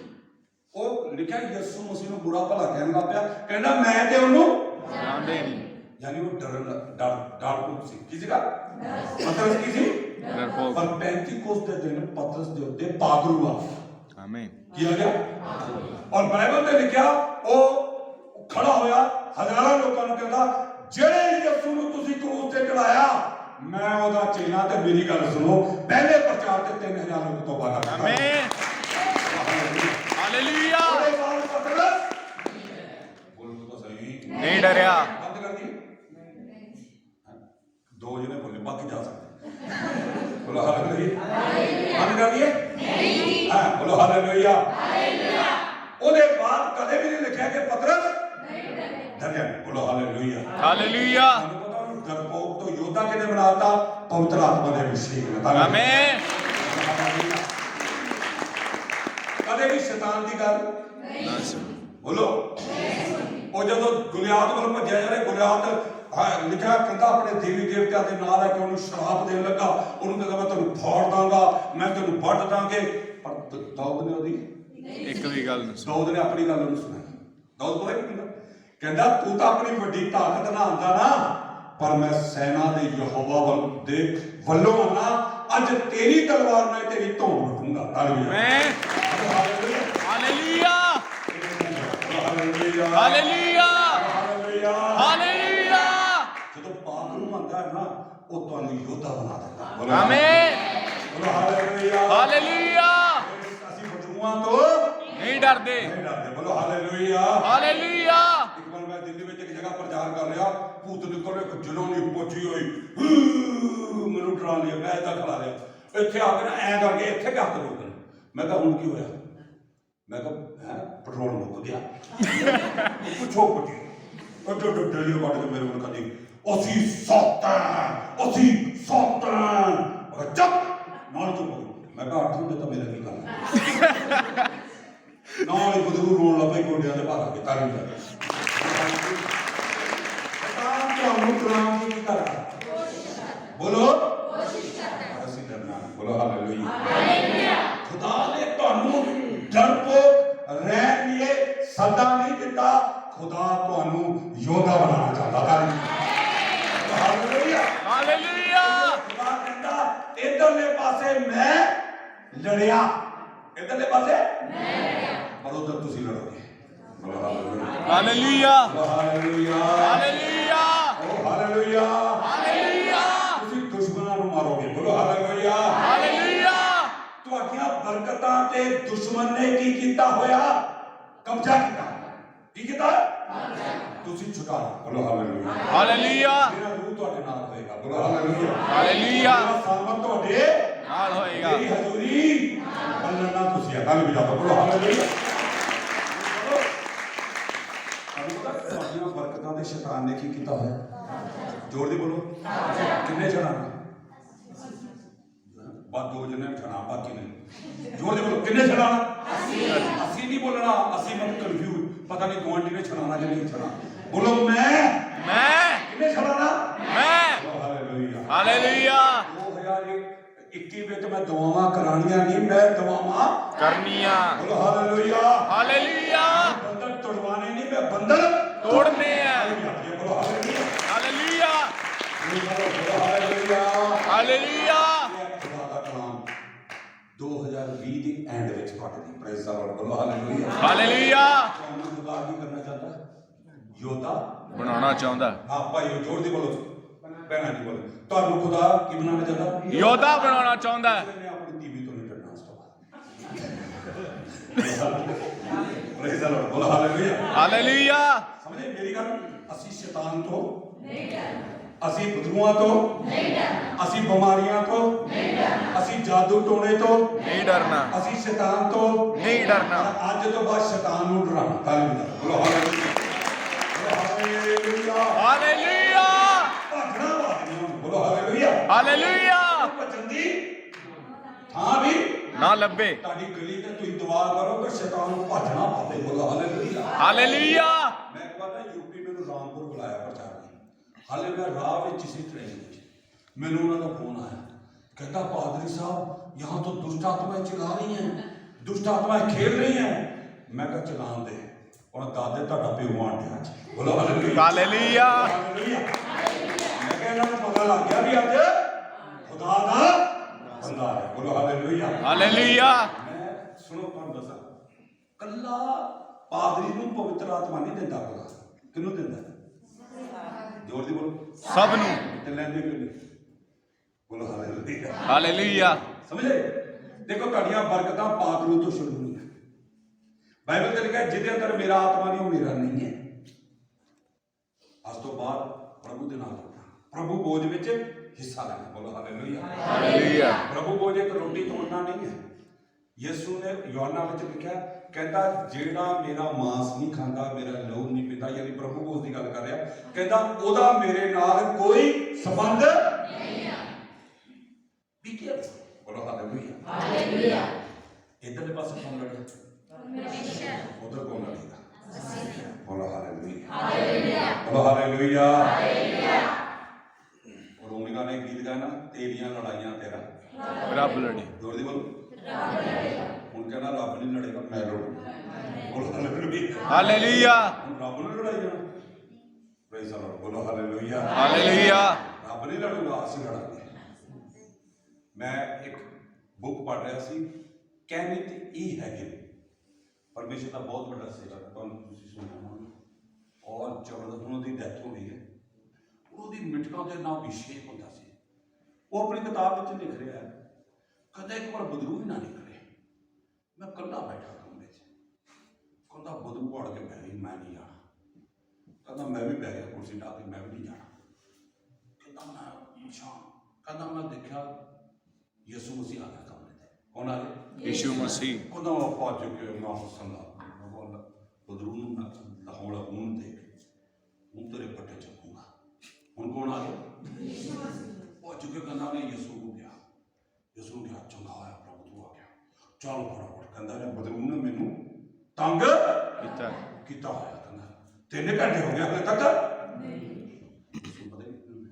ਉਹ ਲਿਖਿਆ ਯਿਸੂ ਮਸੀਹ ਨੂੰ ਬੁਰਾ ਭਲਾ ਕਹਿਣ ਲੱਗ ਪਿਆ ਕਹਿੰਦਾ ਮੈਂ ਤੇ ਉਹਨੂੰ ਜਾਣਦੇ ਨਹੀਂ यानी वो डरपोक सी किसी का पतरस की सी डरपोक पर 35 ਦੇ ਦਿਨ ਪਤਰਸ ਦੇ ਉੱਤੇ ਪਾਗਲ हुआ ਆਮੇਨ किया गया और बाइबल में लिखा ਉਹ ਖੜਾ ਹੋਇਆ ਹਜ਼ਾਰਾਂ ਲੋਕਾਂ ਨੂੰ ਕਹਿੰਦਾ ਜਿਹੜੇ ਯਿਸੂ ਨੂੰ ਤੁਸੀਂ ਕਰੂਸ ਤੇ ਚੜਾਇਆ ਮੈਂ ਉਹਦਾ ਚੇਲਾ ਤੇ ਮੇਰੀ ਗੱਲ ਸੁਣੋ ਪਹਿਲੇ ਪ੍ਰਚਾਰ ਤੇ 3000 ਲੋਕ ਤੋਬਾ ਕਰ ਆਮੇਨ ਹਾਲੇਲੂਇਆ ਉਹਦੇ ਬਾਅਦ ਪਤਰਸ ਬੋਲੋ ਤਾਂ ਸਹੀ ਨਹੀਂ ਡਰਿਆ ਬੰਦ ਕਰ ਦੀ दो जने बोले बाकी जा सकते बोलो हालेलुया बंद कर दिए नहीं हां बोलो हालेलुया ਉਹਦੇ ਬਾਅਦ ਕਦੇ ਵੀ ਨਹੀਂ ਲਿਖਿਆ ਕਿ ਪਤਰਸ ਡਰਿਆ ਬੋਲੋ ਹਾਲੇਲੂਇਆ ਹਾਲੇਲੂਇਆ ਤੁਹਾਨੂੰ ਪਤਾ ਉਹ ਡਰਪੋਕ ਤੋਂ ਯੋਧਾ ਕਿਹਨੇ ਬਣਾਤਾ ਪਵਿੱਤਰ ਆਤਮਾ ਦੇ ਅਭਿਸ਼ੇਕ ਨੇ ਆਮੇਨ ਕਦੇ ਵੀ ਸ਼ੈਤਾਨ ਦੀ ਗੱਲ ਨਹੀਂ ਬੋਲੋ ਉਹ ਜਦੋਂ ਗੁਲਿਆਤ ਵੱਲ ਭੱਜਿਆ ਜਾ ਰਿਹਾ ਗੁਲਿਆਤ ਲਿਖਿਆ ਕਹਿੰਦਾ ਆਪਣੇ ਦੇਵੀ ਦੇਵਤਿਆਂ ਦੇ ਨਾਲ ਆ ਕੇ ਉਹਨੂੰ ਸ਼ਰਾਪ ਦੇਣ ਲੱਗਾ ਉਹਨੂੰ ਕਹਿੰਦਾ ਮੈਂ ਤੈਨੂੰ ਫਾੜ ਦਾਂਗਾ ਮੈਂ ਤੈਨੂੰ ਵੱਢ ਦਾਂਗੇ ਪਰ ਦਾਊਦ ਨੇ ਉਹਦੀ ਇੱਕ ਵੀ ਗੱਲ ਨਹੀਂ ਦਾਊਦ ਨੇ ਆਪਣੀ ਗੱਲ ਨੂੰ ਸੁਣਿਆ ਦਾਊਦ ਪਤਾ ਕੀ ਕਹਿੰਦਾ ਤੂੰ ਤਾਂ ਆਪਣੀ ਵੱਡੀ ਤਾਕਤ ਨਾਲ ਆਂਦਾ ਨਾ ਪਰ ਮੈਂ ਸੈਨਾ ਦੇ ਯਹੋਵਾ ਵੱਲੋਂ ਆਣਾ ਅੱਜ ਤੇਰੀ ਤਲਵਾਰ ਨਾਲ ਤੇਰੀ ਧੌਣ ਵੱਢੂੰਗਾ ਆਮੇਨ ਹਾਲੇਲੂਆ ਹਾਲੇਲੂਆ ਹਾਲੇਲੂਆ ਹਾਲੇਲੂਆ ਹਾਲੇਲੂਆ ਹਾਲੇਲੂਆ ਜਦੋਂ ਪਾਪ ਨੂੰ ਮੰਨਦਾ ਹੈ ਨਾ ਉਹ ਤੁਹਾਨੂੰ ਯੋਧਾ ਬਣਾ ਦਿੰਦਾ ਆਮੇਨ ਬੋਲੋ ਹਾਲੇਲੂਆ ਹਾਲੇਲੂਆ ਅਸੀਂ ਬਦੂਆਂ ਤੋਂ ਨਹੀਂ ਡਰਦੇ ਨਹੀਂ ਡਰਦੇ ਬੋਲੋ ਹਾਲੇਲੂਆ ਹਾਲੇਲੂਆ ਇੱਕ ਵਾਰ ਮੈਂ ਦਿੱਲੀ ਵਿੱਚ ਇੱਕ ਜਗ੍ਹਾ ਪ੍ਰਚਾਰ ਕਰ ਰਿਹਾ ਭੂਤ ਨਿਕਲ ਰਿਹਾ ਜਨਾਨੀ ਪਹੁੰਚੀ ਹੋਈ ਮੈਨੂੰ ਡਰਾ ਲਿਆ ਮੈਂ ਇੱਦਾਂ ਖੜਾ ਰਿਹਾ ਇੱਥੇ ਆ ਕੇ ਨਾ ਐਂ ਕਰਕੇ ਇੱਥੇ ਹੱਥ ਰੋਕ ਲਿਆ ਮੈਂ ਕਿਹਾ ਹੁਣ ਕੀ ਹੋਇਆ ਮੈਂ ਕਿਹਾ ਪੈਟਰੋਲ ਮੁੱਕ ਗਿਆ ਪੁੱਛੋ ਪੁੱਛੀ ਉਹ ਡੱਡੇ ਕੱਢ ਕੇ ਮੇਰੇ ਕੋਲ ਕਹਿੰਦੀ ਅਸੀਂ ਸੌਤਾਂ ਚੱਪ ਨਾਲ ਚੁੱਪ ਮੈਂ ਕਿਹਾ 8 ਹੁੰਦੇ ਤਾਂ ਮੇਰੇ ਕੀ ਗੱਲ ਨਾਲ ਹੀ ਬਦਲੂ ਰੋਣ ਲੱਗ ਪਈ ਗੋਡਿਆਂ ਦੇ ਭਾਰ ਆ ਕੇ ਤਾਰੀ ਕਰ ਤੁਹਾਨੂੰ ਕਰਾਉਣ ਦੀ ਕੀ ਕਰਾ ਬੋਲੋ ਅਸੀਂ ਡਰਨਾ ਬੋਲੋ ਹਾਲੇਲੂਇਆ ਖੁਦਾ ਨੇ ਤੁਹਾਨੂੰ ਡਰਪੋਕ ਰਹਿਣ ਲਈ ਸਦਾ ਨਹੀਂ ਦਿੱਤਾ ਖੁਦਾ ਤੁਹਾਨੂੰ ਯੋਧਾ ਬਣਾਉਣਾ ਚਾਹੁੰਦਾ ਹਾਲੇਲੂਇਆ ਹਾਲੇਲੂਆ ਖੁਦਾ ਕਹਿੰਦਾ ਇਧਰਲੇ ਪਾਸੇ ਮੈਂ ਲੜਿਆ ਇਧਰਲੇ ਪਾਸੇ ਮੈਂ ਲੜਿਆ ਪਰ ਉਧਰ ਤੁਸੀਂ ਲੜੋਗੇ ਬੋਲੋ ਹਾਲੇਲੂਆ ਹਾਲੇਲੂਆ ਹਾਲੇਲੂਆ ਹਾਲੇਲੂਆ ਓ ਹਾਲੇਲੂਆ ਹਾਲੇਲੂਆ ਤੁਸੀਂ ਦੁਸ਼ਮਣਾਂ ਨੂੰ ਮਾਰੋਗੇ ਬੋਲੋ ਹਾਲੇਲੂਆ ਹਾਲੇਲੂਆ ਤੁਹਾਡੀਆਂ ਬਰਕਤਾਂ ਤੇ ਦੁਸ਼ਮਣ ਨੇ ਕੀ ਕੀਤਾ ਹੋਇਆ ਕਬਜ਼ਾ ਕੀਤਾ ਕੀ ਕੀਤਾ ਤੁਸੀਂ ਛੁਟਾਣਾ ਬੋਲੋ ਹਾਲੇਲੂਆ ਹਾਲੇਲੂਆ ਮੇਰਾ ਰੂਹ ਤੁਹਾਡੇ ਨਾਲ ਹੋਏਗਾ ਬੋਲੋ ਹਾਲੇਲੂਆ ਹਾਲੇਲੂਆ ਮੇਰਾ ਸਾਮਰਥ ਤੁਹਾਡੇ ਨਾਲ ਹੋਏਗਾ ਮੇਰੀ ਹਜ਼ੂਰੀ ਬੰਨਣਾ ਤੁਸੀਂ ਆ ਕੱਲ ਵੀ ਜਾਓ ਬੋਲੋ ਹਾਲੇਲੂਆ ਤੁਹਾਡੀਆਂ ਬਰਕਤਾਂ ਦੇ ਸ਼ੈਤਾਨ ਨੇ ਕੀ ਕੀਤਾ ਹੋਇਆ ਜੋਰ ਦੀ ਬੋਲੋ ਕਿੰਨੇ ਛੜਾਣਾ ਬਾਤ ਦੋ ਜਣੇ ਛੜਾ ਬਾਕੀ ਨਹੀਂ ਜੋਰ ਦੀ ਬੋਲੋ ਕਿੰਨੇ ਛੜਾਣਾ ਅਸੀਂ ਨਹੀਂ ਬੋਲਣਾ ਅਸੀਂ ਮਨ ਕਨਫਿਊਜ਼ ਪਤਾ ਨਹੀਂ ਗਵਾਂਢੀ ਨੇ ਛੜਾਣਾ ਕਿ ਨਹੀਂ ਛੜਾ ਬੋਲੋ ਮੈਂ ਕਿੰਨੇ ਛੜਾਣਾ ਮੈਂ ਹਾਲੇਲੂਆ ਹਾਲੇਲੂਆ 2021 ਵਿੱਚ ਮੈਂ ਦੁਆਵਾਂ ਕਰਾਣੀਆਂ ਨਹੀਂ ਮੈਂ ਦੁਆਵਾਂ ਕਰਨੀਆਂ ਬੋਲੋ ਹਾਲੇਲੂਆ ਹਾਲੇਲੂਆ ਬੰਧਨ ਤੋੜਵਾਣੇ ਨਹੀਂ ਮੈਂ ਬੰਧਨ ਤੋੜਨੇ ਆ ਬੋਲੋ ਹਾਲੇਲੂਆ ਹਾਲੇਲੂਆ ਬੋਲੋ ਹਾਲੇਲੂਆ ਹਾਲੇਲੂਆ ਖੁਦਾ ਦਾ ਕਲਾਮ 2020 ਦੀ ਐਂਡ ਵਿੱਚ ਕੱਟਦੀ ਪ੍ਰੇਜ਼ ਦਾ ਲਾਰਡ ਬੋਲੋ ਹਾਲੇਲੂਆ ਹਾਲੇਲੂਆ ਯੋਧਾ ਬਣਾਉਣਾ ਚਾਹੁੰਦਾ ਹਾਂ ਭਾਈ ਜੋਰ ਦੀ ਬੋਲੋ ਭੈਣਾਂ ਦੀ ਬੋਲੋ ਤੁਹਾਨੂੰ ਖੁਦਾ ਕੀ ਬਣਾਉਣਾ ਚਾਹੁੰਦਾ ਯੋਧਾ ਬਣਾਉਣਾ ਚਾਹੁੰਦਾ ਹੈ। ਮੈਂ ਆਪਣੀ ਟੀਵੀ ਤੋਂ ਨਹੀਂ ਡਰਨਾ ਉਸ ਤੋਂ ਬਾਅਦ ਪ੍ਰੇਜ਼ ਦ ਲਾਰਡ ਬੋਲੋ ਹਾਲੇਲੂਇਆ ਹਾਲੇਲੂਇਆ ਸਮਝੇ ਮੇਰੀ ਗੱਲ ਅਸੀਂ ਸ਼ੈਤਾਨ ਤੋਂ ਨਹੀਂ ਡਰਨਾ ਅਸੀਂ ਬਦਰੂਆਂ ਤੋਂ ਨਹੀਂ ਡਰਨਾ ਅਸੀਂ ਬਿਮਾਰੀਆਂ ਤੋਂ ਨਹੀਂ ਡਰਨਾ ਅਸੀਂ ਜਾਦੂ ਟੋਣੇ ਤੋਂ ਨਹੀਂ ਡਰਨਾ ਅਸੀਂ ਸ਼ੈਤਾਨ ਤੋਂ ਨਹੀਂ ਡਰਨਾ ਅੱਜ ਤੋਂ ਬਾਅਦ ਸ਼ੈਤਾਨ ਨੂੰ ਡਰਾਉਣਾ ਹਾਲੇਲੂਇਆ ਬੋਲੋ ਹਾਲੇਲੂਇਆ ਹਾਲੇਲੂਇਆ ਹਾਲੇਲੂਇਆ ਭਜਣਾ ਵਾਦੀਆਂ ਬੋਲੋ ਹਾਲੇਲੂਇਆ ਹਾਲੇਲੂਇਆ ਭਜਨ ਦੀ ਥਾਂ ਵੀ ਨਾ ਲੱਭੇ ਤੁਹਾਡੀ ਗਲੀ ਤੇ ਤੁਸੀਂ ਦੁਆ ਕਰੋ ਕਿ ਸ਼ੈਤਾਨ ਨੂੰ ਭਜਣਾ ਪਵੇ ਬੋਲੋ ਹਾਲੇਲੂਇਆ ਹਾਲੇਲੂਇਆ ਮੈਂ ਕਹਿੰਦਾ ਯੂਪੀ ਮੈਨੂੰ ਰਾਮਪੁਰ ਬੁਲਾਇਆ ਪ੍ਰਚਾਰ ਲਈ ਹਾਲੇ ਮੈਂ ਰਾਹ ਵਿੱਚ ਇਸੇ ਟ੍ਰੇਨ ਵਿੱਚ ਮੈਨੂੰ ਉਹਨਾਂ ਦਾ ਫੋਨ ਆਇਆ कहता पादरी साहब यहाँ तो दुष्ट आत्माएं चिल्ला रही हैं दुष्ट आत्माएं खेल रही हैं मैं कहा चलान दे और दादे ਤੁਹਾਡਾ ਪਿਓ ਆਣ ਡਿਆ ਅੱਜ ਬੋਲੋ ਹਾਲੇਲੂਇਆ ਹਾਲੇਲੂਇਆ ਮੈਂ ਕਿਹਾ ਇਹਨਾਂ ਨੂੰ ਪਤਾ ਲੱਗ ਗਿਆ ਵੀ ਅੱਜ ਖੁਦਾ ਦਾ ਬੰਦਾ ਹੈ ਬੋਲੋ ਹਾਲੇਲੂਇਆ ਹਾਲੇਲੂਇਆ ਮੈਂ ਸੁਣੋ ਤੁਹਾਨੂੰ ਦੱਸਾਂ ਕੱਲਾ ਪਾਦਰੀ ਨੂੰ ਪਵਿੱਤਰ ਆਤਮਾ ਨਹੀਂ ਦਿੰਦਾ ਖੁਦਾ ਕਿਹਨੂੰ ਦਿੰਦਾ ਜੋਰ ਦੀ ਬੋਲੋ ਸਭ ਨੂੰ ਤੇ ਲੈਂਦੇ ਕਿਉਂ ਨਹੀਂ ਬੋਲੋ ਹਾਲੇਲੂਇਆ ਹਾਲੇਲੂਇਆ ਸਮਝੇ ਦੇਖੋ ਤੁਹਾਡੀਆਂ ਬਰਕਤਾਂ ਪਾਕ ਰੂਹ ਤੋਂ ਸ਼ੁਰੂ ਹੋਈਆਂ ਬਾਈਬਲ ਤੇ ਲਿਖਿਆ ਜਿਹਦੇ ਅੰਦਰ ਮੇਰਾ ਆਤਮਾ ਨਹੀਂ ਉਹ ਮੇਰਾ ਨਹੀਂ ਹੈ ਅੱਜ ਤੋਂ ਬਾਅਦ ਪ੍ਰਭੂ ਦੇ ਨਾਲ ਪ੍ਰਭੂ ਭੋਜ ਵਿੱਚ ਹਿੱਸਾ ਲੈਣਾ ਬੋਲੋ ਹਾਲੇਲੂਇਆ ਹਾਲੇਲੂਇਆ ਪ੍ਰਭੂ ਭੋਜ ਇੱਕ ਰੋਟੀ ਤੋੜਨਾ ਨਹੀਂ ਹੈ ਯਿਸੂ ਨੇ ਯੋਹਨਾ ਵਿੱਚ ਲਿਖਿਆ ਕਹਿੰਦਾ ਜਿਹੜਾ ਮੇਰਾ ਮਾंस ਨਹੀਂ ਖਾਂਦਾ ਮੇਰਾ ਲਹੂ ਨਹੀਂ ਪੀਂਦਾ ਯਾਨੀ ਪ੍ਰਭੂ ਭੋਜ ਦੀ ਗੱਲ ਕਰ ਰਿਹਾ ਕਹਿੰਦਾ ਉਹਦਾ ਮੇਰੇ ਨਾਲ ਕੋਈ ਸੰਬੰਧ ਨਹੀਂ ਹੈ ਵੀ ਕੀ ਬੋਲੋ ਹਾਲੇਲੂਇਆ ਹਾਲੇਲੂਇਆ ਇਧਰਲੇ ਪਾਸੇ ਕੌਣ ਲੜਿਆ ਪਰਮੇਸ਼ਰ ਉਧਰ ਕੌਣ ਲੜੇਗਾ ਬੋਲੋ ਹਾਲੇਲੂਇਆ ਹਾਲੇਲੂਇਆ ਬੋਲੋ ਹਾਲੇਲੂਇਆ ਹਾਲੇਲੂਇਆ ਰੋਮੀਗਾ ਨੇ ਗੀਤ ਗਾਇਆ ਨਾ ਤੇਰੀਆਂ ਲੜਾਈਆਂ ਤੇਰਾ ਰੱਬ ਲੜੇ ਜੋਰ ਦੀ ਬੋਲੋ ਰੱਬ ਲੜੇਗਾ ਹੁਣ ਕਹਿੰਦਾ ਰੱਬ ਨਹੀਂ ਲੜੇਗਾ ਮੈਂ ਲੜੂੰਗਾ ਬੋਲੋ ਹਾਲੇਲੂਇਆ ਹਾਲੇਲੂਇਆ ਹੁਣ ਰੱਬ ਨੂੰ ਲੜਾਈ ਜਾਣਾ ਪ੍ਰੇਜ਼ ਦ ਲਾਰਡ ਬੋਲੋ ਹਾਲੇਲੂਇਆ ਹਾਲੇਲੂਇਆ ਰੱਬ ਨਹੀਂ ਲੜੂਗਾ ਅਸੀਂ ਲੜਾਂਗੇ ਮੈਂ ਇੱਕ ਬੁੱਕ ਪੜ੍ਹ ਰਿਹਾ ਸੀ ਕੈਨਿਥ ਈ ਹੈਗਨ ਪਰਮੇਸ਼ਰ ਦਾ ਬਹੁਤ ਵੱਡਾ ਸੇਵਕ ਹੈ ਤੁਹਾਨੂੰ ਤੁਸੀਂ ਸੁਣਿਆ ਹੋਣਾ ਔਰ ਜ਼ਬਰਦਸਤ ਉਹਨਾਂ ਦੀ ਡੈਥ ਹੋ ਗਈ ਹੈ ਉਹਦੀ ਮਿਟਕਾਂ ਦੇ ਨਾਮ ਅਭਿਸ਼ੇਕ ਹੁੰਦਾ ਸੀ ਉਹ ਆਪਣੀ ਕਿਤਾਬ ਵਿੱਚ ਲਿਖ ਰਿਹਾ ਹੈ ਕਦੇ ਇੱਕ ਵਾਰ ਬਦਰੂ ਹੀ ਨਾ ਨਿਕਲੇ ਮੈਂ ਇਕੱਲਾ ਬੈਠਾ ਕਮਰੇ 'ਚ ਕਹਿੰਦਾ ਬਦਰੂ ਪੜ ਕੇ ਬਹਿ ਗਈ ਮੈਂ ਨਹੀਂ ਜਾਣਾ ਕਹਿੰਦਾ ਮੈਂ ਵੀ ਬਹਿ ਗਿਆ ਕੁਰਸੀ ਢਾ ਕੇ ਮੈਂ ਵੀ ਨਹੀਂ ਜਾਣਾ ਕਹਿੰਦਾ ਮੈਂ ਕਹਿੰਦਾ ਮੈਂ ਦੇਖਿਆ ਯਿਸੂ ਮਸੀਹ ਆ ਗਿਆ ਕਮਰੇ ਤੇ ਕੌਣ ਆ ਗਿਆ ਯਿਸੂ ਮਸੀਹ ਕਹਿੰਦਾ ਉਹ ਪਹੁੰਚ ਕੇ ਮੈਂ ਹੱਸਣ ਲੱਗ ਪਿਆ ਬੋਲ ਬਦਰੂ ਨੂੰ ਨਾ ਹੌਲਾ ਖੂਨ ਦੇ ਕੇ ਹੁਣ ਤੇਰੇ ਪੱਟੇ ਚੱਕੂਗਾ ਹੁਣ ਕੌਣ ਆ ਗਿਆ ਯਿਸੂ ਮਸੀਹ ਪਹੁੰਚ ਕੇ ਕਹਿੰਦਾ ਮੈਂ ਯਿਸੂ ਨੂੰ ਗਿਆ ਯਿਸੂ ਨੂੰ ਕਿਹਾ ਚੰਗਾ ਹੋਇਆ ਪ੍ਰਭੂ ਤੂੰ ਆ ਗਿਆ ਚਲ ਫਟਾਫਟ ਕਹਿੰਦਾ ਨੇ ਬਦਰੂ ਨੇ ਮੈਨੂੰ ਤੰਗ ਕੀਤਾ ਹੋਇਆ ਕਹਿੰਦਾ 3 ਘੰਟੇ ਹੋ ਗਏ ਹਲੇ ਤੱਕ ਯਿਸੂ ਪਤਾ ਨਹੀਂ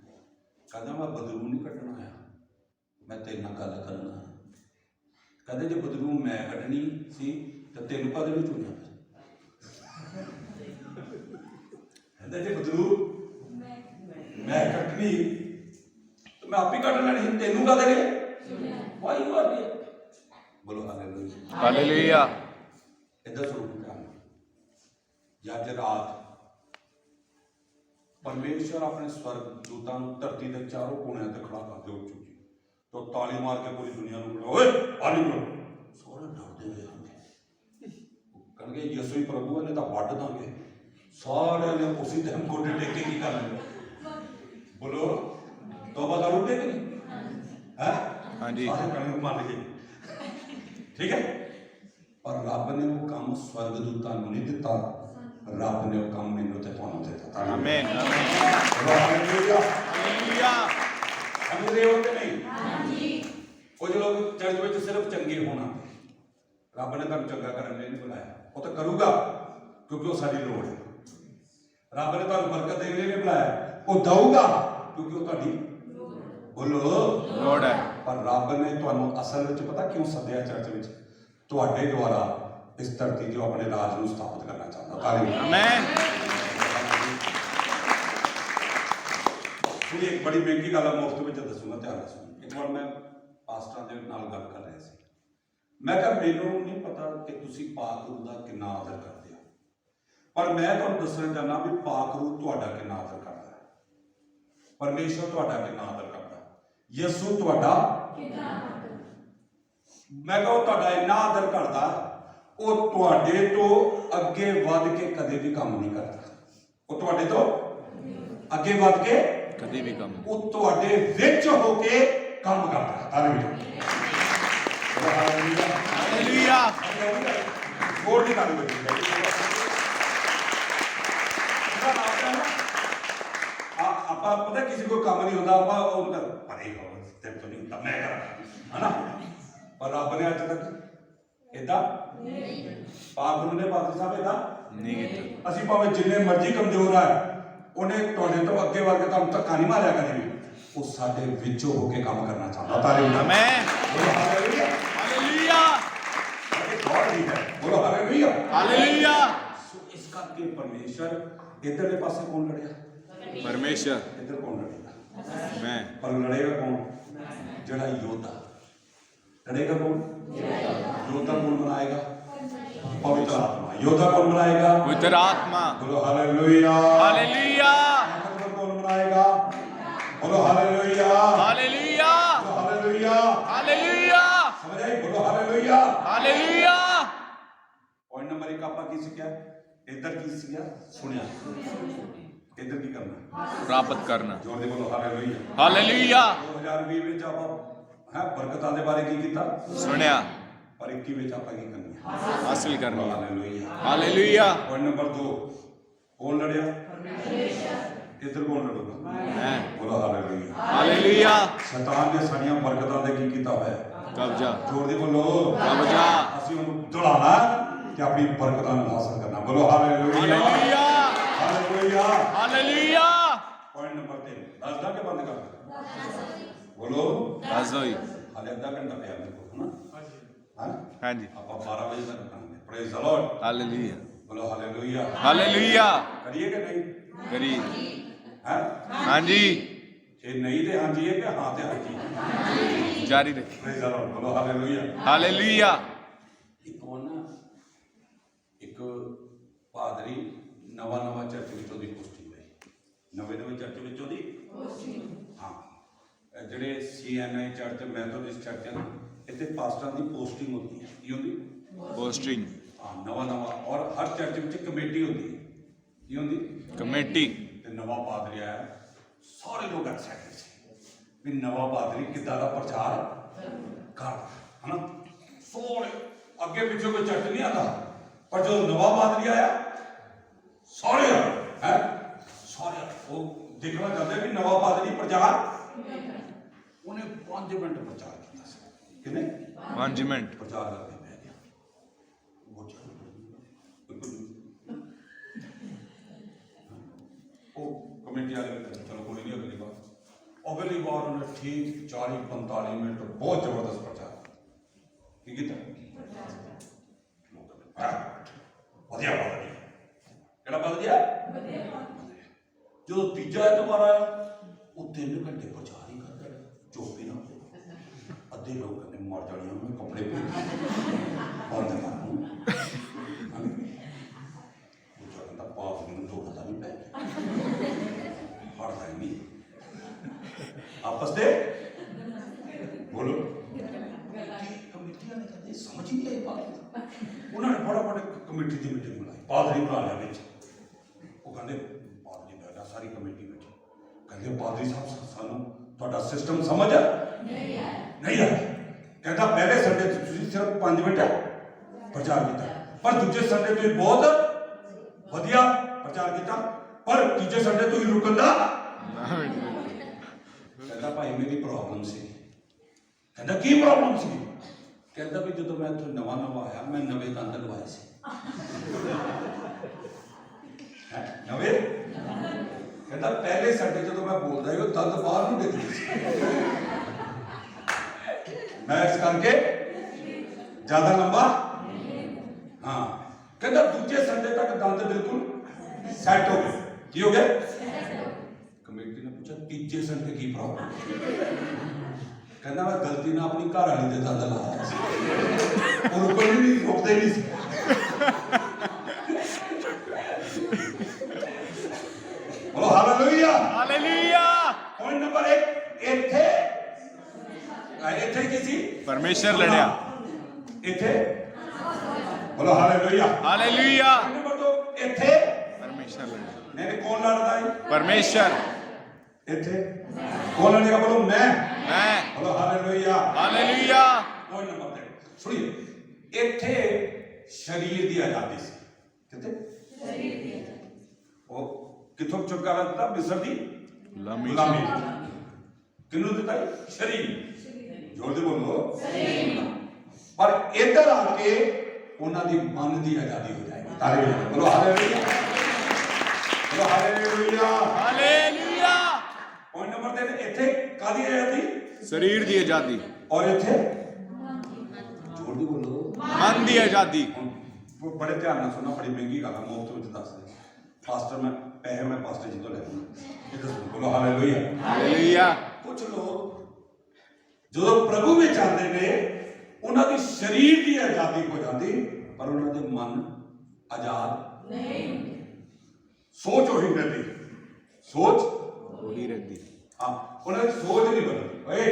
ਕਹਿੰਦਾ ਮੈਂ ਬਦਰੂ ਨਹੀਂ ਕੱਢਣ ਆਇਆ ਮੈਂ ਤੇਰੇ ਨਾਲ ਗੱਲ ਕਰਨਾ ਕਹਿੰਦੇ ਜੇ ਬਦਰੂ ਮੈਂ ਕੱਢਣੀ ਸੀ ਤਾਂ ਤੈਨੂੰ ਕਦੇ ਨਹੀਂ ਚੁਣਿਆ ਕਹਿੰਦਾ ਜੇ ਬਦਰੂ ਮੈਂ ਕੱਢਣੀ ਤਾਂ ਮੈਂ ਆਪੇ ਕੱਢ ਲੈਣੀ ਸੀ ਤੈਨੂੰ ਕਦੇ ਨਹੀਂ ਵਾਈ ਵਾਰ ਬੋਲੋ ਹਾਲੇਲੂਇਆ ਹਾਲੇਲੂਇਆ ਇੱਧਰ ਸੁਣੋ ਧਿਆਨ ਜਦ ਰਾਤ ਪਰਮੇਸ਼ਰ ਆਪਣੇ ਸਵਰਗ ਦੂਤਾਂ ਨੂੰ ਧਰਤੀ ਦੇ ਚਾਰੋਂ ਕੋਨਿਆਂ ਤੇ ਖੜਾ ਕਰ ਦਿਓ ਚੁੱਕੀ तो ताली मार के पूरी दुनिया में बोला ओए आनी बोलो सारे डरते हुए आएंगे कहेंगे यीशु ही प्रभु है नहीं तो वट देंगे सारे ने उसी टाइम गोडे टेक के की कर लेंगे बोलो तौबा कर उठे कि नहीं हैं हां जी सारे कहेंगे मान गए ठीक है पर रब ने वो काम स्वर्गदूतां ਨੂੰ नहीं दिता रब ने वो काम ਮੈਨੂੰ ਤੇ ਤੁਹਾਨੂੰ ਦਿੱਤਾ आमीन हालेलुया हालेलुया समझ रहे हो कि नहीं ਕੁਝ ਲੋਕ ਚਰਚ ਵਿੱਚ ਸਿਰਫ ਚੰਗੇ ਹੋਣਾ ਰੱਬ ਨੇ ਤੁਹਾਨੂੰ ਚੰਗਾ ਕਰਨ ਲਈ ਨਹੀਂ ਬੁਲਾਇਆ ਉਹ ਤਾਂ ਕਰੂਗਾ ਕਿਉਂਕਿ ਉਹ ਸਾਡੀ ਲੋੜ ਹੈ ਰੱਬ ਨੇ ਤੁਹਾਨੂੰ ਬਰਕਤ ਦੇਣ ਲਈ ਨਹੀਂ ਬੁਲਾਇਆ ਉਹ ਦਊਗਾ ਕਿਉਂਕਿ ਉਹ ਤੁਹਾਡੀ ਬੋਲੋ ਲੋੜ ਹੈ ਪਰ ਰੱਬ ਨੇ ਤੁਹਾਨੂੰ ਅਸਲ ਵਿੱਚ ਪਤਾ ਕਿਉਂ ਸੱਦਿਆ ਚਰਚ ਵਿੱਚ ਤੁਹਾਡੇ ਦੁਆਰਾ ਇਸ ਧਰਤੀ ਤੇ ਆਪਣੇ ਰਾਜ ਨੂੰ ਸਥਾਪਿਤ ਕਰਨਾ ਚਾਹੁੰਦਾ ਹਾਲੇਲੂਇਆ ਆਮੇਨ ਇਹ ਇੱਕ ਬੜੀ ਮਹਿੰਗੀ ਗੱਲ ਹੈ ਮੁਫਤ ਵਿੱਚ ਦੱਸੂਗਾ ਧਿਆਨ ਨਾਲ ਸੁਣੋ ਇੱਕ ਵਾਰ ਮੈਂ ਪਾਸਟਰਾਂ ਦੇ ਨਾਲ ਗੱਲ ਕਰ ਰਿਹਾ ਸੀ ਮੈਂ ਕਿਹਾ ਮੈਨੂੰ ਨਹੀਂ ਪਤਾ ਕਿ ਤੁਸੀਂ ਪਾਕ ਰੂਹ ਦਾ ਕਿੰਨਾ ਆਦਰ ਕਰਦੇ ਹੋ ਪਰ ਮੈਂ ਤੁਹਾਨੂੰ ਦੱਸਣਾ ਚਾਹੁੰਦਾ ਵੀ ਪਾਕ ਰੂਹ ਤੁਹਾਡਾ ਕਿੰਨਾ ਆਦਰ ਕਰਦਾ ਹੈ, ਪਰਮੇਸ਼ਰ ਤੁਹਾਡਾ ਕਿੰਨਾ ਆਦਰ ਕਰਦਾ ਹੈ, ਯਿਸੂ ਤੁਹਾਡਾ ਮੈਂ ਕਹਾਂ ਤੁਹਾਡਾ ਇੰਨਾ ਆਦਰ ਕਰਦਾ, ਉਹ ਤੁਹਾਡੇ ਤੋਂ ਅੱਗੇ ਵੱਧ ਕੇ ਕਦੇ ਵੀ ਕੰਮ ਨਹੀਂ ਕਰਦਾ। ਉਹ ਤੁਹਾਡੇ ਤੋਂ ਅੱਗੇ ਵੱਧ ਕੇ ਕਦੇ ਵੀ ਕੰਮ ਉਹ ਤੁਹਾਡੇ ਵਿੱਚ ਹੋ ਕੇ ਕੰਮ ਕਰਦਾ। Hallelujah, hallelujah. ਹੋਰ ਦੀ ਗੱਲ ਹੋਈ ਆਪਾਂ ਪਤਾ ਕਿਸੇ ਕੋਈ ਕੰਮ ਨਹੀਂ ਹੁੰਦਾ, ਆਪਾਂ ਉਹ ਪਰੇ ਤੇ ਤੋਂ ਨਹੀਂ ਹੁੰਦਾ, ਮੈਂ ਕਰਾਂ ਹਨਾ। ਪਰ ਰੱਬ ਨੇ ਅੱਜ ਤੱਕ ਏਦਾਂ ਪਾਕ ਨੂੰ ਨੇ ਪਾਤਰੀ ਸਾਹਿਬ ਏਦਾਂ ਨਹੀਂ ਕੀਤਾ। ਅਸੀਂ ਭਾਵੇਂ ਜਿੰਨੇ ਮਰਜ਼ੀ ਕਮਜ਼ੋਰ ਆ, ਉਹਨੇ ਤੁਹਾਡੇ ਤੋਂ ਅੱਗੇ ਵੱਧ ਕੇ ਤੁਹਾਨੂੰ ਧੱਕਾ ਨਹੀਂ ਮਾਰਿਆ ਕਦੇ ਵੀ। ਉਹ ਸਾਡੇ ਵਿੱਚੋਂ ਹੋ ਕੇ ਕੰਮ ਕਰਨਾ ਚਾਹੁੰਦਾ। ਤਾਰੀਫ ਆਮੇਨ, ਹਾਲੇਲੂਇਆ, ਹਾਲੇਲੂਇਆ, ਗੋਡ ਦੀ ਹੈ। ਬੋਲੋ ਹਾਲੇਲੂਇਆ, ਹਾਲੇਲੂਇਆ। ਸੋ ਇਸ ਕਰਕੇ ਪਰਮੇਸ਼ਰ ਇਧਰਲੇ ਪਾਸੇ ਕੌਣ ਲੜਿਆ? ਪਰਮੇਸ਼ਰ। ਇੱਧਰ ਕੌਣ ਲੜੇਗਾ? ਮੈਂ। ਪਰ ਲੜੇਗਾ ਕੌਣ? ਜਿਹੜਾ ਯੋਧਾ ਲੜੇਗਾ। ਕੌਣ ਯੋਧਾ? ਕੌਣ ਬਣਾਏਗਾ? ਪਵਿੱਤਰ ਆਤਮਾ। ਯੋਧਾ ਕੌਣ ਬਣਾਏਗਾ? ਪਵਿੱਤਰ ਆਤਮਾ। ਬੋਲੋ ਹਾਲੇਲੂਇਆ, ਹਾਲੇਲੂਇਆ, ਕੌਣ ਬਣਾਏਗਾ? ਬੋਲੋ ਹਾਲੇਲੂਇਆ, ਹਾਲੇਲੂਇਆ, ਬੋਲੋ ਹਾਲੇਲੂਇਆ, ਹਾਲੇਲੂਇਆ, ਸਮਝ ਆਈ? ਬੋਲੋ ਹਾਲੇਲੂਇਆ, ਹਾਲੇਲੂਇਆ। ਪੁਆਇੰਟ ਨੰਬਰ 1 ਆਪਾਂ ਕੀ ਸਿੱਖਿਆ? ਇੱਧਰ ਕੀ ਸਿੱਖਿਆ? ਸੁਣਿਆ। ਇੱਧਰ ਕੀ ਕਰਨਾ? ਪ੍ਰਾਪਤ ਕਰਨਾ। ਜੋਰ ਦੇ ਬੋਲੋ ਹਾਲੇਲੂਇਆ। ਹਾਲੇਲੂਇਆ। 2020 ਵਿੱਚ ਆਪਾਂ ਬਰਕਤਾਂ ਦੇ ਬਾਰੇ ਕੀ ਕੀਤਾ? ਸੁਣਿਆ। ਪਰ 21 ਵਿੱਚ ਆਪਾਂ ਕੀ ਕਰਨੀ? ਹਾਸਿਲ ਕਰਨੀ। Hallelujah, hallelujah. ਪੁਆਇੰਟ ਨੰਬਰ 2 ਕੌਣ ਲੜਿਆ? ਇੱਧਰ ਕੌਣ ਲੜੂਗਾ? ਮੈਂ। ਬੋਲੋ ਹਾਲੇਲੂਇਆ। ਹਾਲੇਲੂਇਆ। ਸ਼ੈਤਾਨ ਨੇ ਸਾਡੀਆਂ ਬਰਕਤਾਂ ਤੇ ਕੀ ਕੀਤਾ ਹੋਇਆ? ਕਬਜ਼ਾ। ਜੋਰ ਦੇ ਬੋਲੋ ਕਬਜ਼ਾ। ਅਸੀਂ ਉਹਨੂੰ ਦੌੜਾਣਾ ਤੇ ਆਪਣੀ ਬਰਕਤਾਂ ਨੂੰ ਹਾਸਲ ਕਰਨਾ। ਬੋਲੋ hallelujah, hallelujah, hallelujah. Hallelujah. Point number 3 ਦੱਸਦਾ ਕਿ ਬੰਦ ਕਰ? ਬੋਲੋ। ਦੱਸ ਦੋ ਜੀ। ਹਾਲੇ ਅੱਧਾ ਘੰਟਾ ਪਿਆ ਮੇਰੇ ਕੋਲ ਹਨਾ। ਹਾਂ ਹਾਂਜੀ। ਆਪਾਂ 12 ਵਜੇ ਤੱਕ ਕਰਾਂਗੇ। Praise the Lord. ਹਾਲੇਲੂਇਆ, ਬੋਲੋ ਹਾਲੇਲੂਇਆ। ਹਾਲੇਲੂਇਆ। ਕਰੀਏ ਕਿ ਨਹੀਂ? ਕਰੀ। ਹੈ ਹਾਂਜੀ। ਜੇ ਨਹੀਂ ਤੇ ਹਾਂਜੀ ਹੈ ਕਿ ਹਾਂ ਤੇ ਹਾਂਜੀ? ਜਾਰੀ ਰੱਖੀ। Praise the lord. ਬੋਲੋ ਹਾਲੇਲੂਇਆ। ਹਾਲੇਲੂਇਆ। ਇੱਕ ਉਹ ਨਾ ਇੱਕ ਪਾਦਰੀ ਨਵਾਂ ਚਰਚ ਵਿੱਚੋਂ ਦੀ ਪੋਸਟਿੰਗ ਹੋਈ। ਨਵੇਂ ਚਰਚ ਵਿੱਚੋਂ ਦੀ ਹਾਂ। ਜਿਹੜੇ CNI ਚਰਚ, ਮੈਥੋਡਿਸਟ ਚਰਚ ਹਨ, ਇੱਥੇ ਪਾਸਟਰਾਂ ਦੀ ਪੋਸਟਿੰਗ ਹੁੰਦੀ ਹੈ। ਕੀ ਹੁੰਦੀ? ਪੋਸਟਿੰਗ। ਹਾਂ, ਨਵਾਂ ਔਰ ਹਰ ਚਰਚ ਵਿੱਚ ਕਮੇਟੀ ਹੁੰਦੀ ਹੈ। ਕੀ ਹੁੰਦੀ? ਕਮੇਟੀ। ਤੇ ਨਵਾਂ ਪਾਦਰੀ ਆਇਆ, ਸਾਰੇ ਲੋਕ ਐਕਸਾਈਟਡ ਸੀ ਵੀ ਨਵਾਂ ਪਾਦਰੀ ਕਿੱਦਾਂ ਦਾ ਪ੍ਰਚਾਰ ਕਰ ਹਨਾ। ਸਾਰੇ ਅੱਗੇ ਪਿੱਛੇ ਕੋਈ ਚਰਚ ਨਹੀਂ ਆਉਂਦਾ, ਪਰ ਜਦੋਂ ਨਵਾਂ ਪਾਦਰੀ ਆਇਆ ਸਾਰੇ ਹੈ ਸਾਰੇ ਉਹ ਦੇਖਣਾ ਚਾਹੁੰਦੇ ਵੀ ਨਵਾਂ ਪਾਦਰੀ ਪ੍ਰਚਾਰ। ਉਹਨੇ 5 ਮਿੰਟ ਪ੍ਰਚਾਰ ਕੀਤਾ ਸੀ। ਕਿੰਨੇ? 5 ਮਿੰਟ ਪ੍ਰਚਾਰ ਕਰਕੇ ਬਹਿ ਗਿਆ। ਉਹ ਕਮੇਟੀ ਵਾਲੇ ਨੇ ਚਲੋ ਕੋਈ ਨਹੀਂ, ਅਗਲੀ ਵਾਰ ਉਹਨੇ ਠੀਕ 40-45 ਮਿੰਟ ਬਹੁਤ ਜ਼ਬਰਦਸਤ ਪ੍ਰਚਾਰ ਕੀ ਕੀਤਾ। ਵਧੀਆ ਪਾਦਰੀ। ਕਿਹੜਾ ਪਾਦਰੀ ਆ? ਜਦੋਂ ਤੀਜਾ ਐਤਵਾਰ ਆਇਆ, ਉਹ 3 ਘੰਟੇ ਪ੍ਰਚਾਰ ਹੀ ਕਰਦਾ ਰਿਹਾ। ਚੁੱਪ ਹੀ ਨਾ ਹੋਏ। ਅੱਧੇ ਲੋਕ ਕਹਿੰਦੇ ਮਰ ਜਾਣੀ ਉਹਨੇ ਕੱਪੜੇ ਬੰਦ ਕਰ ਨੂੰ। ਉਹ ਕਹਿੰਦਾ ਪਾਪ ਨੂੰ ਦੋੜਦਾ ਨਹੀਂ ਪੈ ਹੜਦਾ ਨਹੀਂ ਆਪਸ ਦੇ। ਬੋਲੋ। ਕਮੇਟੀਆਂ ਨੇ ਕਦੇ ਸਮਝ ਹੀ ਨਹੀਂ ਆਈ ਬਾਤ। ਉਹਨਾਂ ਨੇ ਬੜਾ ਕਮੇਟੀ ਦੀ ਮੀਟਿੰਗ ਬੁਲਾਈ, ਪਾਦਰੀ ਬੁਲਾ ਲਿਆ ਵਿੱਚ। ਉਹ ਕਹਿੰਦੇ ਪਾਦਰੀ ਬੈਠਾ, ਸਾਰੀ ਕਮੇਟੀ ਬੈਠੀ। ਕਹਿੰਦੇ ਪਾਦਰੀ ਸਾਹਿਬ ਸਾਨੂੰ ਤੁਹਾਡਾ ਸਿਸਟਮ ਸਮਝ ਨਹੀਂ ਆਇਆ। ਕਹਿੰਦਾ ਪਹਿਲੇ ਸੰਡੇ ਤੁਸੀਂ ਸਿਰਫ 5 ਮਿੰਟ ਪ੍ਰਚਾਰ ਕੀਤਾ, ਪਰ ਦੂਜੇ ਸੰਡੇ ਤੁਸੀਂ ਬਹੁਤ ਵਧੀਆ ਪ੍ਰਚਾਰ ਕੀਤਾ, ਪਰ ਤੀਜੇ ਸੰਡੇ ਤੁਸੀਂ ਰੁਕਣ ਦਾ। ਕਹਿੰਦਾ ਭਾਈ ਮੇਰੀ ਪ੍ਰੋਬਲਮ ਸੀ। ਕਹਿੰਦਾ ਕੀ ਪ੍ਰੋਬਲਮ ਸੀ? ਕਹਿੰਦਾ ਵੀ ਜਦੋਂ ਮੈਂ ਇੱਥੇ ਨਵਾਂ ਆਇਆ, ਮੈਂ ਨਵੇਂ ਦੰਦ ਲਵਾਏ ਸੀ। ਨਵੇਂ? ਕਹਿੰਦਾ ਪਹਿਲੇ ਸੰਡੇ ਜਦੋਂ ਮੈਂ ਬੋਲਦਾ ਸੀ ਉਹ ਦੰਦ ਬਾਹਰ ਨੂੰ ਦਿਖਦੇ ਸੀ, ਮੈਂ ਇਸ ਕਰਕੇ ਜ਼ਿਆਦਾ ਲੰਬਾ। ਹਾਂ। ਕਹਿੰਦਾ ਦੂਜੇ ਸੰਡੇ ਤੱਕ ਦੰਦ ਬਿਲਕੁਲ ਸੈੱਟ ਹੋ ਗਏ। ਕੀ ਹੋ ਗਏ? ਕਮੇਟੀ ਨੇ ਪੁੱਛਿਆ ਤੀਜੇ ਸੰਡੇ ਕੀ ਪ੍ਰੋਬਲਮ? ਕਹਿੰਦਾ ਮੈਂ ਗਲਤੀ ਨਾਲ ਆਪਣੀ ਘਰ ਵਾਲੀ ਦੇ ਦੰਦ ਲਾਇਆ ਸੀ, ਉਹ ਰੁਕਦੇ ਨਹੀਂ ਸੀ। बोलो हालेलुया। हालेलुया। पॉइंट नंबर 1, ਇੱਥੇ ਇੱਥੇ ਕੀ ਸੀ? परमेश्वर लड़या। ਇੱਥੇ बोलो हालेलुया। हालेलुया। पॉइंट नंबर 2, ਇੱਥੇ परमेश्वर लड़या। नहीं कौन लड़ता है? परमेश्वर। ਇੱਥੇ कौन लड़ेगा? बोलो मैं। मैं। बोलो हालेलुया। हालेलुया। पॉइंट नंबर 3 सुनिए, ਇੱਥੇ शरीर ਦੀ आजादी ਸੀ। ਕਿੱਥੇ? शरीर ਦੀ आजादी। ਉਹ ਕਿੱਥੋਂ ਛੁਟਕਾਰਾ ਦਿੱਤਾ? ਮਿਸਰ ਦੀ गुलामी। ਗੁਲਾਮੀ। ਕਿਹਨੂੰ ਦਿੱਤਾ? शरीर। जोर से बोलो। पर इधर आके उन्होंने मन की आजादी हो जाएगी। तारे बजाओ, बोलो हालेलुया। बोलो हालेलुया। हालेलुया। पॉइंट नंबर 3 इथे कादी आजादी? शरीर दी आजादी। और इथे जोर से बोलो मन दी आजादी। बड़े ध्यान से सुनना, बड़ी महंगी गल है, मुफ्त में दस दे पास्टर मैं पैसे मैं पास्टर जी तो ले बोलो हालेलुया। हालेलुया। कुछ लोग जो प्रभु में आते ने उन्होंने शरीर की आजादी हो जाती, पर उन्होंने मन आजाद नहीं, सोच वही रहती, सोच वही रहती। हाँ, उन्होंने सोच नहीं बदलती। ओए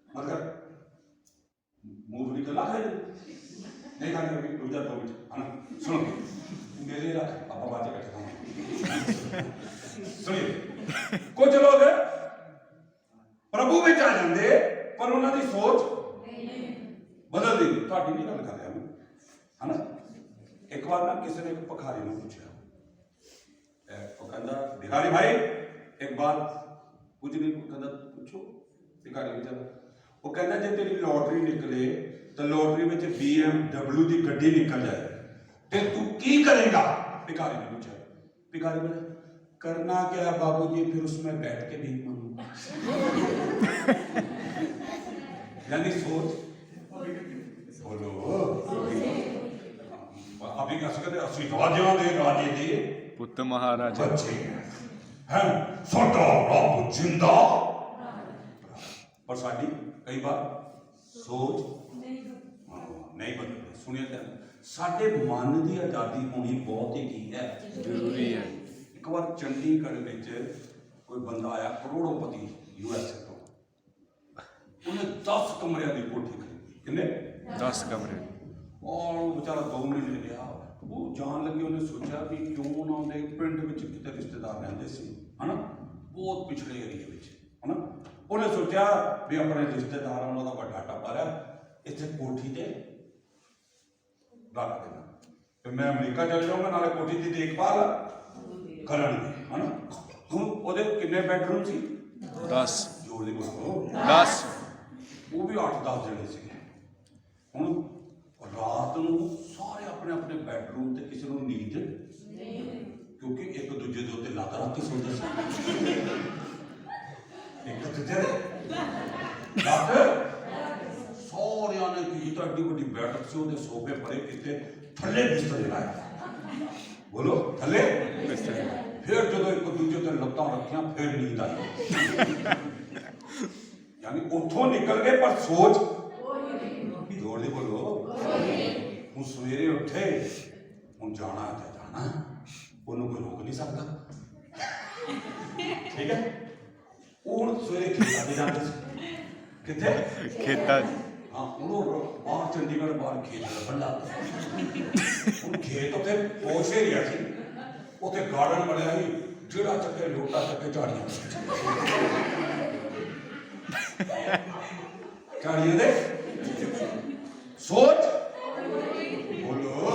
मगर मूंगफली तो ला खाए नहीं खाने रुक जा 2 मिनट सुनो मेरे रख पापा बातें करते हैं। सुनिए, कुछ लोग प्रभु में आ जाते पर उन्होंने सोच बदल दी। ਤੁਹਾਡੀ ਨਹੀਂ ਗੱਲ ਕਰ ਰਿਹਾ ਮੈਂ, है ना। एक बार ना किसी ने एक पखारी ने पूछा, वो कहता भिखारी भाई एक बात पूछनी, कहता पूछो। भिखारी बेचारा वो कहता जे तेरी लॉटरी निकले तो लॉटरी में BMW की गड्डी निकल जाए तो तू की करेगा? भिखारी ने पूछा। भिखारी बोले करना क्या बाबू जी, फिर उसमें बैठ के भीख मांगू। यानी सोच बोलो अभी कैसे कहते असली राजा दे राजे दे पुत्र महाराजा बच्चे हैं साडा रब जिंदा। पर साडी कई बार सोच नहीं बदलती। सुनिए ध्यान, साडे मन की आजादी होनी बहुत ही की है, जरूरी है। एक बार चंडीगढ़ में कोई बंदा आया करोड़ोंपति USA तो, उन्हें 10 कमरे की कोठी खरीदी। कितने? 10 कमरे। और बेचारा 2 महीने रहा। वो जान लगे उन्हें सोचा भी क्यों ना उन्हें पिंड में कितने रिश्तेदार रहते सी, है ना, बहुत पिछड़े एरिए में, है ना। उन्हें सोचा भी अपने रिश्तेदार उन्होंने बड़ा टब्बर है इतने कोठी से रख देना, फिर मैं अमरीका चल जाऊंगा नाले कोठी की देखभाल करनगे, है ना। हूँ ਉਹਦੇ किन्ने बेडरूम सी? 10। जोर दी बोलो 10। वो भी 8-10 जने सी। हूँ रात ਨੂੰ ਸਾਰੇ ਆਪਣੇ ਆਪਣੇ ਬੈਡਰੂਮ ਤੇ ਕਿਸੇ ਨੂੰ ਨੀਂਦ ਨਹੀਂ, ਕਿਉਂਕਿ ਇੱਕ ਦੂਜੇ ਦੇ ਉੱਤੇ ਲੱਤ ਰੱਖ ਕੇ ਸੌਂਦੇ ਸੀ। ਇੱਕ ਦੂਜੇ ਦੇ ਲੱਤ ਸਾਰਿਆਂ ਨੇ ਕੀ ਤਾਂ ਏਡੀ ਵੱਡੀ ਬੈਠਕ ਸੀ, ਉਹਦੇ ਸੋਫੇ ਪਰੇ ਕਿਤੇ ਥੱਲੇ ਬਿਸਤਰੇ ਲਾਏ। ਬੋਲੋ ਥੱਲੇ ਬਿਸਤਰੇ। ਫਿਰ ਜਦੋਂ ਇੱਕ ਦੂਜੇ ਤੇ ਲੱਤਾਂ ਰੱਖੀਆਂ ਫਿਰ ਨੀਂਦ ਆਈ। यानी उठों निकल गए पर सोच जोर दे बोलो। हूँ सवेरे उठे हूँ जाना है जाना, उन्होंने कोई रोक नहीं सकता, ठीक है। हूँ सवेरे खेता दे जाते कितने खेता। हाँ उन्होंने बाहर चंडीगढ़ बाहर खेत लभन लग हूँ खेत उत्थे पौश एरिया सी, उत्थे गार्डन बनया ही जेड़ा चक्के लोटा चक्के झाड़ियां झाड़ियां दे सोच बोलो।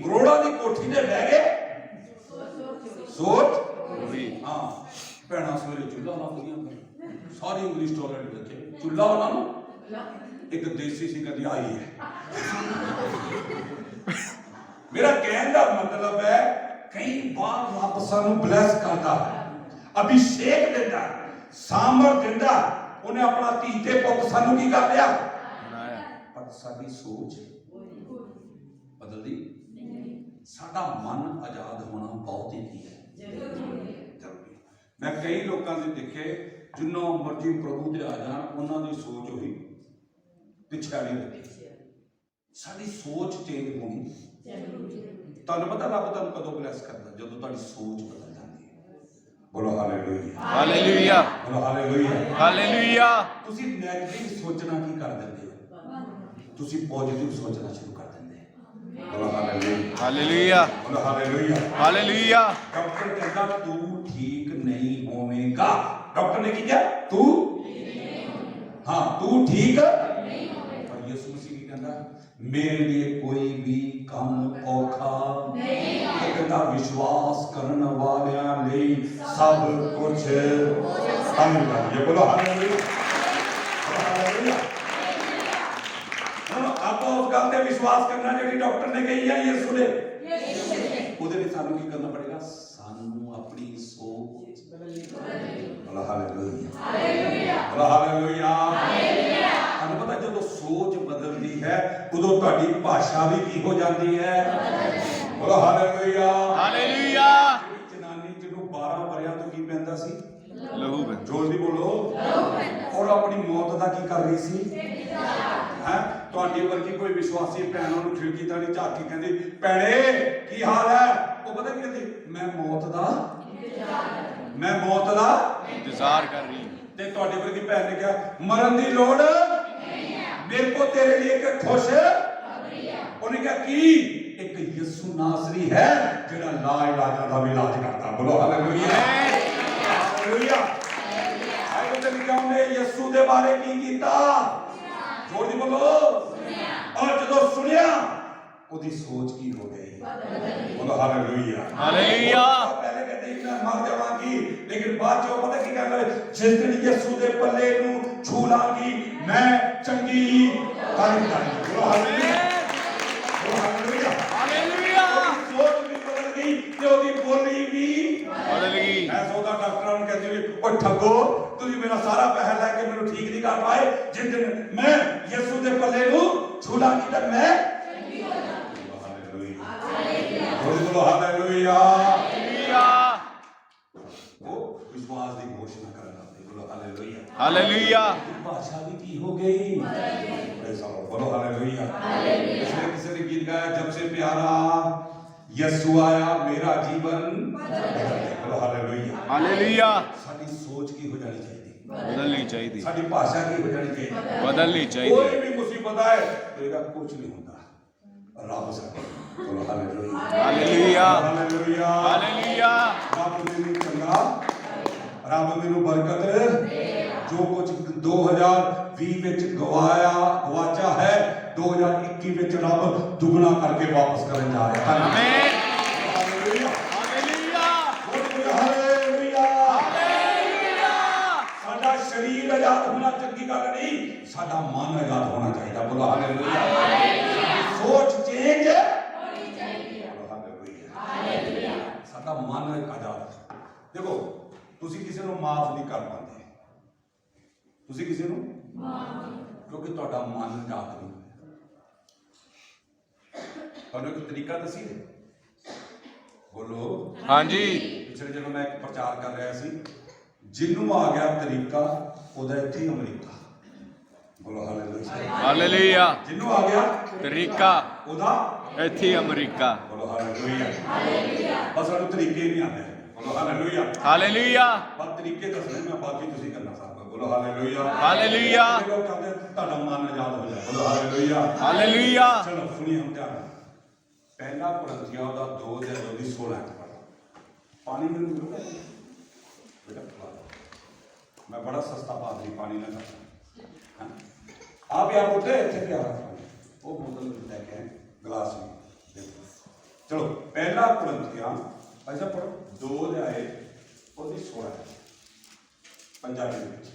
करोड़ा की कोठी से बह गए सोच। हाँ भैन सवेरे चूल्हा लादियां, सारी इंग्लिश टॉयलेट बच्चे चूल्हा उन्होंने एक देसी सी कदी आई है। मेरा कहने का मतलब है कई बार रब सानू ब्लैस करता है, अभिषेक देता है, सामर्थ देता, उन्हें अपना धीते पुत सानू की कर लिया, पर साडी सोच बदलती। साडा मन आजाद होना बहुत ही है जरूरी। मैं कई लोगों से देखे जिन्हों मर्जी प्रभु से आ जान उन्होंने सोच हुई पिछे नहीं रखी। साडी सोच चेंज होनी। तुहानू पता रब तुहानू कदों ब्लैस करता? जदों तुहाडी सोच बदल ਹਾਲੇਲੂਇਆ, ਹਾਲੇਲੂਇਆ, ਬੋਲੋ ਹਾਲੇਲੂਇਆ। ਹਾਲੇਲੂਇਆ। ਤੁਸੀਂ ਨੈਗੇਟਿਵ ਸੋਚਣਾ ਕੀ ਕਰ ਦਿੰਦੇ ਹੋ? ਤੁਸੀਂ ਪੋਜ਼ਿਟਿਵ ਸੋਚਣਾ ਸ਼ੁਰੂ ਕਰ ਦਿੰਦੇ ਹੋ। ਬੋਲੋ ਹਾਲੇਲੂਇਆ, ਹਾਲੇਲੂਇਆ, ਬੋਲੋ ਹਾਲੇਲੂਇਆ। ਹਾਲੇਲੂਇਆ। ਡਾਕਟਰ ਕਹਿੰਦਾ ਤੂੰ ਠੀਕ ਨਹੀਂ ਹੋਵੇਂਗਾ। ਡਾਕਟਰ ਨੇ ਕੀ ਕਿਹਾ? ਤੂੰ ਹਾਂ ਤੂੰ ਠੀਕ ਨਹੀਂ ਹੋਵੇਗਾ। ਪਰ ਯਿਸੂ ਮਸੀਹ ਕੀ ਕਹਿੰਦਾ? ਮੇਰੇ ਲਈ ਕੋਈ ਵੀ ਕੰਮ ਔਖਾ ਨਹੀਂ ਹੈ। ਉਹ ਕਹਿੰਦਾ ਵਿਸ਼ਵਾਸ ਕਰਨ ਵਾਲਿਆਂ ਲਈ ਸਭ ਕੁਝ ਹਾਲੇਲੂਇਆ। ਇਹ ਬੋਲੋ ਹਾਲੇਲੂਇਆ, ਹਾਲੇਲੂਇਆ। ਹੁਣ ਆਪਾਂ ਉਸ ਗੱਲ ਤੇ ਵਿਸ਼ਵਾਸ ਕਰਨਾ ਜਿਹੜੀ ਡਾਕਟਰ ਨੇ ਕਹੀ ਹੈ ਯਿਸੂ ਨੇ। ਉਹਦੇ ਲਈ ਸਾਨੂੰ ਕੀ ਕਰਨਾ ਪੜੇਗਾ? ਸਾਨੂੰ ਆਪਣੀ ਸੋਚ ਬਦਲਣੀ ਪਵੇਗੀ। ਬੋਲੋ ਹਾਲੇਲੂਇਆ, ਹਾਲੇਲੂਇਆ, ਬੋਲੋ ਹਾਲੇਲੂਇਆ। ਤੁਹਾਨੂੰ ਪਤਾ ਜਦੋਂ ਸੋਚ ਬਦਲਦੀ ਹੈ ਉਦੋਂ ਤੁਹਾਡੀ ਭਾਸ਼ਾ ਵੀ ਕੀ ਹੋ ਜਾਂਦੀ ਹੈ? ਬੋਲੋ ਹਾਲੇਲੂਇਆ, ਹਾਲੇਲੂਇਆ। ਜਨਾਨੀ ਜਿਹਨੂੰ 12 ਵਰਿਆਂ ਤੋਂ ਕੀ ਪੈਂਦਾ ਸੀ? ਲਹੂ ਬਹਿ ਜੋਰ ਦੀ ਬੋਲੋ। ਔਰ ਆਪਣੀ ਮੌਤ ਦਾ ਕੀ ਕਰ ਰਹੀ ਸੀ? ਹੈ ਤੁਹਾਡੀ ਵਰਗੀ ਕੋਈ ਵਿਸ਼ਵਾਸੀ ਭੈਣ ਉਹਨੂੰ ਖਿੜਕੀ ਤਾਂ ਨਹੀਂ ਝਾਕ ਕੇ ਕਹਿੰਦੀ ਭੈਣੇ ਕੀ ਹਾਲ ਹੈ? ਉਹ ਪਤਾ ਕੀ ਕਹਿੰਦੀ? ਮੈਂ ਮੌਤ ਦਾ ਇੰਤਜ਼ਾਰ ਕਰ ਰਹੀ ਹੈ। ਤੇ ਤੁਹਾਡੀ ਵਰਗੀ ਭੈਣ ਨੇ ਕਿਹਾ ਮਰਨ ਦੀ ਲੋੜ ਨਹੀਂ ਹੈ, ਮੇਰੇ ਕੋ ਤੇਰੇ ਲਈ ਇੱਕ ਖੁਸ਼ ਖਬਰੀ ਹੈ। ਉਹਨੇ ਕਿਹਾ ਕੀ? ਇੱਕ ਯਿਸੂ ਨਾਸਰੀ ਹੈ ਜਿਹੜਾ ਲਾ ਇਲਾਜਾਂ ਦਾ ਵੀ ਇਲਾਜ ਕਰਦਾ। ਬੋਲੋ ਹਾਲੇਲੂਇਆ, ਹਾਲੇਲੂਇਆ। ਆਈ ਉਹਦੇ ਲਿਖਿਆ ਉਹਨੇ ਯਿਸੂ ਦੇ ਬਾਰੇ ਕੀ ਕੀਤਾ? ਜੋਰ ਦੀ ਬੋਲੋ। ਔਰ ਜਦੋਂ ਸੁਣਿਆ ਉਹਦੀ ਸੋਚ ਕੀ ਹੋ ਗਈ? ਬੋਲੋ ਹਾਲੇਲੂਇਆ, ਹਾਲੇਲੂਇਆ। ਪਹਿਲੇ ਕਹਿੰਦੇ ਮੈਂ ਮਰ ਜਾਵਾਂਗੀ, ਲੇਕਿਨ ਬਾਅਦ ਚ ਪਤਾ ਕੀ ਕਹਿੰਦਾ? ਜਿਸ ਦਿਨ ਯਿਸੂ ਦੇ ਪੱਲੇ ਨੂੰ ਛੂ ਲਾਂਗੀ ਮੈਂ ਚੰਗੀ ਤਾਰੀਫ ਕਰਾਂਗੀ। ਬੋਲੋ ਹਾਲੇਲੂਇਆ, ਬੋਲੋ ਹਾਲੇਲੂਇਆ, ਹਾਲੇਲੂਇਆ। ਸੋਚ ਵੀ ਬਦਲ ਗਈ ਤੇ ਉਹਦੀ ਬੋਲੀ ਵੀ ਬਦਲ ਗਈ। ਮੈਂ ਸੋਚਦਾ ਡਾਕਟਰਾਂ ਨੂੰ ਕਹਿੰਦੇ ਵੀ ਉਹ ਠੱਗੋ ਤੁਸੀਂ ਮੇਰਾ ਸਾਰਾ ਪੈਸਾ ਲੈ ਕੇ ਮੈਨੂੰ ਠੀਕ ਨਹੀਂ ਕਰ ਪਾਏ। ਜਿਸ ਦਿਨ ਮੈਂ ਯਿਸੂ ਦੇ ਪੱਲੇ ਨੂੰ ਛੂ ਲਾਂਗੀ ਤਾਂ ਮੈਂ ਚੰਗੀ ਹੋ ਜਾਵਾਂਗੀ। ਹਾਲੇਲੂਇਆ, ਹਾਲੇਲੂਇਆ, ਬੋਲੋ ਹਾਲੇਲੂਇਆ, ਹਾਲੇਲੂਇਆ। ਉਹ ਵਿਸ਼ਵਾਸ ਦੀ ਘੋਸ਼ਣਾ ਕਰਨ ਲੱਗੇ। ਬੋਲੋ ਹਾਲੇਲੂਇਆ, ਹਾਲੇਲੂਇਆ। ਭਾਸ਼ਾ ਵੀ ਕੀ ਹੋ ਗਈ? बोलो हालेलुया, हालेलुया। किसी ने गीत गाया जब से प्यारा यीशु आया मेरा जीवन बदल गया। बोलो हालेलुया, हालेलुया। साडी सोच की हो जानी चाहिए, बदलनी चाहिए, साडी भाषा की हो जानी चाहिए, बदलनी चाहिए। कोई भी मुसीबत आए तो ਇਹਦਾ ਕੁਝ ਨਹੀਂ ਹੁੰਦਾ ਰੱਬ ਸਾਡਾ। बोलो हालेलुया, हालेलुया, हालेलुया, हालेलुया। ਰੱਬ ਮੈਨੂੰ ਚੰਗਾ, ਰੱਬ ਮੈਨੂੰ ਬਰਕਤ ਦੇਗਾ। ਜੋ ਕੁਝ 2020 ਵਿੱਚ ਗਵਾਚਾ ਹੈ 2021 ਵਿੱਚ ਰੱਬ ਦੁੱਗਣਾ ਕਰਕੇ ਵਾਪਸ ਕਰਨ ਜਾ ਰਿਹਾ ਹੈ। ਆਮੀਨ, ਹਾਲੇਲੂਇਆ, ਹਾਲੇਲੂਇਆ, ਹਾਲੇਲੂਇਆ, ਹਾਲੇਲੂਇਆ। ਸਾਡਾ ਸਰੀਰ ਆਜ਼ਾਦ ਹੋਣਾ ਚੰਗੀ ਗੱਲ ਨਹੀਂ, ਸਾਡਾ ਮਨ ਆਜ਼ਾਦ ਹੋਣਾ ਚਾਹੀਦਾ। ਬੋਲੋ ਹਾਲੇਲੂਇਆ, ਸੋਚ ਚੇਂਜ ਹੋਣੀ ਚਾਹੀਦੀ ਹੈ। ਹਾਲੇਲੂਇਆ, ਹਾਲੇਲੂਇਆ, ਸਾਡਾ ਮਨ ਆਜ਼ਾਦ। ਦੇਖੋ ਤੁਸੀਂ ਕਿਸੇ ਨੂੰ ਮਾਫ ਨਹੀਂ ਕਰ ਪਾਉਂਦੇ, ਤੁਸੀਂ ਕਿਸੇ ਨੂੰ ਕਿਉਂਕਿ ਤੁਹਾਡਾ ਮਨ ਆਜ਼ਾਦ ਨਹੀਂ ਹੋਇਆ। ਤੁਹਾਨੂੰ ਇੱਕ ਤਰੀਕਾ ਦੱਸੀ ਬੋਲੋ ਹਾਂਜੀ। ਪਿਛਲੇ ਜਦੋਂ ਮੈਂ ਇੱਕ ਪ੍ਰਚਾਰ ਕਰ ਰਿਹਾ ਸੀ, ਜਿਹਨੂੰ ਆ ਗਿਆ ਤਰੀਕਾ ਉਹਦਾ ਇੱਥੇ ਹੀ ਅਮਰੀਕਾ। ਬੋਲੋ ਹਾਲੇਲੂਇਆ, ਹਾਲੇਲੂਇਆ। ਜਿਹਨੂੰ ਆ ਗਿਆ ਤਰੀਕਾ ਉਹਦਾ ਇੱਥੇ ਅਮਰੀਕਾ। ਬੋਲੋ ਹਾਲੇਲੂਇਆ, ਹਾਲੇਲੂਇਆ। ਬਸ ਸਾਨੂੰ ਤਰੀਕੇ ਨਹੀਂ ਆਉਂਦੇ। ਬੋਲੋ ਹਾਲੇਲੂਇਆ, ਹਾਲੇਲੂਇਆ, ਬਸ ਤਰੀਕੇ ਦੱਸਣੇ ਮੈਂ, ਬਾਕੀ ਤੁਸੀਂ ਕਰਨਾ ਸਾਰਾ। ਬੋਲੋ ਹਾਲੇਲੂਇਆ, ਹਾਲੇਲੂਇਆ, ਲੋਕ ਕਹਿੰਦੇ ਤੁਹਾਡਾ ਮਨ ਆਜ਼ਾਦ ਹੋ ਜਾਏ। ਬੋਲੋ ਹਾਲੇਲੂਇਆ, ਹਾਲੇਲੂਇਆ। ਚਲੋ ਸੁਣੀਏ ਹੁਣ ਧਿਆਨ ਨਾਲ। ਪਹਿਲਾ ਕੁਰਿੰਥੀਆਂ ਦਾ 2 ਦੇ 16 ਪਾਣੀ ਮੈਨੂੰ ਮਿਲੂਗਾ ਬੇਟਾ? ਮੈਂ ਬੜਾ ਸਸਤਾ ਪਾਦਰੀ ਪਾਣੀ ਨਾ ਕਰਦਾ। ਆਪ ਯਾਰ ਉੱਤੇ ਇੱਥੇ ਪਿਆ ਉਹ ਬੋਤਲ ਲੈ ਕੇ ਗਲਾਸ ਵਿੱਚ ਦੇਖੋ। ਚਲੋ ਪਹਿਲਾ ਕੁਰਿੰਥੀਆਂ ਐਸਾ ਪੜੋ 2 ਦੇ ਆਏ ਉਹਦੀ 16 ਪੰਜਾਬੀ ਵਿੱਚ।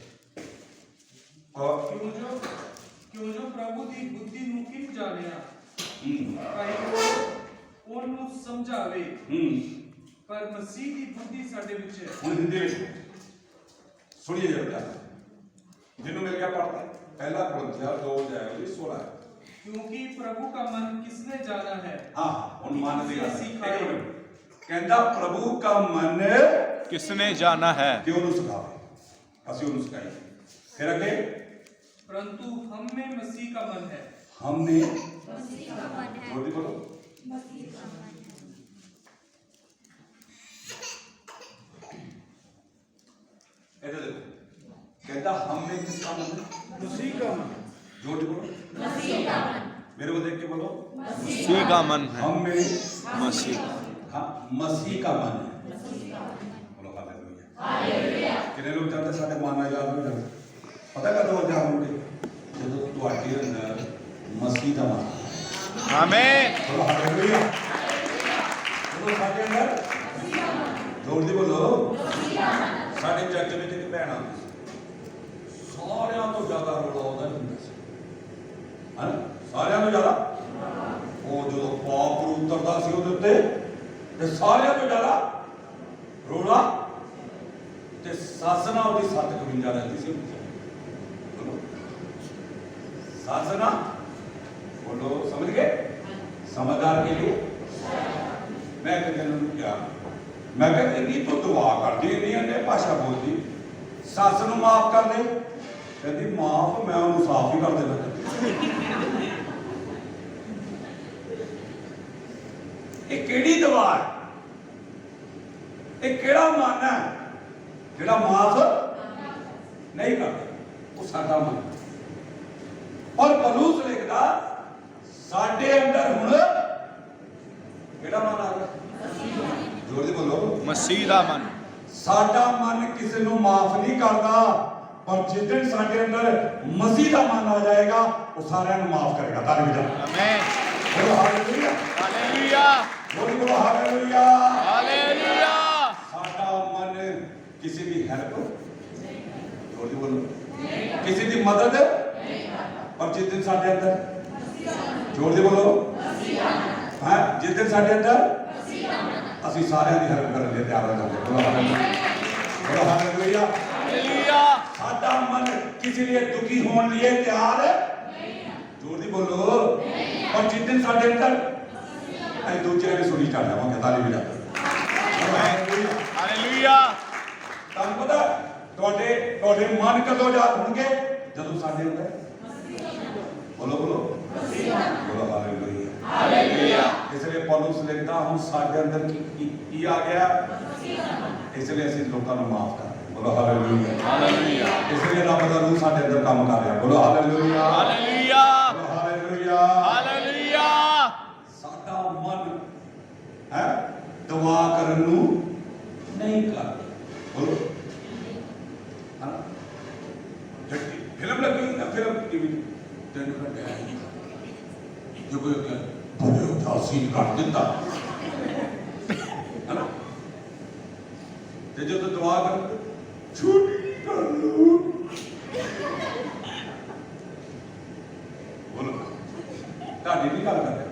ਕਿਉਂ ਜੋ ਪ੍ਰਭੂ ਦੀ ਬੁੱਧੀ ਨੂੰ ਕਿਨ ਜਾਣਿਆ ਭਾਈ ਉਹਨੂੰ ਸਮਝਾਵੇ, ਪਰ ਮਸੀਹ ਦੀ ਬੁੱਧੀ ਸਾਡੇ ਵਿੱਚ ਹੈ। ਹੁਣ ਹਿੰਦੀ ਵਿੱਚ ਸੁਣੀਏ ਜਰਾ, ਜਿਹਨੂੰ ਮਿਲ ਗਿਆ ਪੜ੍ਹਦਾ। ਪਹਿਲਾ ਕੁਰਿੰਥੀਆਂ 2 ਦੇ 16 क्योंकि प्रभु का मन किसने जाना है। हाँ उन मान दी कहता प्रभु का मन किसने जाना है कि ਉਹਨੂੰ ਸਿਖਾਵੇ, ਅਸੀਂ ਉਹਨੂੰ ਸਿਖਾਈਏ। ਫਿਰ ਅੱਗੇ परंतु हम में मसीह का मन है। हमने मसीह का मन है, बोल दी बोलो मसीह का मन है। इधर देखो, कहता हमने किसका मन है? मसीह का मन जोर से बोलो, मेरे को देख के बोलो, मसीह का मन है। हम मेरे मसीह हाँ मसीह का मन है। बोलो हालेलुया। कितने लोग चाहते साडे मन नाल याद हो जाए? पता कदों जान होंगे ਜਦੋਂ ਤੁਹਾਡੇ ਅੰਦਰ ਮਸੀਹ ਦਾ ਮਨ आमीन। बोलो हालेलुया। ਜਦੋਂ ਸਾਡੇ ਅੰਦਰ जोर ਦੀ ਬੋਲੋ ਸਾਡੇ ਚਰਚ ਵਿੱਚ ਇੱਕ ਭੈਣ ਆਉਂਦੀ ਸੀ, ਸਾਰਿਆਂ ਤੋਂ ਜ਼ਿਆਦਾ ਰੌਲਾ ਉਹਦਾ ਹੁੰਦਾ ਸੀ, ਹਾਂ ਸਾਰਿਆਂ ਤੋਂ ਜ਼ਿਆਦਾ। ਉਹ ਜਦੋਂ ਪਾਪ ਉਤਰਦਾ ਸੀ ਉਹਦੇ ਉੱਤੇ ਤੇ ਸਾਰਿਆਂ ਤੋਂ ਜ਼ਿਆਦਾ ਰੌਲਾ ਤੇ ਸੱਸ ਨਾਲ ਉਹਦੀ 752 ਰਹਿੰਦੀ ਸੀ। ਬੋਲੋ ਸੱਸ ਨਾਲ बोलो समझ गए? समझदार के लिए मैं कहते क्या मैं कहते नहीं तो दुआ करती नहीं है भाषा बोलती सस नूं माफ कर दे कहती माफ मैं उन्हें साफ ही कर देना ये केड़ी दुआ है? ये केड़ा मन है जेड़ा माफ नहीं करता? वो साडा मन और पलूस लिखदा साडे अंदर हुण केड़ा मन आ गया? जोर दी बोलो मसीह का मन। साडा मन किसी नूं माफ नहीं करता, पर जिस दिन साडे अंदर मसीह का मन आ जाएगा वो सारिਆਂ ਨੂੰ माफ करेगा। ताली बजा आमीन। बोलो हालेलुया। हालेलुया। जोर दी बोलो हालेलुया। हालेलुया। साडा मन किसी की हेल्प जोर दी बोलो किसी की मदद और जिस दिन साडे अंदर जोर दे बोलो हाँ जिस दिन साडे अंदर ਅਸੀਂ ਸਾਰਿਆਂ ਦੀ ਹੈਲਪ ਕਰਨ ਲਈ ਤਿਆਰ ਹੋ ਜਾਂਦੇ। बोलो हालेलुया। हालेलुया। ਸਾਡਾ ਮਨ ਕਿਸੇ ਲਈ ਦੁਖੀ ਹੋਣ ਲਈ ਤਿਆਰ ਨਹੀਂ। जोर दी बोलो और जिस दिन साडे अंदर ਅਸੀਂ ਦੂਜਿਆਂ ਦੀ ਸੁਣੀ ਚੱਲ ਜਾਵਾਂਗੇ। ਤਾਲੀ ਵਜਾ ਹਾਲੇਲੂਇਆ। हालेलुया। ਤੁਹਾਨੂੰ ਪਤਾ ਤੁਹਾਡੇ ਮਨ ਕਦੋਂ ਆਜ਼ਾਦ ਹੋਣਗੇ? ਜਦੋਂ ਸਾਡੇ ਅੰਦਰ बोलो बोलो बोलो हालेलुया। हालेलुया। इसलिए पौलुस लिखता हूं साडे अंदर की आ गया इसलिए ਅਸੀਂ ਲੋਕਾਂ ਨੂੰ ਮਾਫ ਕਰ ਰਹੇ। बोलो हालेलुया। हालेलुया। इसलिए रब ਦਾ रूह ਸਾਡੇ ਅੰਦਰ ਕੰਮ ਕਰ ਰਿਹਾ। बोलो हालेलुया। हालेलुया। बोलो हालेलुया। हालेलुया। ਸਾਡਾ ਮਨ ਹੈ ਦੁਆ ਕਰਨ ਨੂੰ ਨਹੀਂ ਕਰਦਾ। बोलो ਹਾਂ ਫਿਲਮ ਲੱਗੀ ਨਾ ਫਿਲਮ ਟੀਵੀ ਤਿੰਨ ਘੰਟੇ ਆਈ ਜੋ ਕੋਈ ਬੜੇ ਉਦਾਸੀ ਕਰ ਦਿੰਦਾ ਹੈ ਨਾ ਤੇ ਜਦੋਂ ਦੁਆ ਕਰ ਛੁੱਟੀ ਕਰ ਲੋ ਬੋਲੋ ਤੁਹਾਡੀ ਨਹੀਂ ਗੱਲ ਕਰਦੇ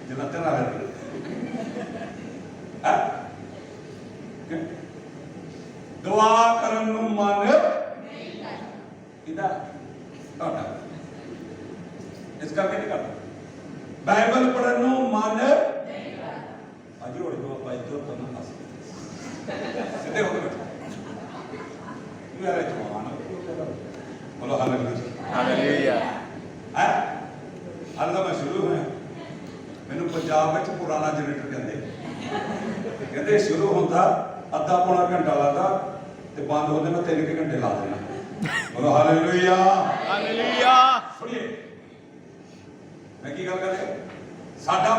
ਜਲੰਧਰ ਆ ਰਹੇ ਹੈ दुआ करन नूं मन नहीं करदा ਤੁਹਾਡਾ ਇਸ ਕਰਕੇ ਨਹੀਂ ਕਰਦਾ। ਬਾਈਬਲ ਪੜ੍ਹਨ ਨੂੰ ਮਨ ਨਹੀਂ ਕਰਦਾ। ਅਜੀ ਹੋੜੀ ਤੋਂ ਆਪਾਂ ਇੱਧਰ ਤੋਂ ਨਾ ਹੱਸ ਸਿੱਧੇ ਹੋ ਕੇ ਬੈਠੋ ਯਾਰ ਇਹ ਜਵਾਨ ਬੋਲੋ ਹਾਲੇਲੂਇਆ। हालेलुया। ਹੈ ਹਾਲੇ ਮੈਂ ਸ਼ੁਰੂ ਹੋਇਆ ਮੈਨੂੰ ਪੰਜਾਬ ਵਿੱਚ ਪੁਰਾਣਾ ਜਨਰੇਟਰ ਕਹਿੰਦੇ ਸ਼ੁਰੂ ਹੁੰਦਾ ਅੱਧਾ ਪੌਣਾ ਘੰਟਾ ਲੱਗਦਾ ਤੇ ਬੰਦ ਹੁੰਦੇ ਮੈਂ 3 ਘੰਟੇ ਲਾ ਦੇਣਾ। ਬੋਲੋ ਹਾਲੇਲੂਇਆ। हालेलुया। ਸੁਣੀਏ ਮੈਂ ਕੀ ਗੱਲ ਕਰ ਰਿਹਾ? ਸਾਡਾ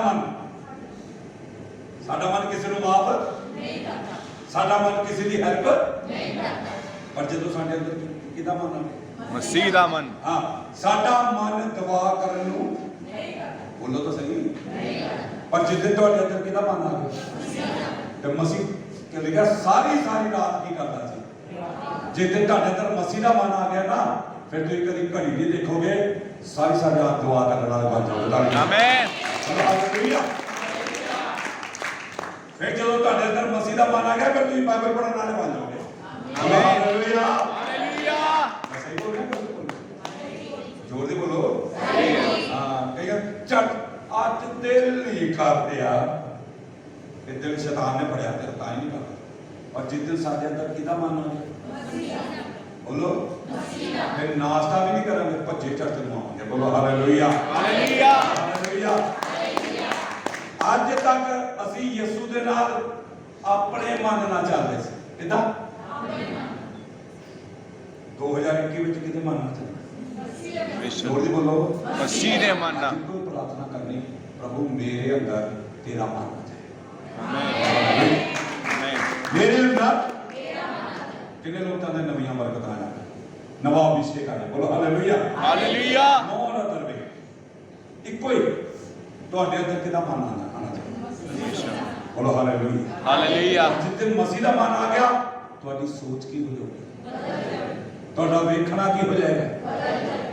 ਮਨ ਕਿਸੇ ਨੂੰ ਮਾਫ ਨਹੀਂ ਕਰਦਾ। ਸਾਡਾ ਮਨ ਕਿਸੇ ਦੀ ਹੈਲਪ ਨਹੀਂ ਕਰਦਾ। ਪਰ ਜਦੋਂ ਸਾਡੇ ਅੰਦਰ ਕਿਹਦਾ ਮਨ ਆ? मसीह का मन। ਹਾਂ ਸਾਡਾ ਮਨ ਦੁਆ ਕਰਨ ਨੂੰ ਨਹੀਂ ਕਰਦਾ। ਬੋਲੋ ਤਾਂ ਸਹੀ ਨਹੀਂ ਕਰਦਾ। ਪਰ ਜਿੱਦੇ ਤੁਹਾਡੇ ਅੰਦਰ ਕਿਹਦਾ ਮਨ ਆ ਗਿਆ? ਤੇ ਮਸੀਹ ਕਿ ਲਿਖਿਆ ਸਾਰੀ ਰਾਤ ਕੀ ਕਰਦਾ ਸੀ? ਜਿੱਦੇ ਤੁਹਾਡੇ ਅੰਦਰ ਮਸੀਹ ਦਾ ਮਨ ਆ ਗਿਆ ਨਾ ਫਿਰ ਤੁਸੀਂ ਕਦੀ ਘੜੀ ਨਹੀਂ ਦੇਖੋਗੇ ਸਾਰੀ ਰਾਤ ਦੁਆ ਕਰਨ ਵਾਲੇ ਬਣ ਜਾਓਗੇ। आमीन। ਹਾਲੇਲੂਇਆ। ਫਿਰ ਜਦੋਂ ਤੁਹਾਡੇ ਅੰਦਰ ਮਸੀਹ ਦਾ ਮਨ ਆ ਗਿਆ ਫਿਰ ਤੁਸੀਂ ਬਾਈਬਲ ਪੜ੍ਹਨ ਵਾਲੇ ਬਣ ਜਾਓਗੇ। ਹਾਲੇਲੂਆ। हालेलुया। ਮੈਂ ਸਹੀ ਬੋਲ ਰਿਹਾ? ਜ਼ੋਰ ਦੇ ਬੋਲੋ। ਹਾਂ ਕਈ ਝਟ ਅੱਜ ਦਿਲ ਨਹੀਂ ਕਰਦਿਆ ਇਹ ਦਿਲ ਸ਼ੈਤਾਨ ਨੇ ਫੜਿਆ ਤੇ ਤਾਂ ਹੀ ਨਹੀਂ ਕਰਦਾ। और जिस दिन साढ़े अंदर किदा मन आ बोलो फिर नाश्ता भी नहीं करेंगे भज्जे चर्च में आएंगे। बोलो हालेलुया। हालेलुया। हालेलुया। ਅੱਜ ਤੱਕ ਅਸੀਂ ਯਿਸੂ ਦੇ ਨਾਲ ਆਪਣੇ ਮਨ ਨਾਲ ਚੱਲਦੇ ਸੀ। ਕਿਦਾਂ 2021 ਵਿੱਚ ਕਿਤੇ ਮਨ ਨਾਲ ਚੱਲਦੇ ਵਿਸ਼ਵ ਦੀ ਬੋਲੋ ਮਸੀਹ ਦੇ ਮਨ ਨਾਲ ਕੋਈ ਪ੍ਰਾਰਥਨਾ ਕਰਨੀ, ਪ੍ਰਭੂ ਮੇਰੇ ਅੰਦਰ ਤੇਰਾ ਮਨ ਆ ਜਾਏ। ਆਮੇਨ ਆਮੇਨ ਮੇਰੇ ਅੰਦਰ ਕਿੰਨੇ ਲੋਕ ਤਾਂ ਨਵੀਆਂ ਬਰਕਤਾਂ ਆ ਜਾਣ, ਨਵਾਂ ਅਭਿਸ਼ੇਕ ਆ ਜਾਏ। ਬੋਲੋ ਹਾਲੇਲੂਇਆ ਹਾਲੇਲੂਇਆ ਮੋਹਨ ਤਰਵੇ ਇੱਕੋ ਹੀ ਤੁਹਾਡੇ ਅੰਦਰ ਕਿਹਦਾ ਮਨ ਆਣਾ ਚਾਹੀਦਾ। ਬੋਲੋ ਹਾਲੇਲੂਇਆ ਹਾਲੇਲੂਇਆ ਜਿਸ ਦਿਨ ਮਸੀਹ ਦਾ ਮਨ ਆ ਗਿਆ, ਤੁਹਾਡੀ ਸੋਚ ਕੀ ਹੋ ਜਾਊਗੀ, ਤੁਹਾਡਾ ਵੇਖਣਾ ਕੀ ਹੋ ਜਾਏਗਾ,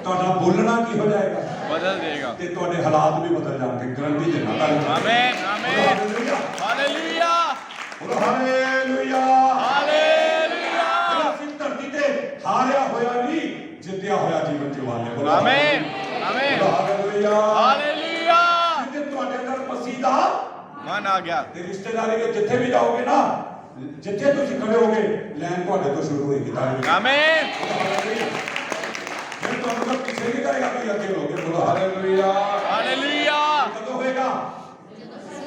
ਤੁਹਾਡਾ ਬੋਲਣਾ ਕੀ ਹੋ ਜਾਏਗਾ, ਬਦਲ ਦੇਗਾ ਤੇ ਤੁਹਾਡੇ ਹਾਲਾਤ ਵੀ ਬਦਲ ਜਾਣਗੇ। ਗਰੰਟੀ ਦੇਣਾ ਤੁਹਾਨੂੰ। ਆਮੇਨ ਆਮੇਨ ਹਾਲੇਲੂਇਆ ਹਾਲੇਲੂਇਆ ਬੋਲੋ ਹਾਲੇਲੂਇਆ। ਹਾਲੇਲੂਇਆ ਅਸੀਂ ਧਰਤੀ ਤੇ ਹਾਰਿਆ ਹੋਇਆ ਨਹੀਂ, ਜਿੱਤਿਆ ਹੋਇਆ ਜੀਵਨ ਜਿਵਾਂਗੇ। ਬੋਲੋ ਆਮੇਨ ਆਮੇਨ ਹਾਲੇਲੂਇਆ। ਹਾਲੇਲੂਇਆ ਜਿੱਥੇ ਤੁਹਾਡੇ ਅੰਦਰ ਮਸੀਹ ਦਾ ਮਨ ਆ ਗਿਆ ਤੇ ਰਿਸ਼ਤੇਦਾਰੀ ਵਿੱਚ ਜਿੱਥੇ ਵੀ ਜਾਓਗੇ ਨਾ, ਜਿੱਥੇ ਤੁਸੀਂ ਖੜੇ ਹੋਗੇ, ਲਾਈਨ ਤੁਹਾਡੇ ਤੋਂ ਸ਼ੁਰੂ ਹੋਏਗੀ। ਤਾਲੀ ਆਮੇਨ ਫਿਰ ਤੁਹਾਨੂੰ ਤਾਂ ਪਿੱਛੇ ਨਹੀਂ ਕਰੇਗਾ, ਤੁਸੀਂ ਅੱਗੇ ਹੋਗੇ। ਬੋਲੋ ਹਾਲੇਲੂਇਆ। ਹਾਲੇਲੂਇਆ ਕਦੋਂ ਹੋਏਗਾ?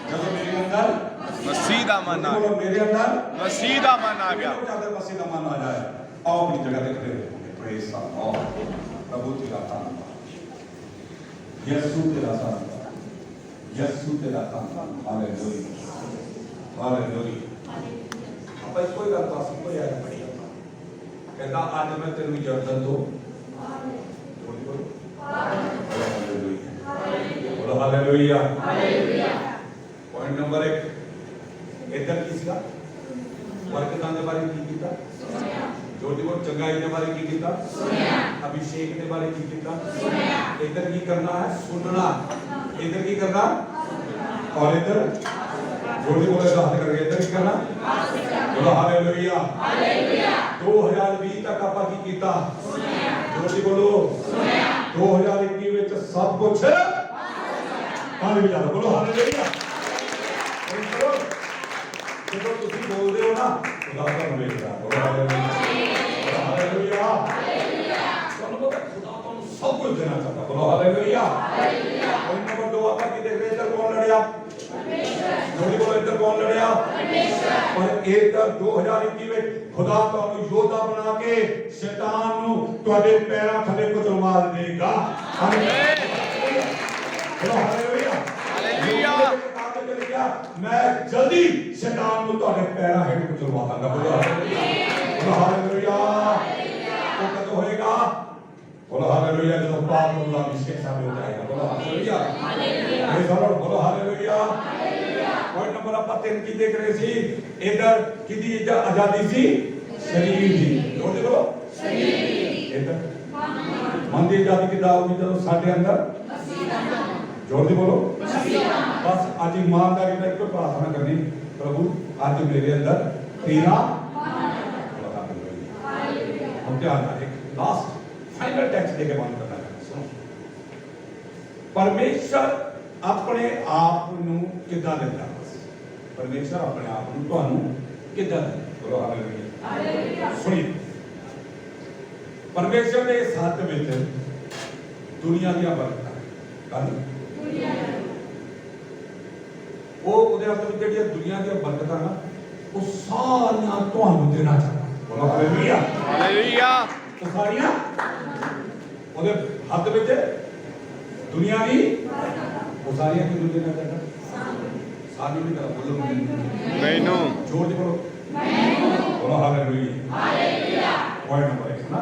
ਜਦੋਂ ਮੇਰੇ ਅੰਦਰ ਮਸੀਹ ਦਾ ਮਨ ਆ ਗਿਆ ਬੋਲੋ ਮੇਰੇ ਅੰਦਰ ਮਸੀਹ ਦਾ ਮਨ ਆ ਗਿਆ ਜਦ ਮਸੀਹ ਦਾ ਮਨ ਆ ਜਾਏ, ਆਓ ਆਪਣੀ ਜਗ੍ਹਾ ਤੇ ਖੜੇ ਹੋਗੇ। Praise god. ਪ੍ਰਭੂ ਤੇਰਾ ਧੰਨਵਾਦ, ਯਿਸੂ ਤੇਰਾ ਧੰਨਵਾਦ, ਯਿਸੂ ਤੇਰਾ ਧੰਨਵਾਦ। Hallelujah hallelujah. ਆਪਾਂ ਇੱਕੋ ਹੀ ਗੱਲ ਪਾਸ ਕੋਈ ਆਇਆ ਪੜੀ ਆਪਾਂ ਕਹਿੰਦਾ, ਅੱਜ ਮੈਂ ਤੈਨੂੰ ਯਰਦਨ ਤੋਂ ਬੋਲੋ ਹਾਲੇਲੂਇਆ ਹਾਲੇਲੂਇਆ। ਪੁਆਇੰਟ ਨੰਬਰ 1 ਇੱਧਰ ਕੀ ਸੀਗਾ? ਬਰਕਤਾਂ ਦੇ ਬਾਰੇ ਕੀ ਕੀਤਾ? ਸੁਣਿਆ। ਜੋਤੀ ਕੋਲ ਚੰਗਾਈ ਦੇ ਬਾਰੇ ਕੀ ਕੀਤਾ? ਸੁਣਿਆ। ਅਭਿਸ਼ੇਕ ਦੇ ਬਾਰੇ ਕੀ ਕੀਤਾ? ਸੁਣਿਆ। ਇੱਧਰ ਕੀ ਕਰਨਾ ਹੈ? ਸੁਣਨਾ। ਇੱਧਰ ਕੀ ਕਰਨਾ? ਔਰ ਇੱਧਰ ਜੋਤੀ ਕੋਲ ਹੱਥ ਕਰਕੇ ਇੱਧਰ ਕੀ ਕਰਨਾ? ਬੋਲੋ ਹਾਲੇਲੂਇਆ ਹਾਲੇਲੂਇਆ। 2020 ਤੱਕ ਆਪਾਂ ਕੀ ਕੀਤਾ? ਸੁਣਿਆ। ਜੋਤੀ ਬੋਲੋ ਸੁਣਿਆ। 2021 ਵਿੱਚ ਸਭ ਕੁਝ ਹਾਲੇਲੂਇਆ। ਬੋਲੋ ਹਾਲੇਲੂਇਆ। ਜਦੋਂ ਤੁਸੀਂ ਬੋਲਦੇ ਹੋ ਨਾ, ਖੁਦਾ ਤੁਹਾਨੂੰ ਵੇਖਦਾ। ਬੋਲੋ ਹਾਲੇਲੂਇਆ ਹਾਲੇਲੂਇਆ ਹਾਲੇਲੂਇਆ। ਤੁਹਾਨੂੰ ਪਤਾ ਖੁਦਾ ਤੁਹਾਨੂੰ ਸਭ ਕੁਝ ਦੇਣਾ ਚਾਹਤਾ। ਬੋਲੋ ਹਾਲੇਲੂਇਆ ਹਾਲੇਲੂਇਆ। ਪੁਆਇੰਟ ਨੰਬਰ 2 ਆਪਾਂ ਕੀ ਦੇਖ ਰਹੇ? ਇੱਧਰ ਕੌਣ ਲੜਿਆ? ਪਰਮੇਸ਼ਰ। ਜੋੜੀ ਬੋਲੋ ਇੱਧਰ ਕੌਣ ਲੜਿਆ? ਪਰਮੇਸ਼ਰ। ਔਰ ਇੱਧਰ 2021 ਵਿੱਚ ਖੁਦਾ ਤੁਹਾਨੂੰ ਯੋਧਾ ਬਣਾ ਕੇ ਸ਼ੈਤਾਨ ਨੂੰ ਤੁਹਾਡੇ ਪੈਰਾਂ ਥੱਲੇ ਕੁਚਲਵਾ ਦੇਗਾ। ਹਾਲੇਲੂਇਆ ਬੋਲੋ ਹਾਲੇਲੂਇਆ ਹਾਲੇਲੂਇਆ। ਮੈਂ ਜਲਦੀ ਸ਼ੈਤਾਨ ਨੂੰ ਤੁਹਾਡੇ ਪੈਰਾਂ ਹੇਠ ਕੁਚਲਵਾ ਦਾਂਗਾ। ਬੋਲੋ ਹਾਲੇਲੂਇਆ ਹਾਲੇਲੂਇਆ। ਉਹ ਕਦੋਂ ਹੋਏਗਾ? ਬੋਲੋ ਹਾਲੇਲੂਇਆ ਜਦੋਂ ਪਾਪ ਨੂੰ ਅਭਿਸ਼ੇਕ ਸਾਹਮਣੇ ਹੋ ਜਾਏਗਾ। ਬੋਲੋ ਹਾਲੇਲੂਇਆ ਹਾਲੇਲੂਇਆ। ਇਹ ਸਾਰਾ ਬੋਲੋ ਹਾਲੇਲੂਇਆ ਹਾਲੇਲੂਇਆ। ਪੁਆਇੰਟ ਨੰਬਰ ਆਪਾਂ 3 ਕੀ ਦੇਖ ਰਹੇ ਸੀ? ਇੱਧਰ ਕਿਹਦੀ ਆਜ਼ਾਦੀ ਸੀ? ਸਰੀਰ ਦੀ। ਜੋੜ ਦੇਖੋ ਸਰੀਰ ਦੀ। ਇੱਧਰ ਮਨ ਦੀ ਆਜ਼ਾਦੀ ਕਿੱਦਾਂ ਆਉਗੀ? ਜਦੋਂ ਸਾਡੇ ਅੰਦਰ ਮਸੀਹ ਦਾ ਨਾਮ। ਜੋੜ ਦੀ ਬੋਲੋ ਬਸ ਅੱਜ ਇਮਾਨਦਾਰੀ ਨਾਲ ਇੱਕੋ ਪ੍ਰਾਰਥਨਾ ਕਰਨੀ, ਪ੍ਰਭੂ ਅੱਜ ਮੇਰੇ ਅੰਦਰ ਤੇਰਾ हम ध्यान रखें। लास्ट फाइनल टेक्स्ट देके बंद करना है। सुनो, परमेश्वर अपने आप ਨੂੰ ਕਿੱਦਾਂ ਦਿੰਦਾ? ਪਰਮੇਸ਼ਰ ਆਪਣੇ ਆਪ ਨੂੰ ਤੁਹਾਨੂੰ ਕਿੱਦਾਂ ਦਿੰਦਾ? ਬੋਲੋ ਹਾਲੇਲੂਇਆ ਹਾਲੇਲੂਇਆ। ਸੁਣੀ, ਪਰਮੇਸ਼ਰ ਦੇ ਇਸ ਹੱਥ ਵਿੱਚ ਦੁਨੀਆ ਦੀਆਂ ਬਰਕਤਾਂ ਕਾਹਦੀ? ਦੁਨੀਆ ਦੀਆਂ। ਉਹ ਉਹਦੇ ਹੱਥ ਵਿੱਚ ਜਿਹੜੀਆਂ ਦੁਨੀਆ ਦੀਆਂ ਬਰਕਤਾਂ ਨਾ, ਉਹ ਸਾਰੀਆਂ ਤੁਹਾਨੂੰ ਦੇਣਾ ਚਾਹੁੰਦਾ। ਬੋਲੋ ਹਾਲੇਲੂਇਆ ਹਾਲੇਲੂਇਆ। ਉਹ ਸਾਰੀਆਂ ਉਹਦੇ ਹੱਥ ਵਿੱਚ ਦੁਨੀਆ ਦੀ ਉਹ ਸਾਰੀਆਂ ਕਿਹਨੂੰ ਦੇਣਾ ਚਾਹੁੰਦਾ? ਸਾਨੂੰ ਨਹੀਂ ਕਰਾ। ਬੋਲੋ ਮੈਨੂੰ ਜੋਰ ਦੀ ਬੋਲੋ ਮੈਨੂੰ। ਬੋਲੋ ਹਾਲੇਲੂਇਆ ਹਾਲੇਲੂਇਆ। ਪੁਆਇੰਟ ਨੰਬਰ 1 ਨਾ,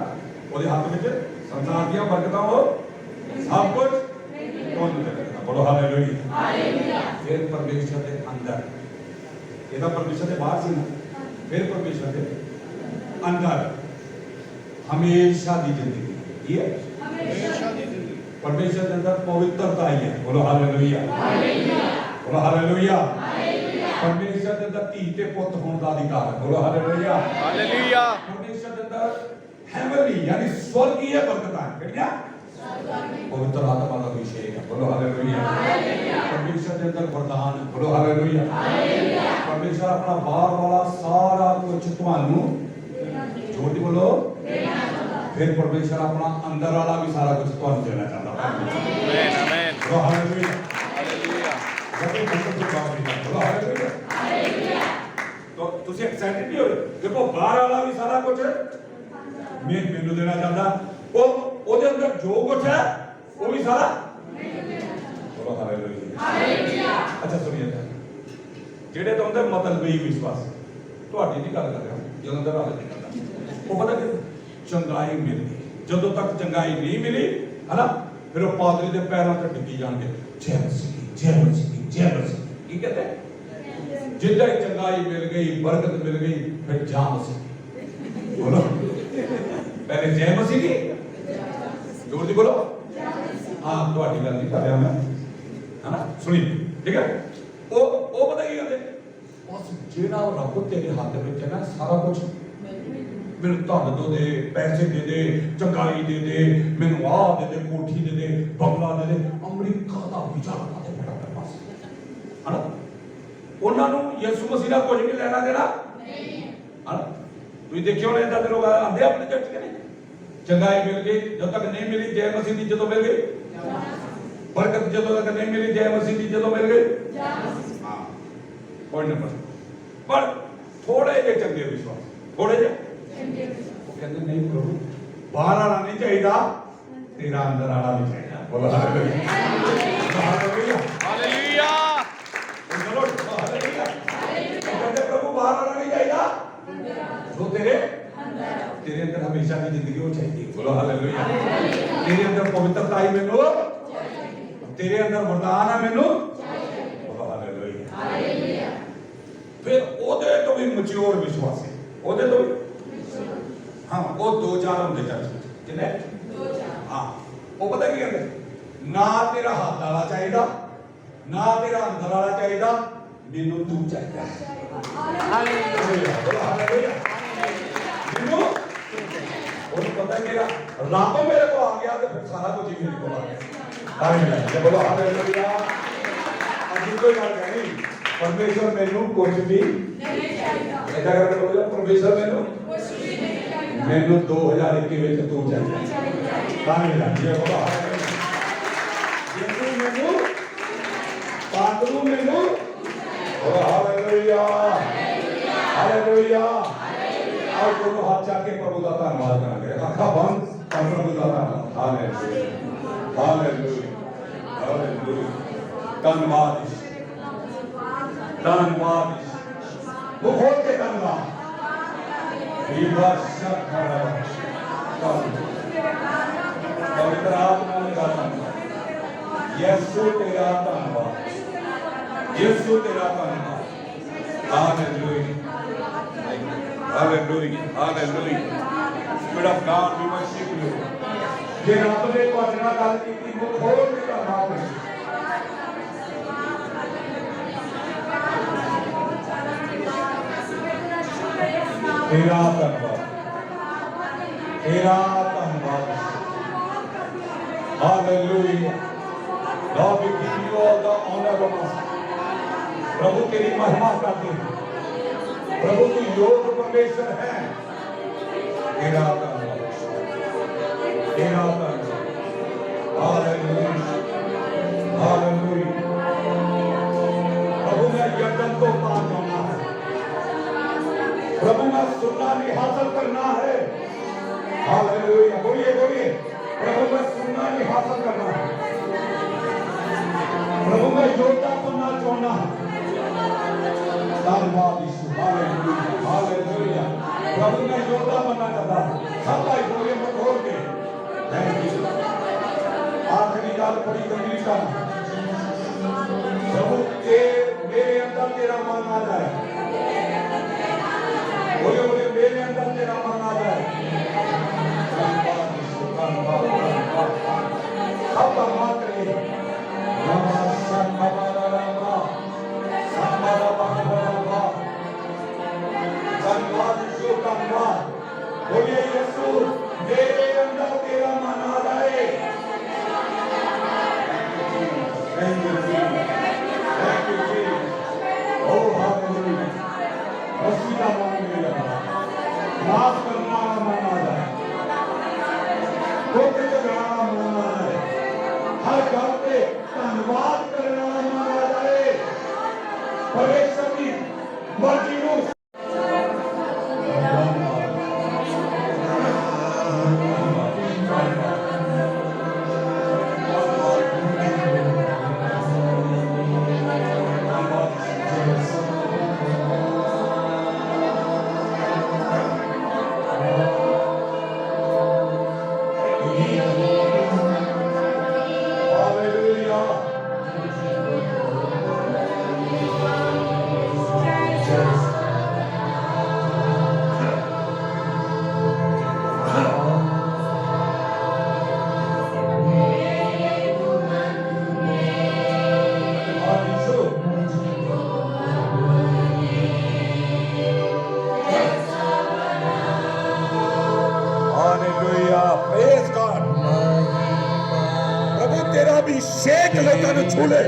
ਉਹਦੇ ਹੱਥ ਵਿੱਚ ਸੰਸਾਰ ਦੀਆਂ ਬਰਕਤਾਂ, ਉਹ ਸਭ ਕੁਝ ਤੁਹਾਨੂੰ ਦੇਣਾ। ਬੋਲੋ ਹਾਲੇਲੂਇਆ ਹਾਲੇਲੂਇਆ। ਫਿਰ ਪਰਮੇਸ਼ਰ ਦੇ ਅੰਦਰ, ਇਹਦਾ ਪਰਮੇਸ਼ਰ ਦੇ ਬਾਹਰ ਸੀ ਨਾ, ਫਿਰ ਪਰਮੇਸ਼ਰ ਦੇ अंदर हमेशा की जिंदगी है। हमेशा की जिंदगी परमेश्वर के अंदर पवित्रता ही है। बोलो हालेलुया हालेलुया। बोलो हालेलुया हालेलुया। परमेश्वर के अंदर धी ते पुत होने का अधिकार है। बोलो हालेलुया हालेलुया। परमेश्वर के अंदर हेवनली यानी स्वर्गीय बरकतां है। किहड़ियां? पवित्र आत्मा का अभिषेक है। बोलो हालेलुया हालेलुया। परमेश्वर के अंदर वरदान है। बोलो हालेलुया हालेलुया। परमेश्वर अपना बाहर वाला सारा कुछ तुहानू झूठ बोलो फिर परमेश्वर अपना अंदर वाला भी सारा कुछ तुहानू देना चाहता है। आमीन आमीन हालेलुया हालेलुया। जब मौसम से बात नहीं कर बोलो हालेलुया तो ਤੁਸੀਂ ਐਕਸਾਈਟਡ ਨਹੀਂ ਹੋਏ ਦੇਖੋ ਬਾਹਰ ਵਾਲਾ ਵੀ ਸਾਰਾ ਕੁਝ ਮੈਨੂੰ ਦੇਣਾ ਚਾਹੁੰਦਾ ਉਹਦੇ ਅੰਦਰ ਜੋ ਕੁਝ ਹੈ ਉਹ ਵੀ ਸਾਰਾ बोलो हालेलुया अच्छा सुनिए ਜਿਹੜੇ ਤਾਂ ਹੁੰਦੇ ਮਤਲਬੀ ਵਿਸ਼ਵਾਸ ਤੁਹਾਡੀ ਨਹੀਂ ਗੱਲ ਕਰ ਰਿਹਾ ਜਦੋਂ ਦਾ ਹਾਲ ਨਹੀਂ ਕਰਦਾ ਉਹ ਪਤਾ ਕਿ ਚੰਗਾਈ ਮਿਲ ਗਈ ਜਦੋਂ ਤੱਕ ਚੰਗਾਈ ਨਹੀਂ ਮਿਲੀ ਹਨਾ ਫਿਰ ਉਹ ਪਾਦਰੀ ਦੇ ਪੈਰਾਂ ਤੇ ਡਿੱਗੀ ਜਾਣਗੇ ਜੈ ਮਸੀਹ ਜੈ ਮਸੀਹ ਜੈ ਮਸੀਹ ਕੀ ਕਹਿੰਦੇ ਜਿੱਦਾਂ ਹੀ ਚੰਗਾਈ ਮਿਲ ਗਈ ਬਰਕਤ ਮਿਲ ਗਈ ਫਿਰ ਜਾ ਮਸੀਹ ਬੋਲੋ ਪਹਿਲੇ ਜੈ ਮਸੀਹ ਦੀ जोर दी बोलो हाँ ਤੁਹਾਡੀ ਗੱਲ ਨਹੀਂ ਕਰ ਰਿਹਾ ਮੈਂ है ना सुनी ठीक है वो पता की कहते बस जेड़ा रब तेरे हाथ में है ना सारा कुछ मेरे धन दो दे पैसे दे दे चंगाई दे दे मैनू आ दे दे कोठी दे दे बंगला दे दे अमरीका का वीजा लगा दे मेरे पास है ना ਉਹਨਾਂ ਨੂੰ ਯਿਸੂ ਮਸੀਹ ਦਾ ਕੁਝ ਵੀ ਲੈਣਾ ਦੇਣਾ ਨਹੀਂ ਹੈ ਨਾ ਤੁਸੀਂ ਦੇਖਿਓ ਨੇ ਇਦਾਂ ਦੇ ਲੋਕ ਆਂਦੇ ਆਪਣੇ ਚਰਚ ਕੇ ਨਹੀਂ ਚੰਗਾਈ ਮਿਲ ਗਈ ਜਦ ਤੱਕ ਨਹੀਂ ਮਿਲੀ ਜੈ ਮਸੀਹ ਦੀ ਜਦੋਂ ਮਿਲ ਗਈ ਬਰਕਤ ਜਦੋਂ ਤੱਕ ਨਹੀਂ ਮਿਲੀ ਜੈ ਮਸੀਹ ਦੀ ਜਦੋਂ ਮਿਲ ਗਈ ਹਾਂ ਕੋਈ ਨੰਬਰ ਪਰ ਥੋੜੇ ਜਿਹੇ ਚੰਗੇ ਵਿਸ਼ਵਾਸ ਥੋੜੇ ਜਿਹੇ ਚੰਗੇ ਉਹ ਕਹਿੰਦੇ ਨਹੀਂ ਪ੍ਰਭੂ ਬਾਹਰ ਵਾਲਾ ਨਹੀਂ ਚਾਹੀਦਾ ਤੇਰਾ ਅੰਦਰ ਵਾਲਾ ਵੀ ਚਾਹੀਦਾ ਬੋਲੋ ਹਾਲੇਲੂਇਆ ਹਾਲੇਲੂਇਆ ਹਾਲੇਲੂਇਆ ਚਲੋ ਹਾਲੇਲੂਇਆ ਕਹਿੰਦੇ ਪ੍ਰਭੂ ਬਾਹਰ ਵਾਲਾ ਨਹੀਂ ਚਾਹੀਦਾ ਜੋ ਤੇਰੇ अंदर हमेशा की जिंदगी वो चाहिए बोलो हालेलुया तेरे अंदर पवित्रता आई मेनू तेरे अंदर वरदान है मेनू बोलो हालेलुया फिर ओदे तो भी मैच्योर विश्वास है ओदे तो भी हां वो दो चार होंगे चर्च कितने दो चार हां वो पता की कहते ना तेरा हाथ वाला चाहिए ना तेरा अंदर वाला चाहिए मेनू तू चाहिए हालेलुया बोलो हालेलुया मेनू और पता है मेरा रब मेरे को आ गया तो फिर सारा कुछ ही मेरे को आ गया हालेलुया बोलो हालेलुया अभी कोई बात नहीं परमेश्वर मेनू कुछ भी नहीं चाहिए ऐसा करके बोलो परमेश्वर मेनू कुछ भी नहीं चाहिए मेनू 2021 में तू चाहिए हालेलुया ये बोलो हालेलुया ये मेनू पातरू मेनू बोलो हालेलुया हालेलुया और दोनों हाथ जाके प्रभु का धन्यवाद करेंगे आंखा बंद और प्रभु का धन्यवाद हालेलुया हालेलुया हालेलुया धन्यवाद धन्यवाद वो खोल के धन्यवाद विभा शक्कर पवित्र आत्मा का धन्यवाद यीशु तेरा धन्यवाद यीशु तेरा धन्यवाद hallelujah Hallelujah, hallelujah. Spirit of God, we worship you. जे रब ने ਤੁਹਾਡੇ ਨਾਲ ਗੱਲ ਕੀਤੀ ਉਹ ਖੋਲ ਕੇ ਧੰਨਵਾਦ तेरा धन्यवाद तेरा धन्यवाद hallelujah Lord, we give you all the honor of us. प्रभु तेरी महिमा करते हैं प्रभु की योग परमेश्वर है तेरा तेरा हालेलुया हालेलुया प्रभु मैं यज्ञ को पार होना है प्रभु मैं सुनना नहीं हासिल करना है हालेलुया बोलिए बोलिए प्रभु मैं सुनना नहीं हासिल करना है प्रभु मैं योद्धा बनना चाहना है धन्यवाद यीशु हालेलुया हालेलुया प्रभु मैं योद्धा बनना चाहता हूं सब भाई बोलिए मुंह खोल के थैंक यू आखिरी बात बड़ी गंभीर का प्रभु के मेरे अंदर तेरा मन आ जाए बोलिए बोलिए मेरे अंदर तेरा मन आ जाए धन्यवाद यीशु धन्यवाद सब धन्यवाद करिए धन्यवाद यीशु धन्यवाद बोलिए यीशु मेरे अंदर तेरा मन आ जाए थैंक यू थैंक यू जी ओ हालेलुया परमेश्वर की मर्जी ਨੂੰ हालेलुया प्रेज गॉड प्रभु तेरा अभिषेक लोगों ਨੂੰ ਛੂ ਲੈ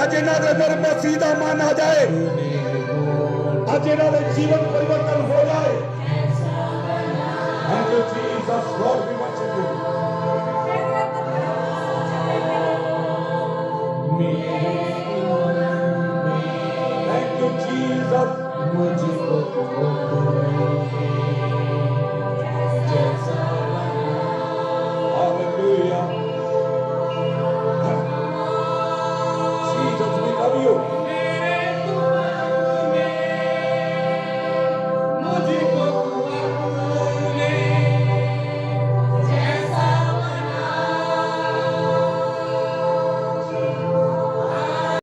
ਅੱਜ ਇਹਨਾਂ ਦੇ ਅੰਦਰ ਮਸੀਹ ਦਾ ਮਨ ਆ ਜਾਏ ਅੱਜ ਇਹਨਾਂ ਦੇ ਜੀਵਨ ਪਰਿਵਰਤਨ ਹੋ ਜਾਏ ਥੈਂਕ ਯੂ ਜੀਸਸ ਗॉड